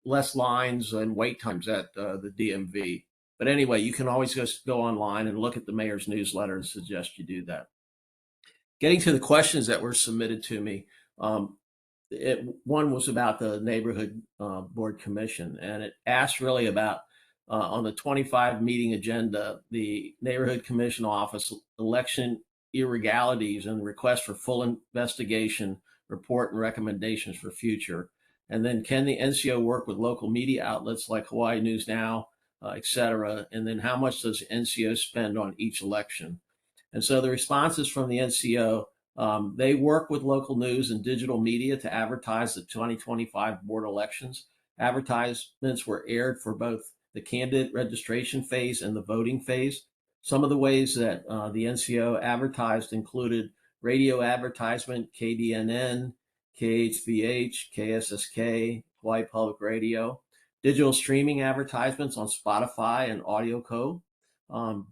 less lines and wait times at the DMV. But anyway, you can always just go online and look at the mayor's newsletter and suggest you do that. Getting to the questions that were submitted to me, one was about the neighborhood board commission, and it asked really about on the 25 meeting agenda, the neighborhood commission office election irregularities and request for full investigation, report, and recommendations for future. And then can the NCO work with local media outlets like Hawaii News Now, et cetera? And then how much does NCO spend on each election? And so the responses from the NCO, they work with local news and digital media to advertise the 2025 board elections. Advertisements were aired for both the candidate registration phase and the voting phase. Some of the ways that the NCO advertised included radio advertisement, KDNN, KHVH, KSSK, Hawaii Public Radio, digital streaming advertisements on Spotify and AudioCo,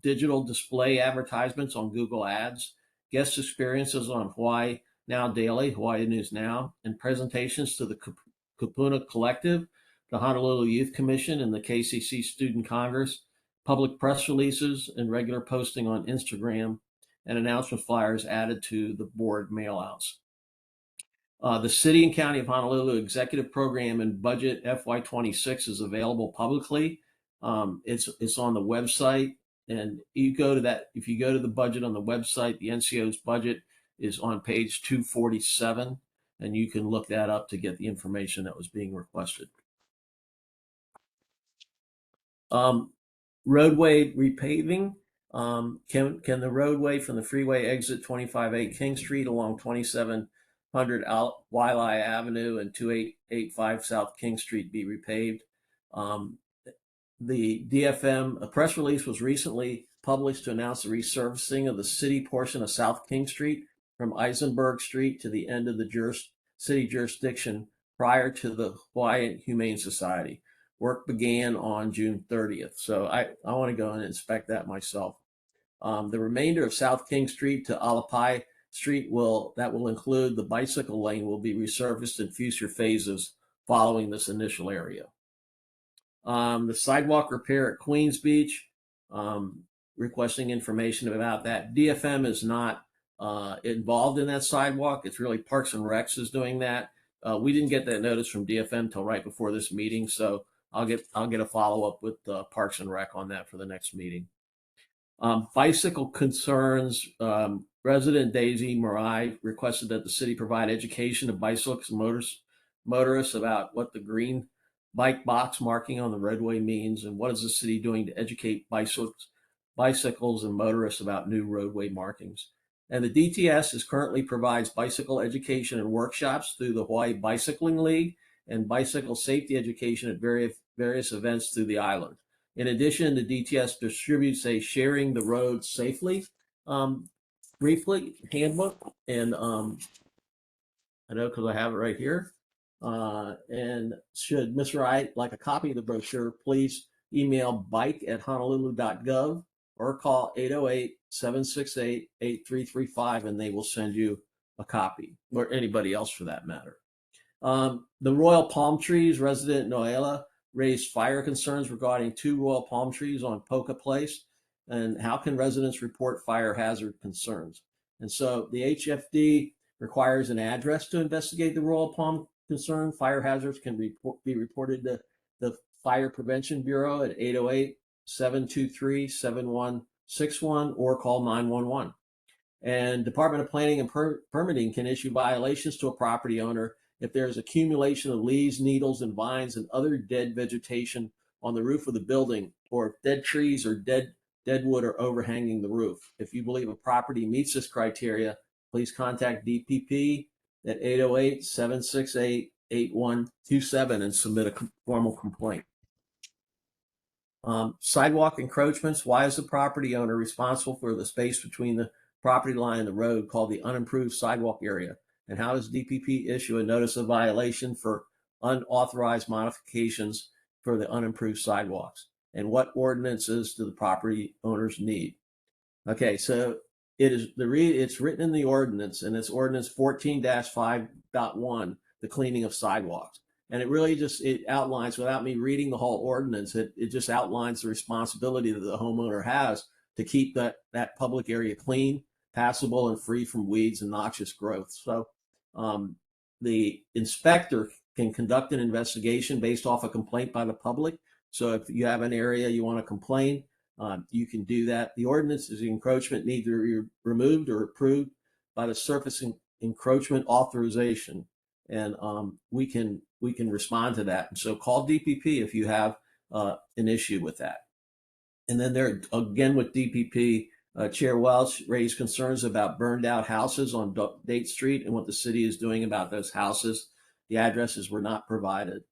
digital display advertisements on Google Ads, guest experiences on Hawaii Now Daily, Hawaii News Now, and presentations to the Kupuna Collective, the Honolulu Youth Commission, and the KCC Student Congress, public press releases, and regular posting on Instagram, and announcement flyers added to the board mailouts. The City and County of Honolulu Executive Program and Budget FY26 is available publicly. It's on the website, and you go to that. If you go to the budget on the website, the NCO's budget is on page 247, and you can look that up to get the information that was being requested. Roadway repaving. Can the roadway from the freeway exit 25A King Street along 2700 Wailea Avenue and 2885 South King Street be repaved? The DFM, a press release was recently published to announce the resurfacing of the city portion of South King Street from Eisenberg Street to the end of the city jurisdiction prior to the Hawaiian Humane Society. Work began on June 30th. So I want to go and inspect that myself. The remainder of South King Street to Alapai Street will include the bicycle lane will be resurfaced in future phases following this initial area. The sidewalk repair at Queens Beach, requesting information about that. DFM is not involved in that sidewalk. It's really Parks and Recs is doing that. We didn't get that notice from DFM till right before this meeting, so I'll get a follow-up with Parks and Rec on that for the next meeting. Bicycle concerns. Resident Daisy Marai requested that the city provide education to bicyclists and motorists about what the green bike box marking on the roadway means and what is the city doing to educate bicycles and motorists about new roadway markings. And the DTS currently provides bicycle education and workshops through the Hawaii Bicycling League and bicycle safety education at various events through the island. In addition, the DTS distributes a sharing the road safely briefly handbook, and I know because I have it right here. And should Mr. Wright like a copy of the brochure, please email bike@honolulu.gov or call 808-768-8335 and they will send you a copy, or anybody else for that matter. The Royal Palm Trees resident Noela raised fire concerns regarding 2 royal palm trees on Poca Place, and how can residents report fire hazard concerns? And so the HFD requires an address to investigate the royal palm concern. Fire hazards can be reported to the Fire Prevention Bureau at 808-723-7161 or call 911. And Department of Planning and Permitting can issue violations to a property owner if there's accumulation of leaves, needles, and vines and other dead vegetation on the roof of the building, or if dead trees or dead wood are overhanging the roof. If you believe a property meets this criteria, please contact DPP at 808-768-8127 and submit a formal complaint. Sidewalk encroachments. Why is the property owner responsible for the space between the property line and the road called the unimproved sidewalk area? And how does DPP issue a notice of violation for unauthorized modifications for the unimproved sidewalks? And what ordinances do the property owners need? Okay, so it's written in the ordinance, and it's ordinance 14-5.1, the cleaning of sidewalks. And it really it outlines, without me reading the whole ordinance, it just outlines the responsibility that the homeowner has to keep that public area clean, passable, and free from weeds and noxious growth. So the inspector can conduct an investigation based off a complaint by the public. So if you have an area you want to complain, you can do that. The ordinance is encroachment needs to be removed or approved by the Surface Encroachment Authorization, and we can respond to that. And so call DPP if you have an issue with that. And then there again with DPP, Chair Welch raised concerns about burned out houses on Date Street and what the city is doing about those houses. The addresses were not provided.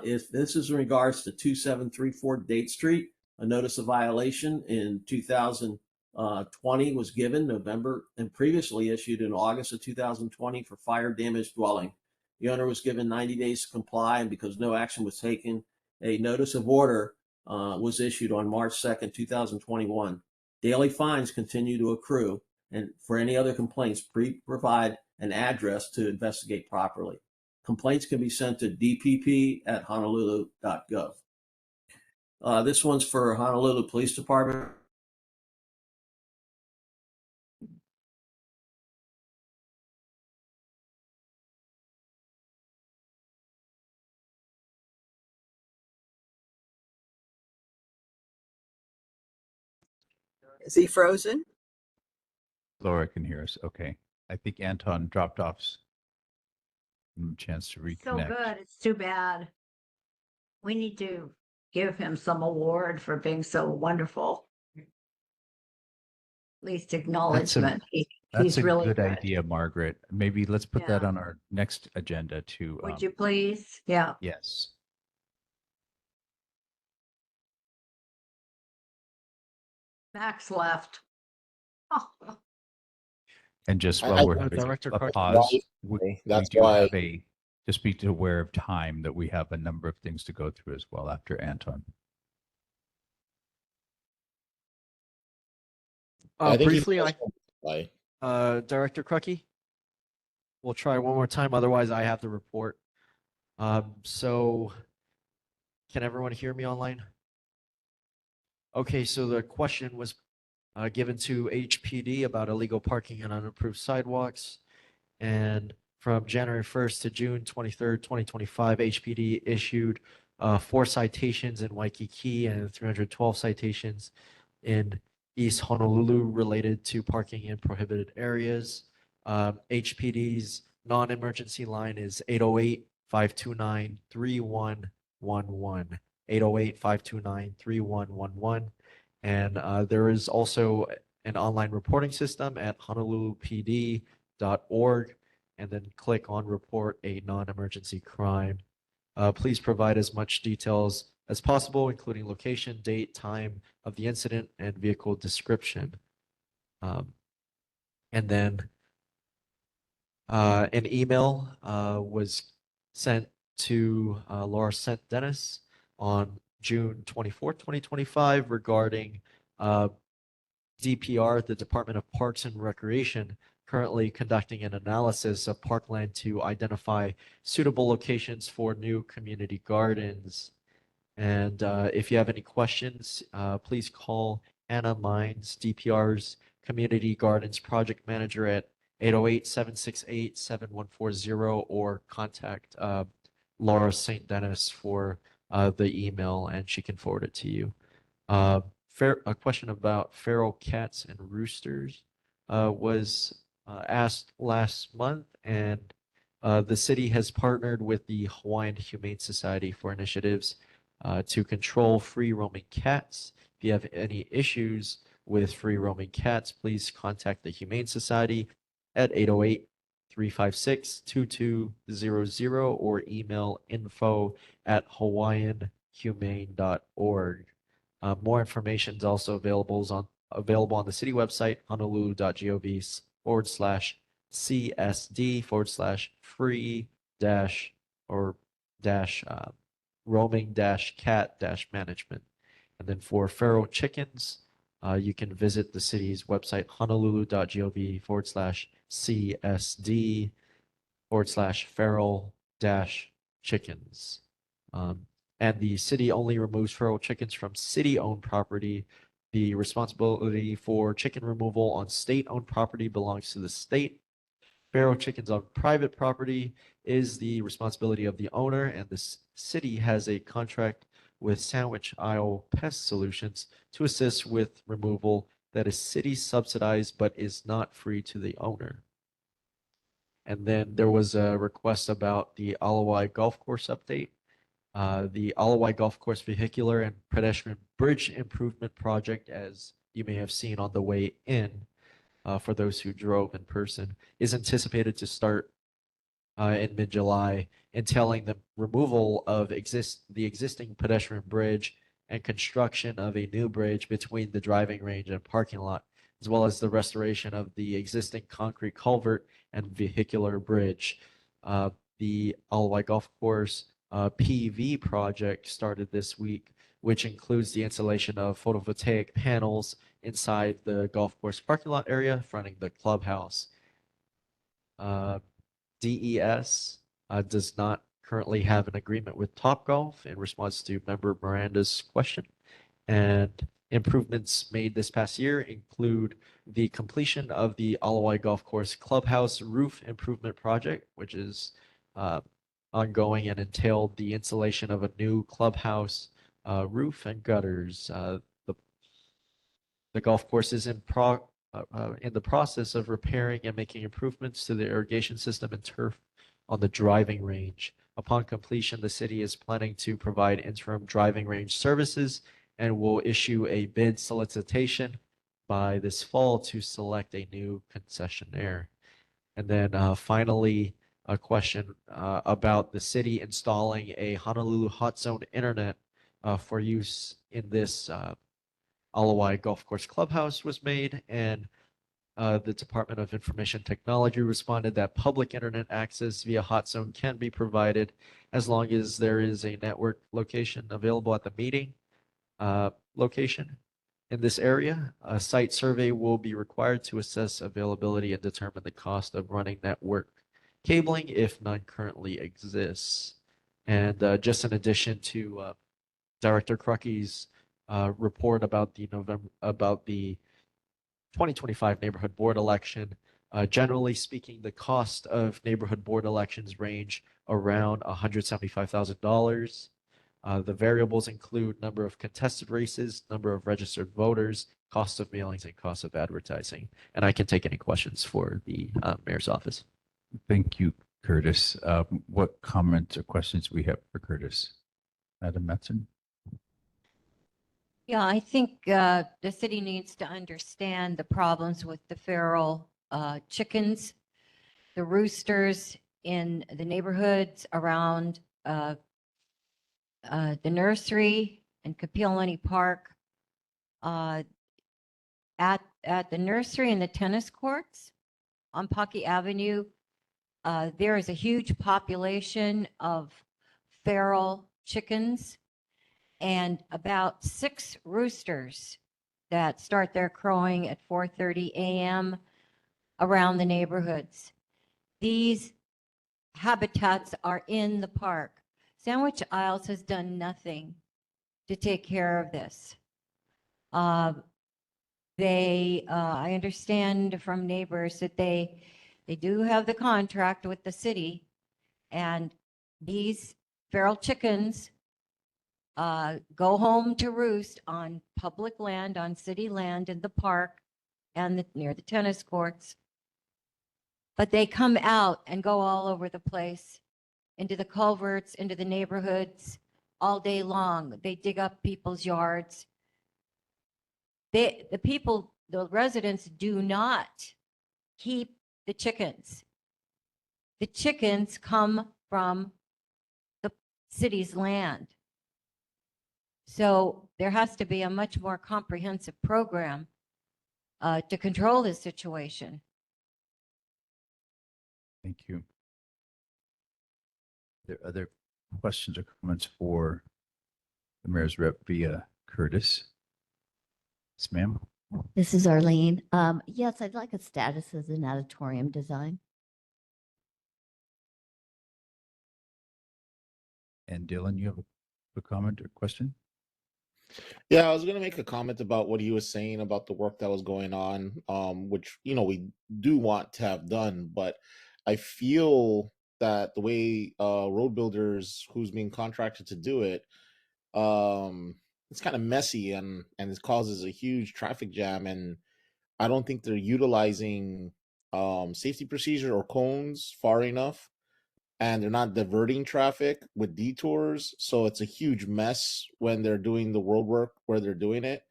If this is in regards to 2734 Date Street, a notice of violation in 2020 was given November and previously issued in August of 2020 for fire damaged dwelling. The owner was given 90 days to comply, and because no action was taken, a notice of order was issued on March 2nd, 2021. Daily fines continue to accrue, and for any other complaints, provide an address to investigate properly. Complaints can be sent to dpp@honolulu.gov. This one's for Honolulu Police Department. Is he frozen? Laura can hear us. Okay. I think Anton dropped off. Chance to reconnect. So good. It's too bad. We need to give him some award for being so wonderful. At least acknowledgement. That's He's a really good idea, Margaret. Maybe let's put that Yeah. on our next agenda to. Would you please? Yeah. Yes. Max left. And just I- while I- we're having Director a Clark. pause, we That's do why- have just be aware of time that we have a number of things to go through as well after Anton. I think he Briefly, knows why. Director Crucky, we'll try one more time. Otherwise, I have the report. So can everyone hear me online? Okay, so the question was given to HPD about illegal parking and unapproved sidewalks. And from January 1st to June 23rd, 2025, HPD issued 4 citations in Waikiki and 312 citations in East Honolulu related to parking in prohibited areas. HPD's non-emergency line is 808-529-3111. 808-529-3111. And there is also an online reporting system at honolulupd.org, and then click on report a non-emergency crime. Please provide as much details as possible, including location, date, time of the incident, and vehicle description. And then an email was sent to Laura St. Dennis on June 24th, 2025 regarding DPR, the Department of Parks and Recreation, currently conducting an analysis of parkland to identify suitable locations for new community gardens. And if you have any questions, please call Anna Mines, DPR's Community Gardens Project Manager at 808-768-7140 or contact Laura St. Dennis for the email and she can forward it to you. A question about feral cats and roosters was asked last month, and the city has partnered with the Hawaiian Humane Society for initiatives to control free roaming cats. If you have any issues with free roaming cats, please contact the Humane Society at 808-356-2200 or email info@hawaiianhumane.org. More information is also available on the city website, honolulu.gov/CSD/free roaming cat management. And then for feral chickens, you can visit the city's website, honolulu.gov/CSD/feral chickens. And the city only removes feral chickens from city-owned property. The responsibility for chicken removal on state-owned property belongs to the state. Feral chickens on private property is the responsibility of the owner, and the city has a contract with Sandwich Isle Pest Solutions to assist with removal that is city subsidized but is not free to the owner. And then there was a request about the Alawai Golf Course update. The Alawai Golf Course Vehicular and Pedestrian Bridge Improvement Project, as you may have seen on the way in, for those who drove in person, is anticipated to start in mid-July, entailing the removal of the existing pedestrian bridge and construction of a new bridge between the driving range and parking lot, as well as the restoration of the existing concrete culvert and vehicular bridge. The Alawai Golf Course PV project started this week, which includes the installation of photovoltaic panels inside the golf course parking lot area fronting the clubhouse. DES does not currently have an agreement with Topgolf in response to member Miranda's question. And improvements made this past year include the completion of the Alawai Golf Course Clubhouse Roof Improvement Project, which is ongoing and entailed the installation of a new clubhouse roof and gutters. The golf course is in the process of repairing and making improvements to the irrigation system and turf on the driving range. Upon completion, the city is planning to provide interim driving range services and will issue a bid solicitation by this fall to select a new concessionaire. And then finally, a question about the city installing a Honolulu Hot Zone internet for use in this Alawai Golf Course Clubhouse was made, and the Department of Information Technology responded that public internet access via Hot Zone can be provided as long as there is a network location available at the meeting location. In this area, a site survey will be required to assess availability and determine the cost of running network cabling if none currently exists. And just in addition to Director Crucky's report about the 2025 neighborhood board election. Generally speaking, the cost of neighborhood board elections range around $175,000. The variables include number of contested races, number of registered voters, cost of mailings, and cost of advertising. And I can take any questions for the mayor's office. Thank you, Curtis. What comments or questions we have for Curtis? Madam Metzen? Yeah, I think the city needs to understand the problems with the feral chickens, the roosters in the neighborhoods around the nursery and Kapiolani Park. Uh, at the nursery and the tennis courts on Pocky Avenue, there is a huge population of feral chickens and about 6 roosters that start their crowing at 4:30 a.m. around the neighborhoods. These habitats are in the park. Sandwich Isles has done nothing to take care of this. I understand from neighbors that they do have the contract with the city, and these feral chickens go home to roost on public land, on city land in the park and near the tennis courts. But they come out and go all over the place, into the culverts, into the neighborhoods, all day long. They dig up people's yards. The residents do not keep the chickens. The chickens come from the city's land. So there has to be a much more comprehensive program to control this situation. Thank you. Are there other questions or comments for the mayor's rep via Curtis? Yes, ma'am. This is Arlene. Yes, I'd like a status as an auditorium design. And Dylan, you have a comment or question? Yeah, I was gonna make a comment about what he was saying about the work that was going on, which we do want to have done, but I feel that the way road builders who's being contracted to do it, it's kind of messy and it causes a huge traffic jam, and I don't think they're utilizing safety procedure or cones far enough, and they're not diverting traffic with detours, so it's a huge mess when they're doing the road work where they're doing it.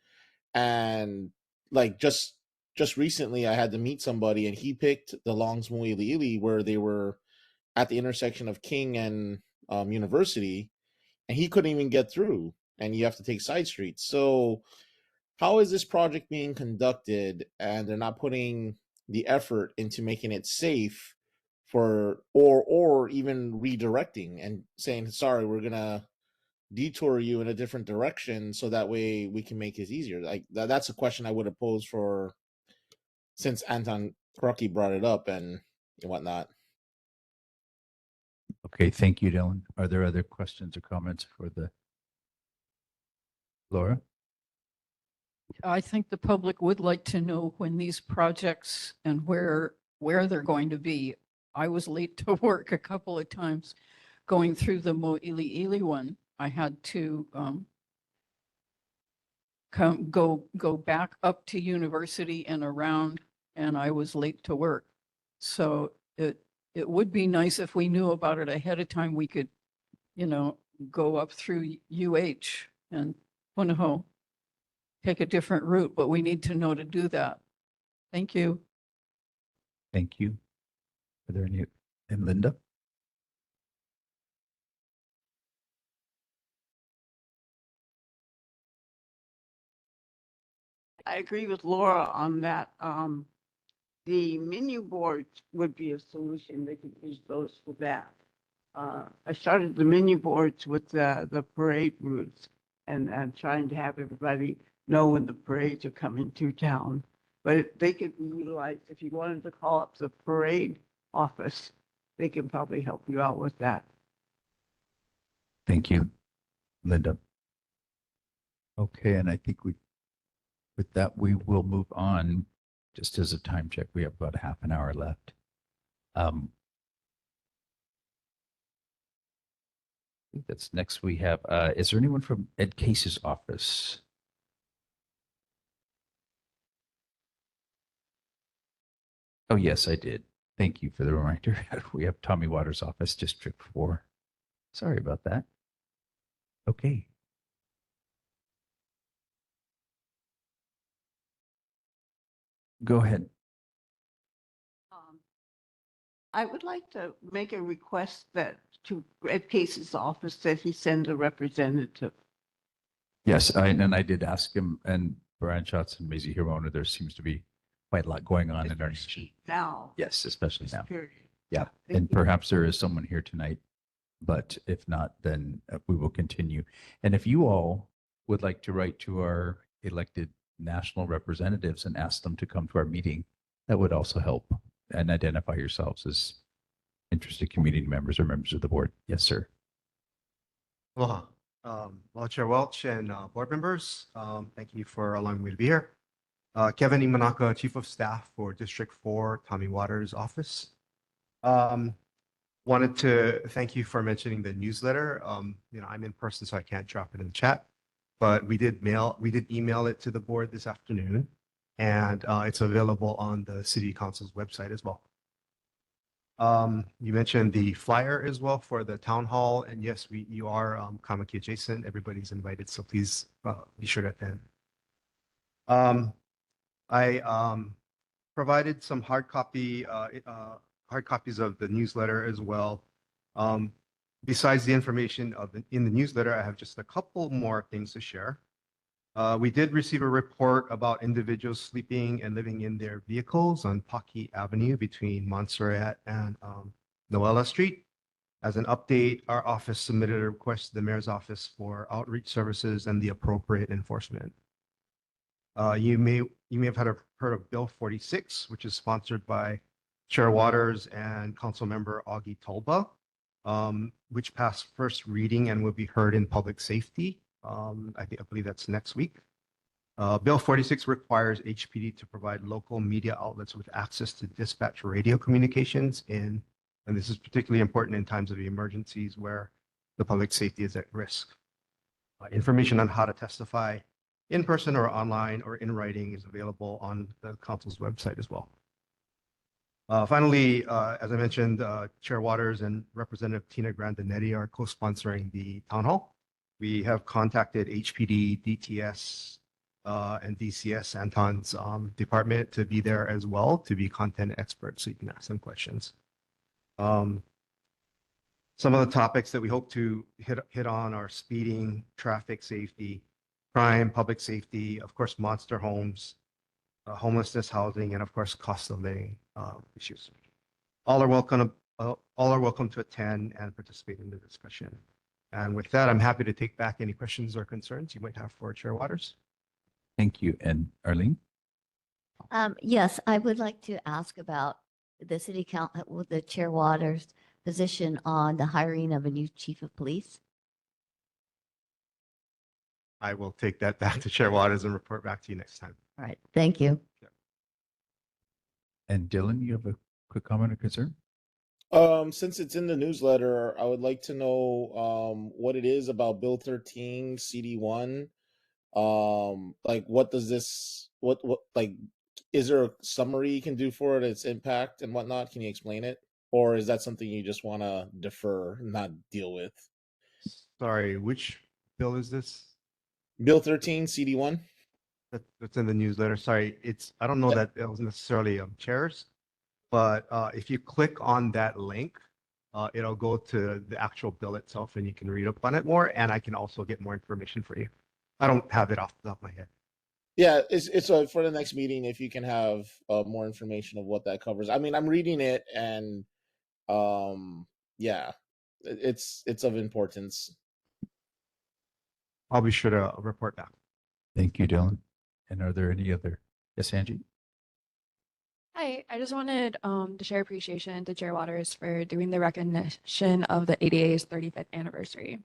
And like just recently I had to meet somebody and he picked the Longs Moili where they were at the intersection of King and University, and he couldn't even get through, and you have to take side streets. So how is this project being conducted and they're not putting the effort into making it safe for or even redirecting and saying, sorry, we're gonna detour you in a different direction so that way we can make it easier? Like that's a question I would have posed for, since Anton Krocki brought it up and whatnot. Okay, thank you, Dylan. Are there other questions or comments for the Laura? I think the public would like to know when these projects and where they're going to be. I was late to work a couple of times going through the Mo'ili'ili one. I had to go back up to University and around, and I was late to work. So it would be nice if we knew about it ahead of time. We could, go up through UH and Punahou, take a different route, but we need to know to do that. Thank you. Thank you. Are there any? And Linda? I agree with Laura on that. The menu boards would be a solution. They could use those for that. I started the menu boards with the parade routes and trying to have everybody know when the parades are coming to town. But they could be utilized if you wanted to call up the parade office. They can probably help you out with that. Thank you, Linda. Okay, and I think with that, we will move on. Just as a time check, we have about half an hour left. I think that's next we have, is there anyone from Ed Case's office? Oh, yes, I did. Thank you for the reminder. We have Tommy Waters' office, District 4. Sorry about that. Okay. Go ahead. I would like to make a request that to Ed Case's office that he send a representative. Yes, and I did ask him, and Brian Schatz and Maisie Hirona, there seems to be quite a lot going on in our nation. Now. Yes, especially now. Period. Yeah, Thank and you. perhaps there is someone here tonight, but if not, then we will continue. And if you all would like to write to our elected national representatives and ask them to come to our meeting, that would also help, and identify yourselves as interested community members or members of the board. Yes, sir. Aloha. Well, Chair Welch and board members, thank you for allowing me to be here. Kevin Imanaka, Chief of Staff for District 4, Tommy Waters' office. Wanted to thank you for mentioning the newsletter. I'm in person, so I can't drop it in the chat, but we did email it to the board this afternoon, and it's available on the City Council's website as well. You mentioned the flyer as well for the town hall, and yes, you are Kamaki adjacent. Everybody's invited, so please be sure to attend. I provided some hard copies of the newsletter as well. Besides the information in the newsletter, I have just a couple more things to share. We did receive a report about individuals sleeping and living in their vehicles on Paki Avenue between Montserrat and Noella Street. As an update, our office submitted a request to the mayor's office for outreach services and the appropriate enforcement. You may have heard of Bill 46, which is sponsored by Chair Waters and Council Member Augie Tolba, which passed first reading and will be heard in public safety. I believe that's next week. Bill 46 requires HPD to provide local media outlets with access to dispatch radio communications and this is particularly important in times of emergencies where the public safety is at risk. Information on how to testify in person or online or in writing is available on the council's website as well. Finally, as I mentioned, Chair Waters and Representative Tina Grandinetti are co-sponsoring the town hall. We have contacted HPD, DTS, and DCS, Anton's department, to be there as well, to be content experts, so you can ask them questions. Some of the topics that we hope to hit on are speeding, traffic safety, crime, public safety, of course, monster homes, homelessness, housing, and of course, cost of living issues. All are welcome to attend and participate in the discussion. And with that, I'm happy to take back any questions or concerns you might have for Chair Waters. Thank you. And Arlene? Yes, I would like to ask about the city council with the Chair Waters position on the hiring of a new chief of police. I will take that back to Chair Waters and report back to you next time. All right, thank you. And Dylan, you have a quick comment or concern? Since it's in the newsletter, I would like to know what it is about Bill 13 CD1. Like what does this what like is there a summary you can do for it, its impact and whatnot? Can you explain it? Or is that something you just want to defer and not deal with? Sorry, which bill is this? Bill 13 CD1? That's in the newsletter. Sorry, I don't know that it was necessarily chairs, but if you click on that link, it'll go to the actual bill itself and you can read up on it more. And I can also get more information for you. I don't have it off the top of my head. Yeah, it's for the next meeting, if you can have more information of what that covers. I mean, I'm reading it and yeah, it's of importance. I'll be sure to report back. Thank you, Dylan. And are there any other? Yes, Angie? Hi, I just wanted to share appreciation to Chair Waters for doing the recognition of the ADA's 35th anniversary.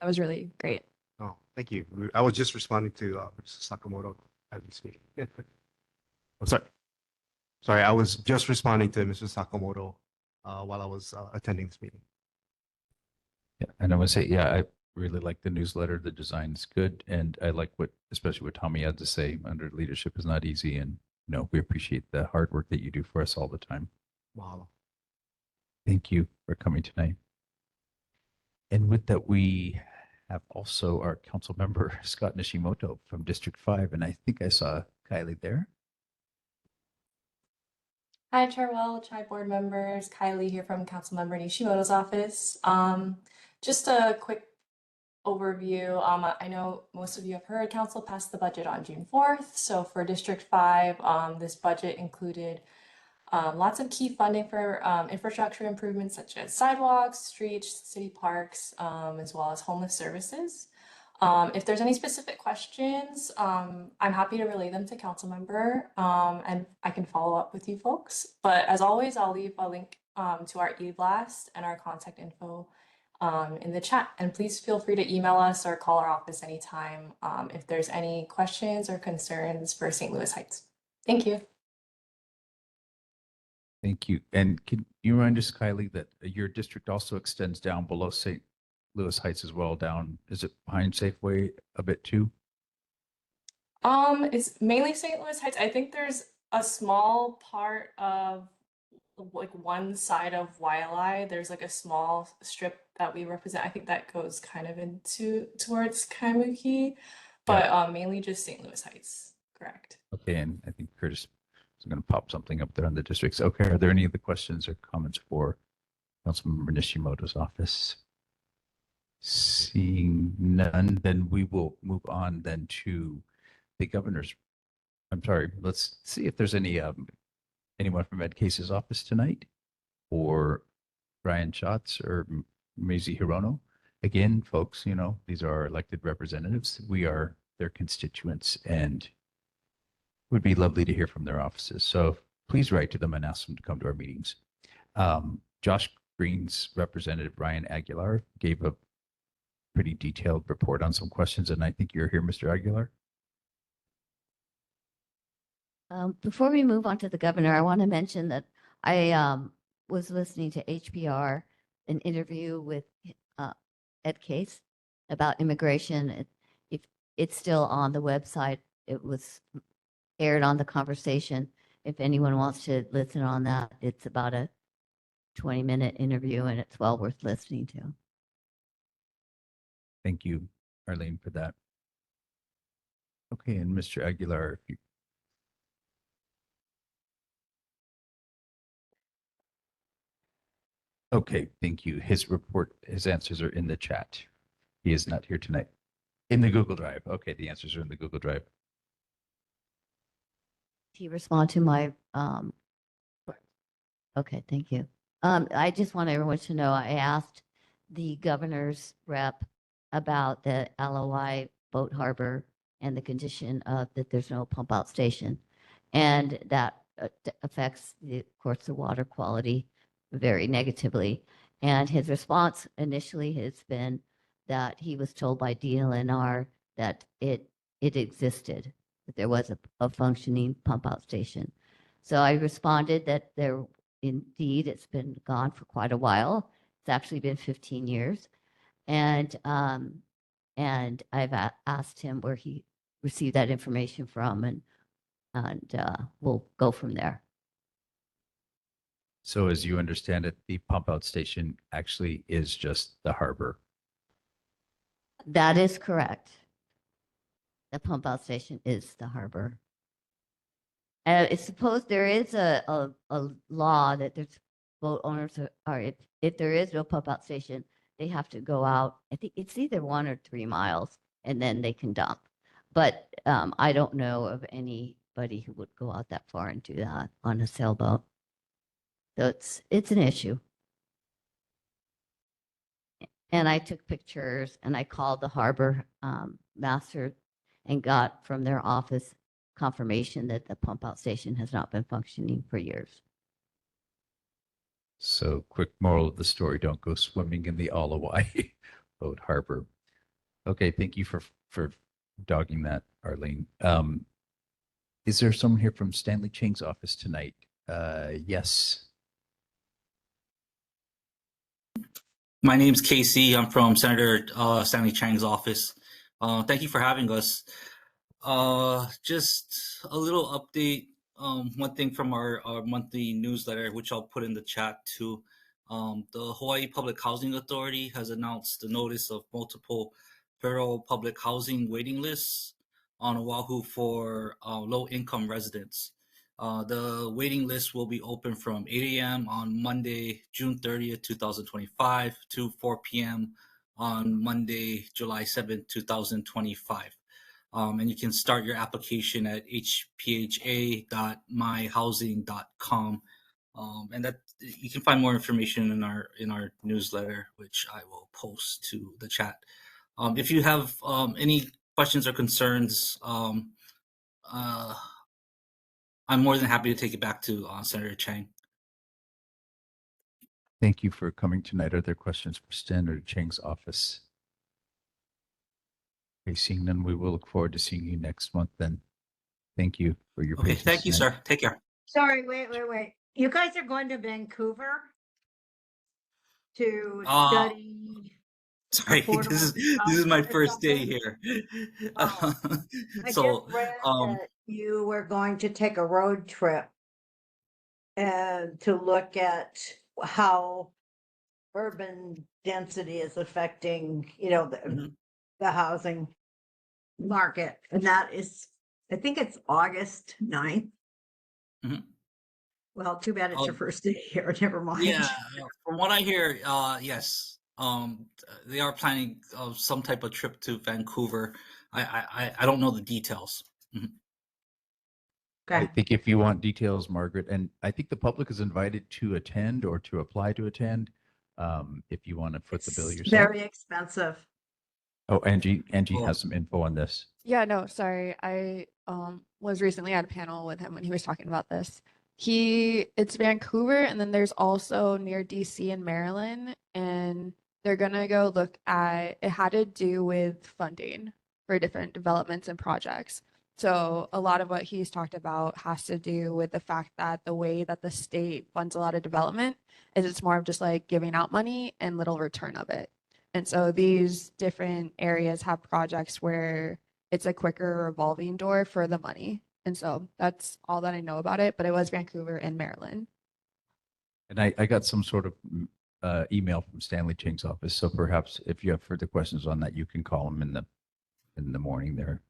That was really great. Oh, thank you. I was just responding to Mrs. Sakamoto as we speak. I'm sorry. Sorry, I was just responding to Mrs. Sakamoto while I was attending this meeting. Yeah, and I would say, yeah, I really like the newsletter. The design's good, and I like especially what Tommy had to say. Under leadership is not easy, and we appreciate the hard work that you do for us all the time. Wow. Thank you for coming tonight. And with that, we have also our council member, Scott Nishimoto from District 5. And I think I saw Kylie there. Hi, Chair Welch, hi, board members. Kylie here from Councilmember Nishimoto's office. Just a quick overview. I know most of you have heard Council passed the budget on June 4th. So for District 5, this budget included lots of key funding for infrastructure improvements such as sidewalks, streets, city parks, as well as homeless services. If there's any specific questions, I'm happy to relay them to council member, and I can follow up with you folks. But as always, I'll leave a link to our e-blast and our contact info in the chat. And please feel free to email us or call our office anytime if there's any questions or concerns for St. Louis Heights. Thank you. Thank you. And can you remind us, Kylie, that your district also extends down below St. Louis Heights as well, down, is it behind Safeway a bit too? It's mainly St. Louis Heights. I think there's a small part of like one side of YLI. There's like a small strip that we represent. I think that goes kind of towards Kaimuki, but mainly just St. Louis Heights. Correct. Okay, and I think Curtis is going to pop something up there on the districts. Okay, are there any other questions or comments for Councilmember Nishimoto's office? Seeing none, then we will move on then to the governor's. I'm sorry, let's see if there's anyone from Ed Case's office tonight, or Brian Schatz or Maisie Hirono. Again, folks, you know, these are our elected representatives. We are their constituents, and would be lovely to hear from their offices. So please write to them and ask them to come to our meetings. Josh Green's representative, Ryan Aguilar, gave a pretty detailed report on some questions, and I think you're here, Mr. Aguilar. Before we move on to the governor, I want to mention that I was listening to HPR, an interview with Ed Case about immigration. If it's still on the website, it was aired on The Conversation. If anyone wants to listen on that, it's about a 20-minute interview, and it's well worth listening to. Thank you, Arlene, for that. Okay, and Mr. Aguilar, if you okay, thank you. His report, his answers are in the chat. He is not here tonight. In the Google Drive. Okay, the answers are in the Google Drive. He respond to my okay, thank you. I just want everyone to know I asked the governor's rep about the LOI boat harbor and the condition of that there's no pump out station, and that affects of course the water quality very negatively. And his response initially has been that he was told by DLNR that it existed, that there was a functioning pump out station. So I responded that there indeed it's been gone for quite a while. It's actually been 15 years. And I've asked him where he received that information from, and we'll go from there. So as you understand it, the pump out station actually is just the harbor. That is correct. The pump out station is the harbor. It's supposed there is a law that there's boat owners are if there is no pump out station, they have to go out. I think it's either 1 or 3 miles, and then they can dump. But I don't know of anybody who would go out that far and do that on a sailboat. So it's an issue. And I took pictures, and I called the harbor master and got from their office confirmation that the pump out station has not been functioning for years. So quick moral of the story, don't go swimming in the Alawai boat harbor. Okay, thank you for dogging that, Arlene. Is there someone here from Stanley Chang's office tonight? Yes. My name's Casey. I'm from Senator Stanley Chang's office. Thank you for having us. Just a little update. One thing from our monthly newsletter, which I'll put in the chat too. The Hawaii Public Housing Authority has announced the notice of multiple federal public housing waiting lists on Oahu for low-income residents. The waiting list will be open from 8 a.m. on Monday, June 30th, 2025 to 4 p.m. on Monday, July 7th, 2025. And you can start your application at hpha.myhousing.com. And that you can find more information in our newsletter, which I will post to the chat. If you have any questions or concerns, I'm more than happy to take it back to Senator Chang. Thank you for coming tonight. Are there questions for Senator Chang's office? Okay, seeing none, we will look forward to seeing you next month then. Thank you for your Okay, patience. thank you, tonight. sir. Take care. Sorry, wait. You guys are going to Vancouver to study Sorry, this is my first day here. I So, just read that you were going to take a road trip and to look at how urban density is affecting, the housing market. And that is, I think it's August 9th. Mhm. Well, too bad it's your first day here. Never mind. Yeah, from what I hear, yes, they are planning some type of trip to Vancouver. I don't know the details. Mhm. I think if you want details, Margaret, and I think the public is invited to attend or to apply to attend. If you want to foot the bill yourself. Very expensive. Oh, Angie has some info on this. Yeah, no, sorry. I was recently at a panel with him when he was talking about this. It's Vancouver, and then there's also near DC and Maryland, and they're gonna go look at it had to do with funding for different developments and projects. So a lot of what he's talked about has to do with the fact that the way that the state funds a lot of development is it's more of just like giving out money and little return of it. And so these different areas have projects where it's a quicker revolving door for the money. And so that's all that I know about it, but it was Vancouver and Maryland. And I got some sort of email from Stanley Ching's office. So perhaps if you have further questions on that, you can call him in the morning there.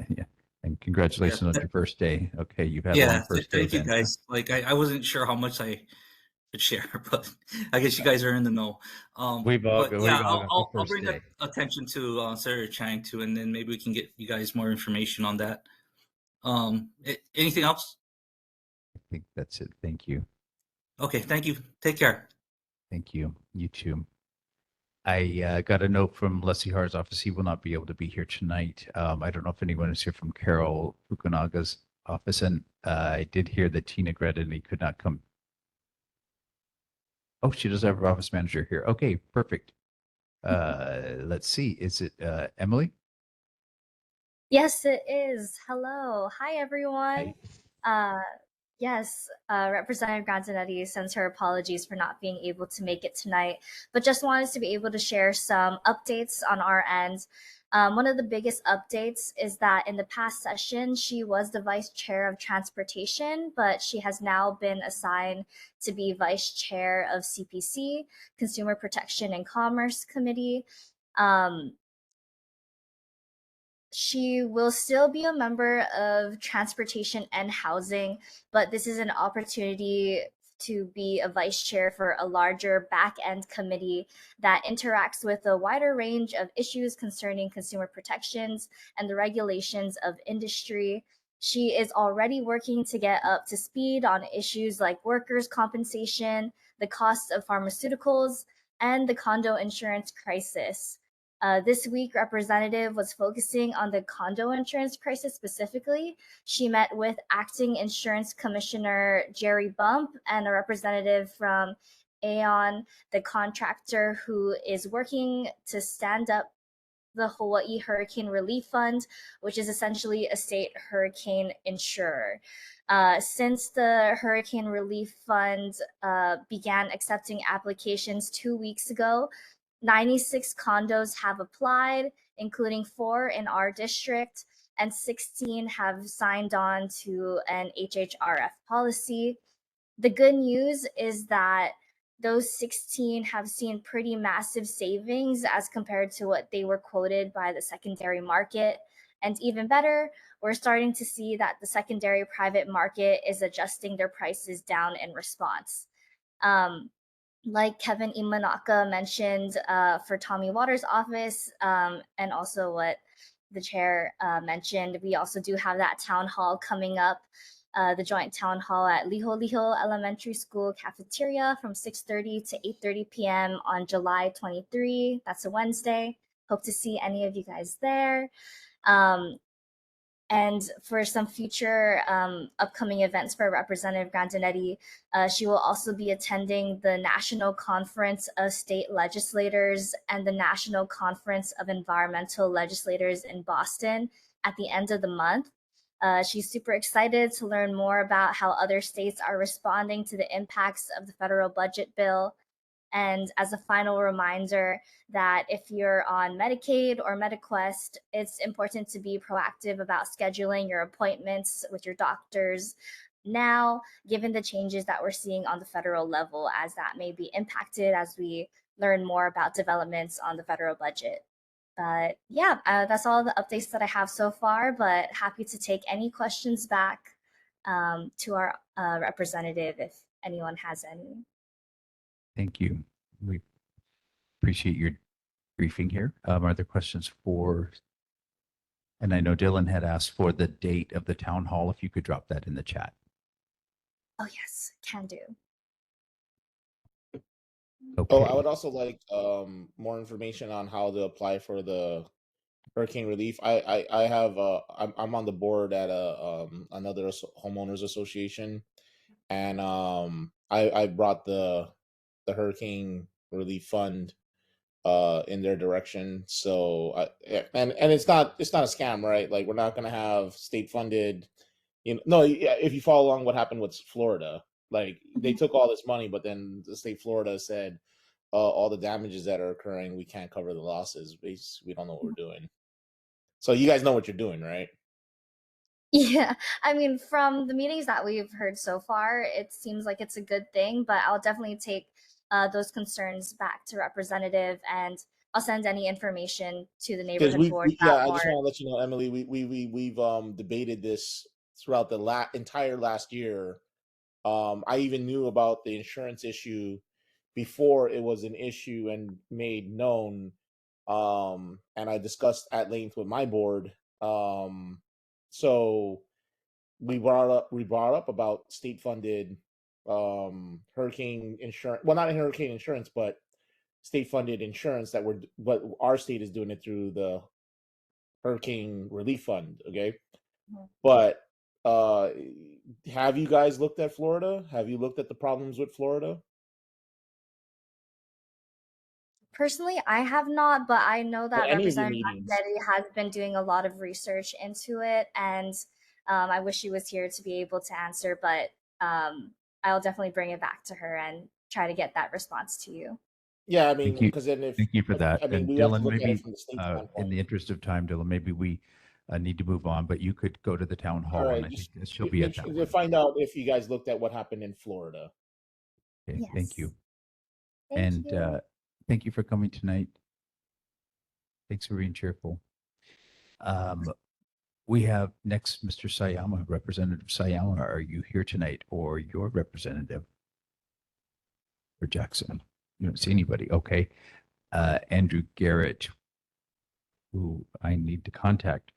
Yeah. And congratulations on your first day. Okay, you've had a long first day. Thank you, then. guys. Like I wasn't sure how much I could share, but I guess you guys are in the know. We've all But yeah, got the I'll first bring day. attention to Senator Chang too, and then maybe we can get you guys more information on that. Anything else? I think that's it. Thank you. Okay, thank you. Take care. Thank you. You too. I got a note from Leslie Har's office. He will not be able to be here tonight. I don't know if anyone is here from Carol Fukunaga's office, and I did hear that Tina Gredden could not come. Oh, she does have her office manager here. Okay, perfect. Let's see. Is it Emily? Yes, it is. Hello. Hi, everyone. Yes, Representative Granzanetti sends her apologies for not being able to make it tonight, but just wanted to be able to share some updates on our end. One of the biggest updates is that in the past session, she was the vice chair of transportation, but she has now been assigned to be vice chair of CPC, Consumer Protection and Commerce Committee. She will still be a member of Transportation and Housing, but this is an opportunity to be a vice chair for a larger back-end committee that interacts with a wider range of issues concerning consumer protections and the regulations of industry. She is already working to get up to speed on issues like workers' compensation, the cost of pharmaceuticals, and the condo insurance crisis. This week, Representative was focusing on the condo insurance crisis specifically. She met with Acting Insurance Commissioner Jerry Bump and a representative from Aon, the contractor who is working to stand up the Hawaii Hurricane Relief Fund, which is essentially a state hurricane insurer. Since the Hurricane Relief Fund began accepting applications 2 weeks ago, 96 condos have applied, including 4 in our district, and 16 have signed on to an HHRF policy. The good news is that those 16 have seen pretty massive savings as compared to what they were quoted by the secondary market. And even better, we're starting to see that the secondary private market is adjusting their prices down in response. Like Kevin Imanaka mentioned for Tommy Waters' office, and also what the chair mentioned, we also do have that town hall coming up, the joint town hall at Liho Liho Elementary School cafeteria from 6:30 to 8:30 p.m. on July 23. That's a Wednesday. Hope to see any of you guys there. And for some future upcoming events for Representative Grandinetti, she will also be attending the National Conference of State Legislators and the National Conference of Environmental Legislators in Boston at the end of the month. She's super excited to learn more about how other states are responding to the impacts of the federal budget bill. And as a final reminder that if you're on Medicaid or MediQuest, it's important to be proactive about scheduling your appointments with your doctors now, given the changes that we're seeing on the federal level, as that may be impacted as we learn more about developments on the federal budget. But yeah, that's all the updates that I have so far, but happy to take any questions back to our representative if anyone has any. Thank you. We appreciate your briefing here. Are there questions for, and I know Dylan had asked for the date of the town hall, if you could drop that in the chat. Oh, yes, can do. Okay. Oh, I would also like more information on how to apply for the hurricane relief. I have I'm on the board at another homeowners association, and I brought the hurricane relief fund in their direction. So and it's not a scam, right? Like, we're not going to have state funded, no, if you follow along what happened with Florida, like they took all this money, but then the state Florida said all the damages that are occurring, we can't cover the losses. We don't know what we're doing. So you guys know what you're doing, right? Yeah, I mean, from the meetings that we've heard so far, it seems like it's a good thing, but I'll definitely take those concerns back to representative, and I'll send any information to the Because neighborhood board yeah, that I more. just want to let you know, Emily, we've debated this throughout the entire last year. I even knew about the insurance issue before it was an issue and made known. And I discussed at length with my board. So we brought up about state funded hurricane insurance. Well, not hurricane insurance, but state funded insurance but our state is doing it through the hurricane relief fund. Okay. But have you guys looked at Florida? Have you looked at the problems with Florida? Personally, I have not, but I know At that any of your Representative meetings? Betty has been doing a lot of research into it, and I wish she was here to be able to answer, but I'll definitely bring it back to her and try to get that response to you. Yeah, I mean, Thank you. because then Thank you for that. I mean, And we have to Dylan, look at maybe it from the state in standpoint. the interest of time, Dylan, maybe we need to move on, but you could go to the town All hall, right, and I just think she'll be at make that sure one. to find out if you guys looked at what happened in Florida. Okay, Yes. thank you. Thank you. Thank you for coming tonight. Thanks for being cheerful. We have next Mr. Sayama, Representative Sayama. Are you here tonight, or your representative? Or Jackson? You don't see anybody. Okay. Andrew Garrett, who I need to contact,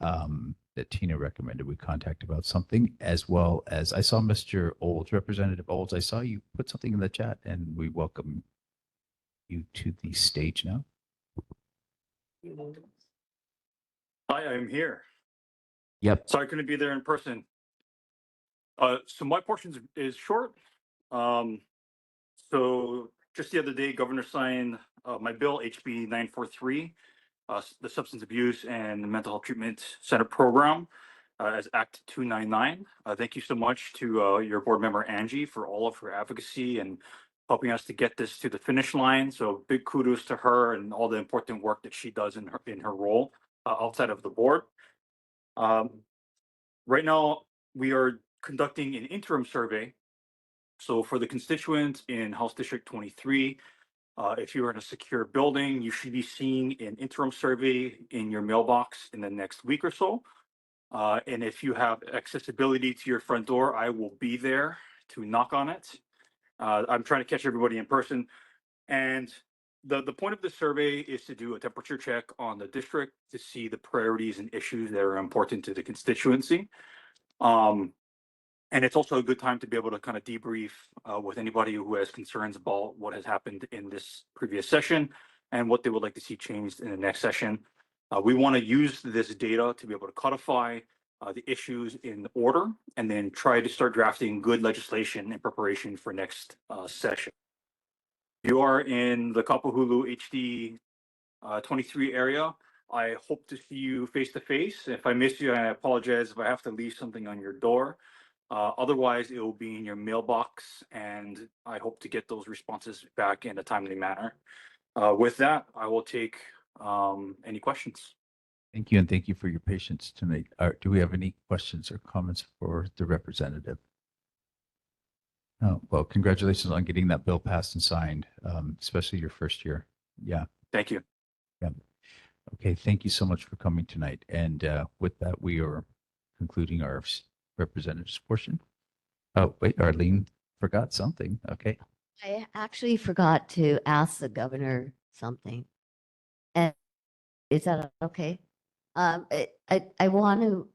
that Tina recommended we contact about something, as well as I saw Mr. Olds, Representative Olds. I saw you put something in the chat, and we welcome you to the stage now. Hi, I'm here. Yep. Sorry I couldn't be there in person. So my portion is short. So just the other day, Governor signed my bill, HB 943, the Substance Abuse and Mental Health Treatment Center Program, as Act 299. Thank you so much to your board member, Angie, for all of her advocacy and helping us to get this to the finish line. So big kudos to her and all the important work that she does in her role outside of the board. Right now, we are conducting an interim survey. So for the constituents in House District 23, If you're in a secure building, you should be seeing an interim survey in your mailbox in the next week or so. And if you have accessibility to your front door, I will be there to knock on it. I'm trying to catch everybody in person. And the point of the survey is to do a temperature check on the district to see the priorities and issues that are important to the constituency. And it's also a good time to be able to kind of debrief with anybody who has concerns about what has happened in this previous session and what they would like to see changed in the next session. We want to use this data to be able to codify the issues in order and then try to start drafting good legislation in preparation for next session. You are in the Kapahulu HD 23 area. I hope to see you face to face. If I miss you, I apologize if I have to leave something on your door. Otherwise, it will be in your mailbox, and I hope to get those responses back in a timely manner. With that, I will take any questions. Thank you, and thank you for your patience tonight. Do we have any questions or comments for the representative? Oh, well, congratulations on getting that bill passed and signed, especially your first year. Yeah. Thank you. Yeah. Okay, thank you so much for coming tonight. And with that, we are concluding our representatives portion. Oh, wait, Arlene forgot something. Okay. I actually forgot to ask the governor something. And is that okay? I want to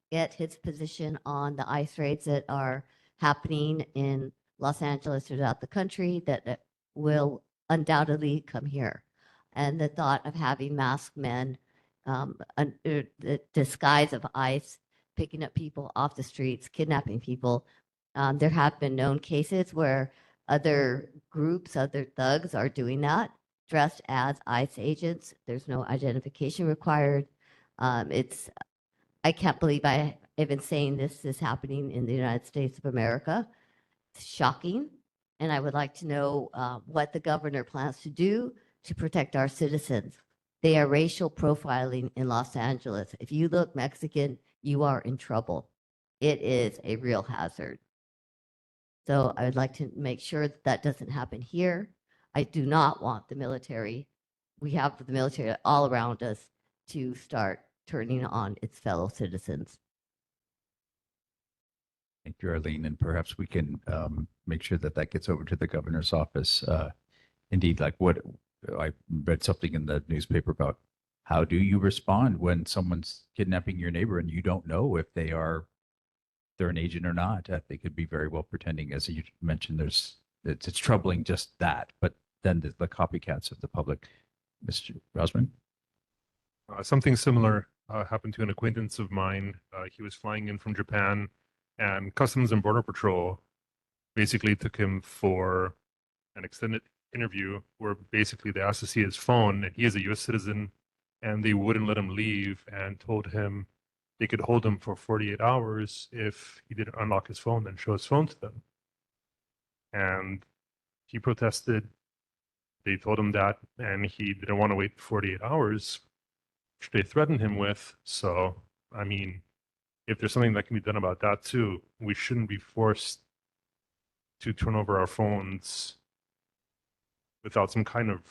get his position on the ICE raids that are happening in Los Angeles throughout the country that will undoubtedly come here. And the thought of having masked men under the disguise of ICE, picking up people off the streets, kidnapping people. There have been known cases where other groups, other thugs are doing that, dressed as ICE agents. There's no identification required. I can't believe I've been saying this is happening in the United States of America. It's shocking. And I would like to know what the governor plans to do to protect our citizens. They are racial profiling in Los Angeles. If you look Mexican, you are in trouble. It is a real hazard. So I would like to make sure that that doesn't happen here. I do not want the military, we have the military all around us, to start turning on its fellow citizens. Thank you, Arlene, and perhaps we can make sure that that gets over to the governor's office. Indeed, like what I read something in the newspaper about how do you respond when someone's kidnapping your neighbor and you don't know if they're an agent or not. They could be very well pretending. As you mentioned, it's troubling just that, but then the copycats of the public. Mr. Rosman? Something similar happened to an acquaintance of mine. He was flying in from Japan, and Customs and Border Patrol basically took him for an extended interview where basically they asked to see his phone, and he is a U.S. citizen, and they wouldn't let him leave and told him they could hold him for 48 hours if he didn't unlock his phone and show his phone to them. And he protested. They told him that, and he didn't want to wait 48 hours, which they threatened him with. So, I mean, if there's something that can be done about that too, we shouldn't be forced to turn over our phones without some kind of,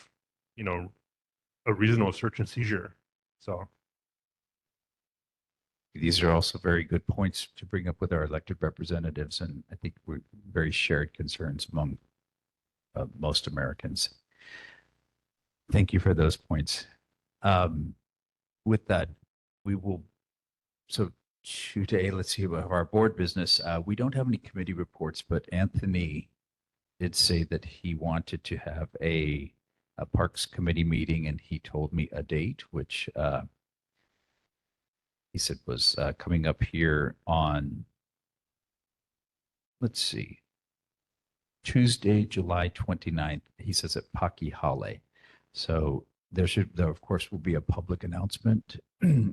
a reasonable search and seizure. So. These are also very good points to bring up with our elected representatives, and I think we're very shared concerns among most Americans. Thank you for those points. With that, we will, so today, let's see about our board business. We don't have any committee reports, but Anthony did say that he wanted to have a Parks Committee meeting, and he told me a date, which he said was coming up here on, let's see, Tuesday, July 29th. He says at Pakihale. So there of course, will be a public announcement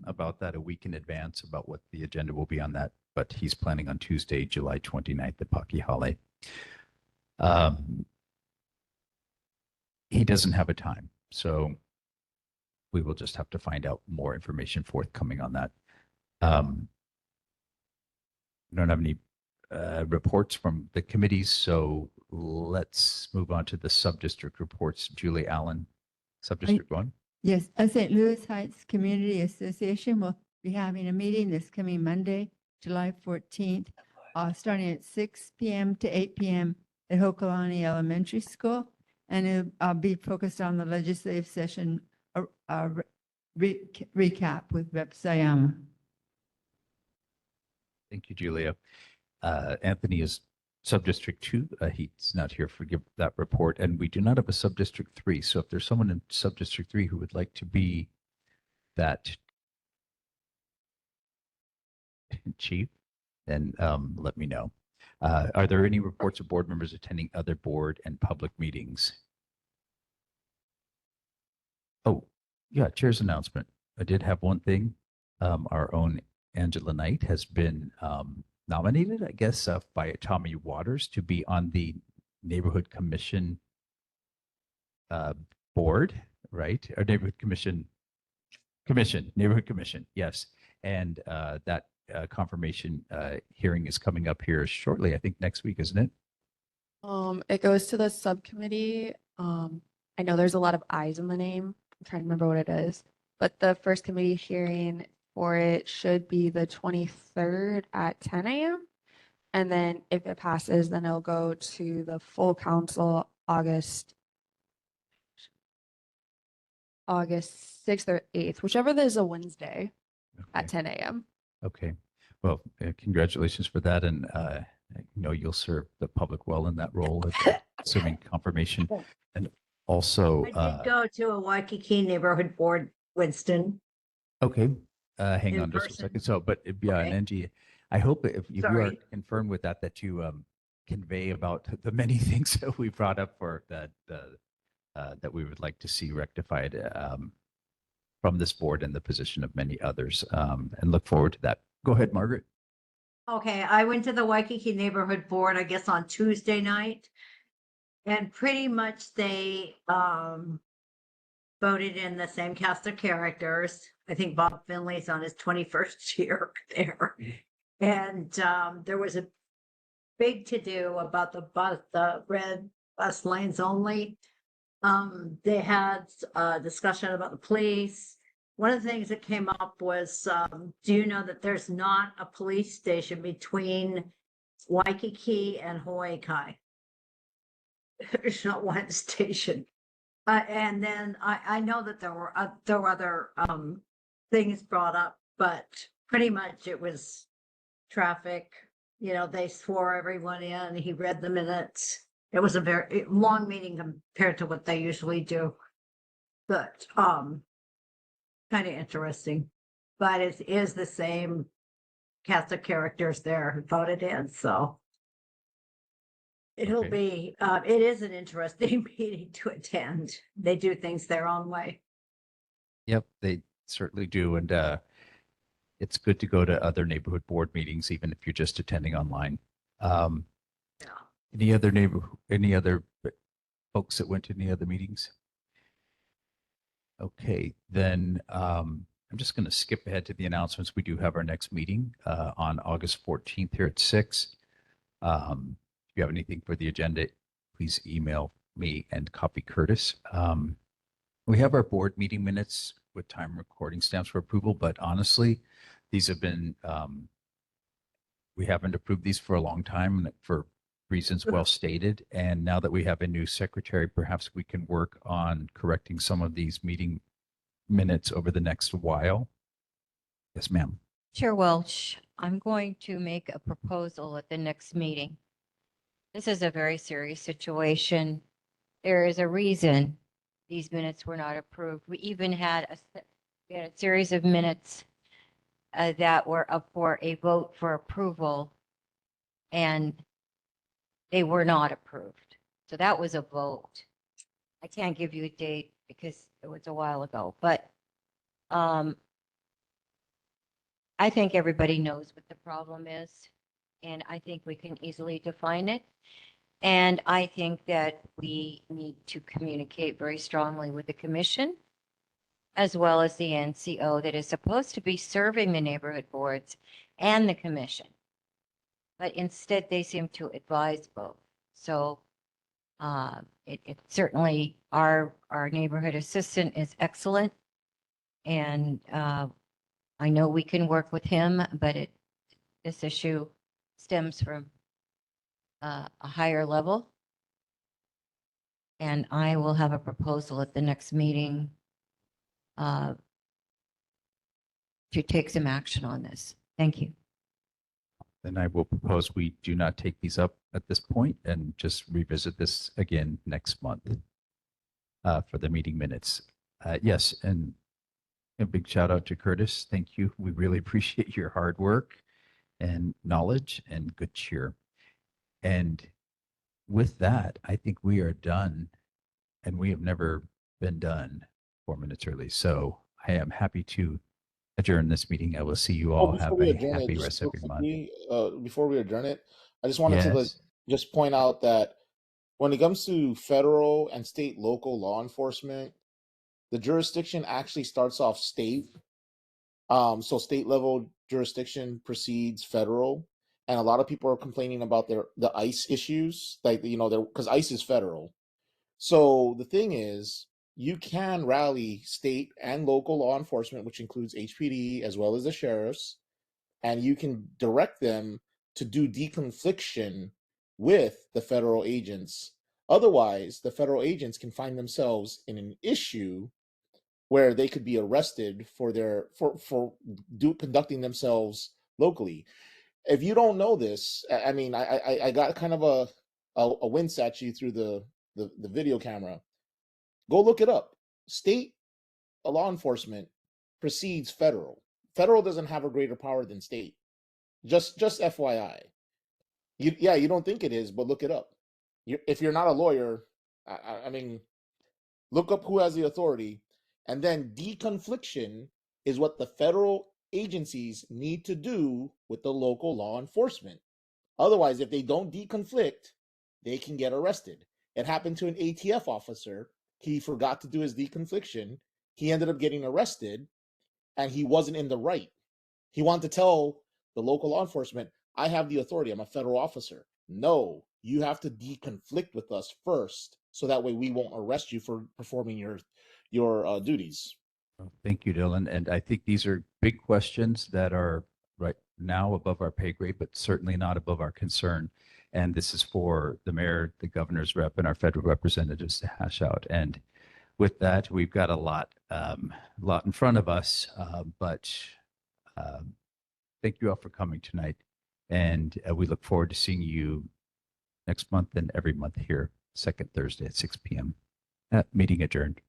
about that a week in advance about what the agenda will be on that. But he's planning on Tuesday, July 29th at Pakihale. He doesn't have a time, so we will just have to find out more information forthcoming on that. We don't have any reports from the committees, so let's move on to the sub-district reports. Julie Allen, Sub-District 1. Yes, St. Louis Heights Community Association will be having a meeting this coming Monday, July 14th, starting at 6 p.m. to 8 p.m. at Hokalani Elementary School. And it'll be focused on the legislative session recap with Rep. Sayama. Thank you, Julia. Anthony is Sub-District 2. He's not here for that report. And we do not have a Sub-District 3. So if there's someone in Sub-District 3 who would like to be that chief, then let me know. Are there any reports of board members attending other board and public meetings? Oh, yeah, chair's announcement. I did have one thing. Our own Angela Knight has been nominated, I guess, by Tommy Waters to be on the Neighborhood Commission board, right? Or Neighborhood Commission, Neighborhood Commission, yes. And that confirmation hearing is coming up here shortly, I think next week, isn't it? It goes to the subcommittee. I know there's a lot of I's in the name. I'm trying to remember what it is, but the first committee hearing for it should be the 23rd at 10 a.m. And then if it passes, then it'll go to the full council August 6th or 8th, whichever is a Wednesday at 10 a.m. Okay. Well, congratulations for that. And I know you'll serve the public well in that role, assuming confirmation. And also, I did go to a Waikiki neighborhood board, Winston. okay, hang In on just a person. second. So, but yeah, and Angie, I hope if you are Sorry. confirmed with that, that you convey about the many things that we brought up for that that we would like to see rectified from this board and the position of many others, and look forward to that. Go ahead, Margaret. Okay, I went to the Waikiki neighborhood board, I guess on Tuesday night. And pretty much they voted in the same cast of characters. I think Bob Finley's on his 21st year there. And there was a big to-do about the red bus lanes only. They had a discussion about the police. One of the things that came up was, do you know that there's not a police station between Waikiki and Hawaii Kai? There's not one station. And then I know that there were other things brought up, but pretty much it was traffic. You know, they swore everyone in. He read the minutes. It was a very long meeting compared to what they usually do. But kind of interesting. But it is the same cast of characters there who voted in, so. It'll Okay. be, it is an interesting meeting to attend. They do things their own way. Yep, they certainly do. And it's good to go to other neighborhood board meetings, even if you're just attending online. Any other folks that went to any other meetings? Okay, then I'm just going to skip ahead to the announcements. We do have our next meeting on August 14th here at 6. If you have anything for the agenda, please email me and copy Curtis. We have our board meeting minutes with time recording stamps for approval, but honestly, these have been, we haven't approved these for a long time for reasons well stated. And now that we have a new secretary, perhaps we can work on correcting some of these meeting minutes over the next while. Yes, ma'am. Chair Welch, I'm going to make a proposal at the next meeting. This is a very serious situation. There is a reason these minutes were not approved. We even had a series of minutes that were up for a vote for approval, and they were not approved. So that was a vote. I can't give you a date because it was a while ago, but I think everybody knows what the problem is, and I think we can easily define it. And I think that we need to communicate very strongly with the commission, as well as the NCO that is supposed to be serving the neighborhood boards and the commission. But instead, they seem to advise both. So It certainly, our neighborhood assistant is excellent. And I know we can work with him, but this issue stems from a higher level. And I will have a proposal at the next meeting to take some action on this. Thank you. Then I will propose we do not take these up at this point and just revisit this again next month for the meeting minutes. Yes, and a big shout out to Curtis. Thank you. We really appreciate your hard work and knowledge and good cheer. And with that, I think we are done, and we have never been done 4 minutes early. So I am happy to adjourn this meeting. I will see you all. Have a happy rest of your month. Before we adjourn it, I just wanted to Yes. just point out that when it comes to federal and state local law enforcement, the jurisdiction actually starts off state. So state level jurisdiction precedes federal, and a lot of people are complaining about the ICE issues, like because ICE is federal. So the thing is, you can rally state and local law enforcement, which includes HPD as well as the sheriffs, and you can direct them to do deconfliction with the federal agents. Otherwise, the federal agents can find themselves in an issue where they could be arrested for conducting themselves locally. If you don't know this, I mean, I got kind of a wince at you through the video camera. Go look it up. State law enforcement precedes federal. Federal doesn't have a greater power than state. Just FYI. You don't think it is, but look it up. If you're not a lawyer, I mean, look up who has the authority, and then deconfliction is what the federal agencies need to do with the local law enforcement. Otherwise, if they don't deconflict, they can get arrested. It happened to an ATF officer. He forgot to do his deconfliction. He ended up getting arrested, and he wasn't in the right. He wanted to tell the local law enforcement, I have the authority. I'm a federal officer. No, you have to deconflict with us first, so that way we won't arrest you for performing your duties. Thank you, Dylan. And I think these are big questions that are right now above our pay grade, but certainly not above our concern. And this is for the mayor, the governor's rep, and our federal representatives to hash out. And with that, we've got a lot in front of us. But thank you all for coming tonight. And we look forward to seeing you next month and every month here, second Thursday at 6 p.m. Meeting adjourned.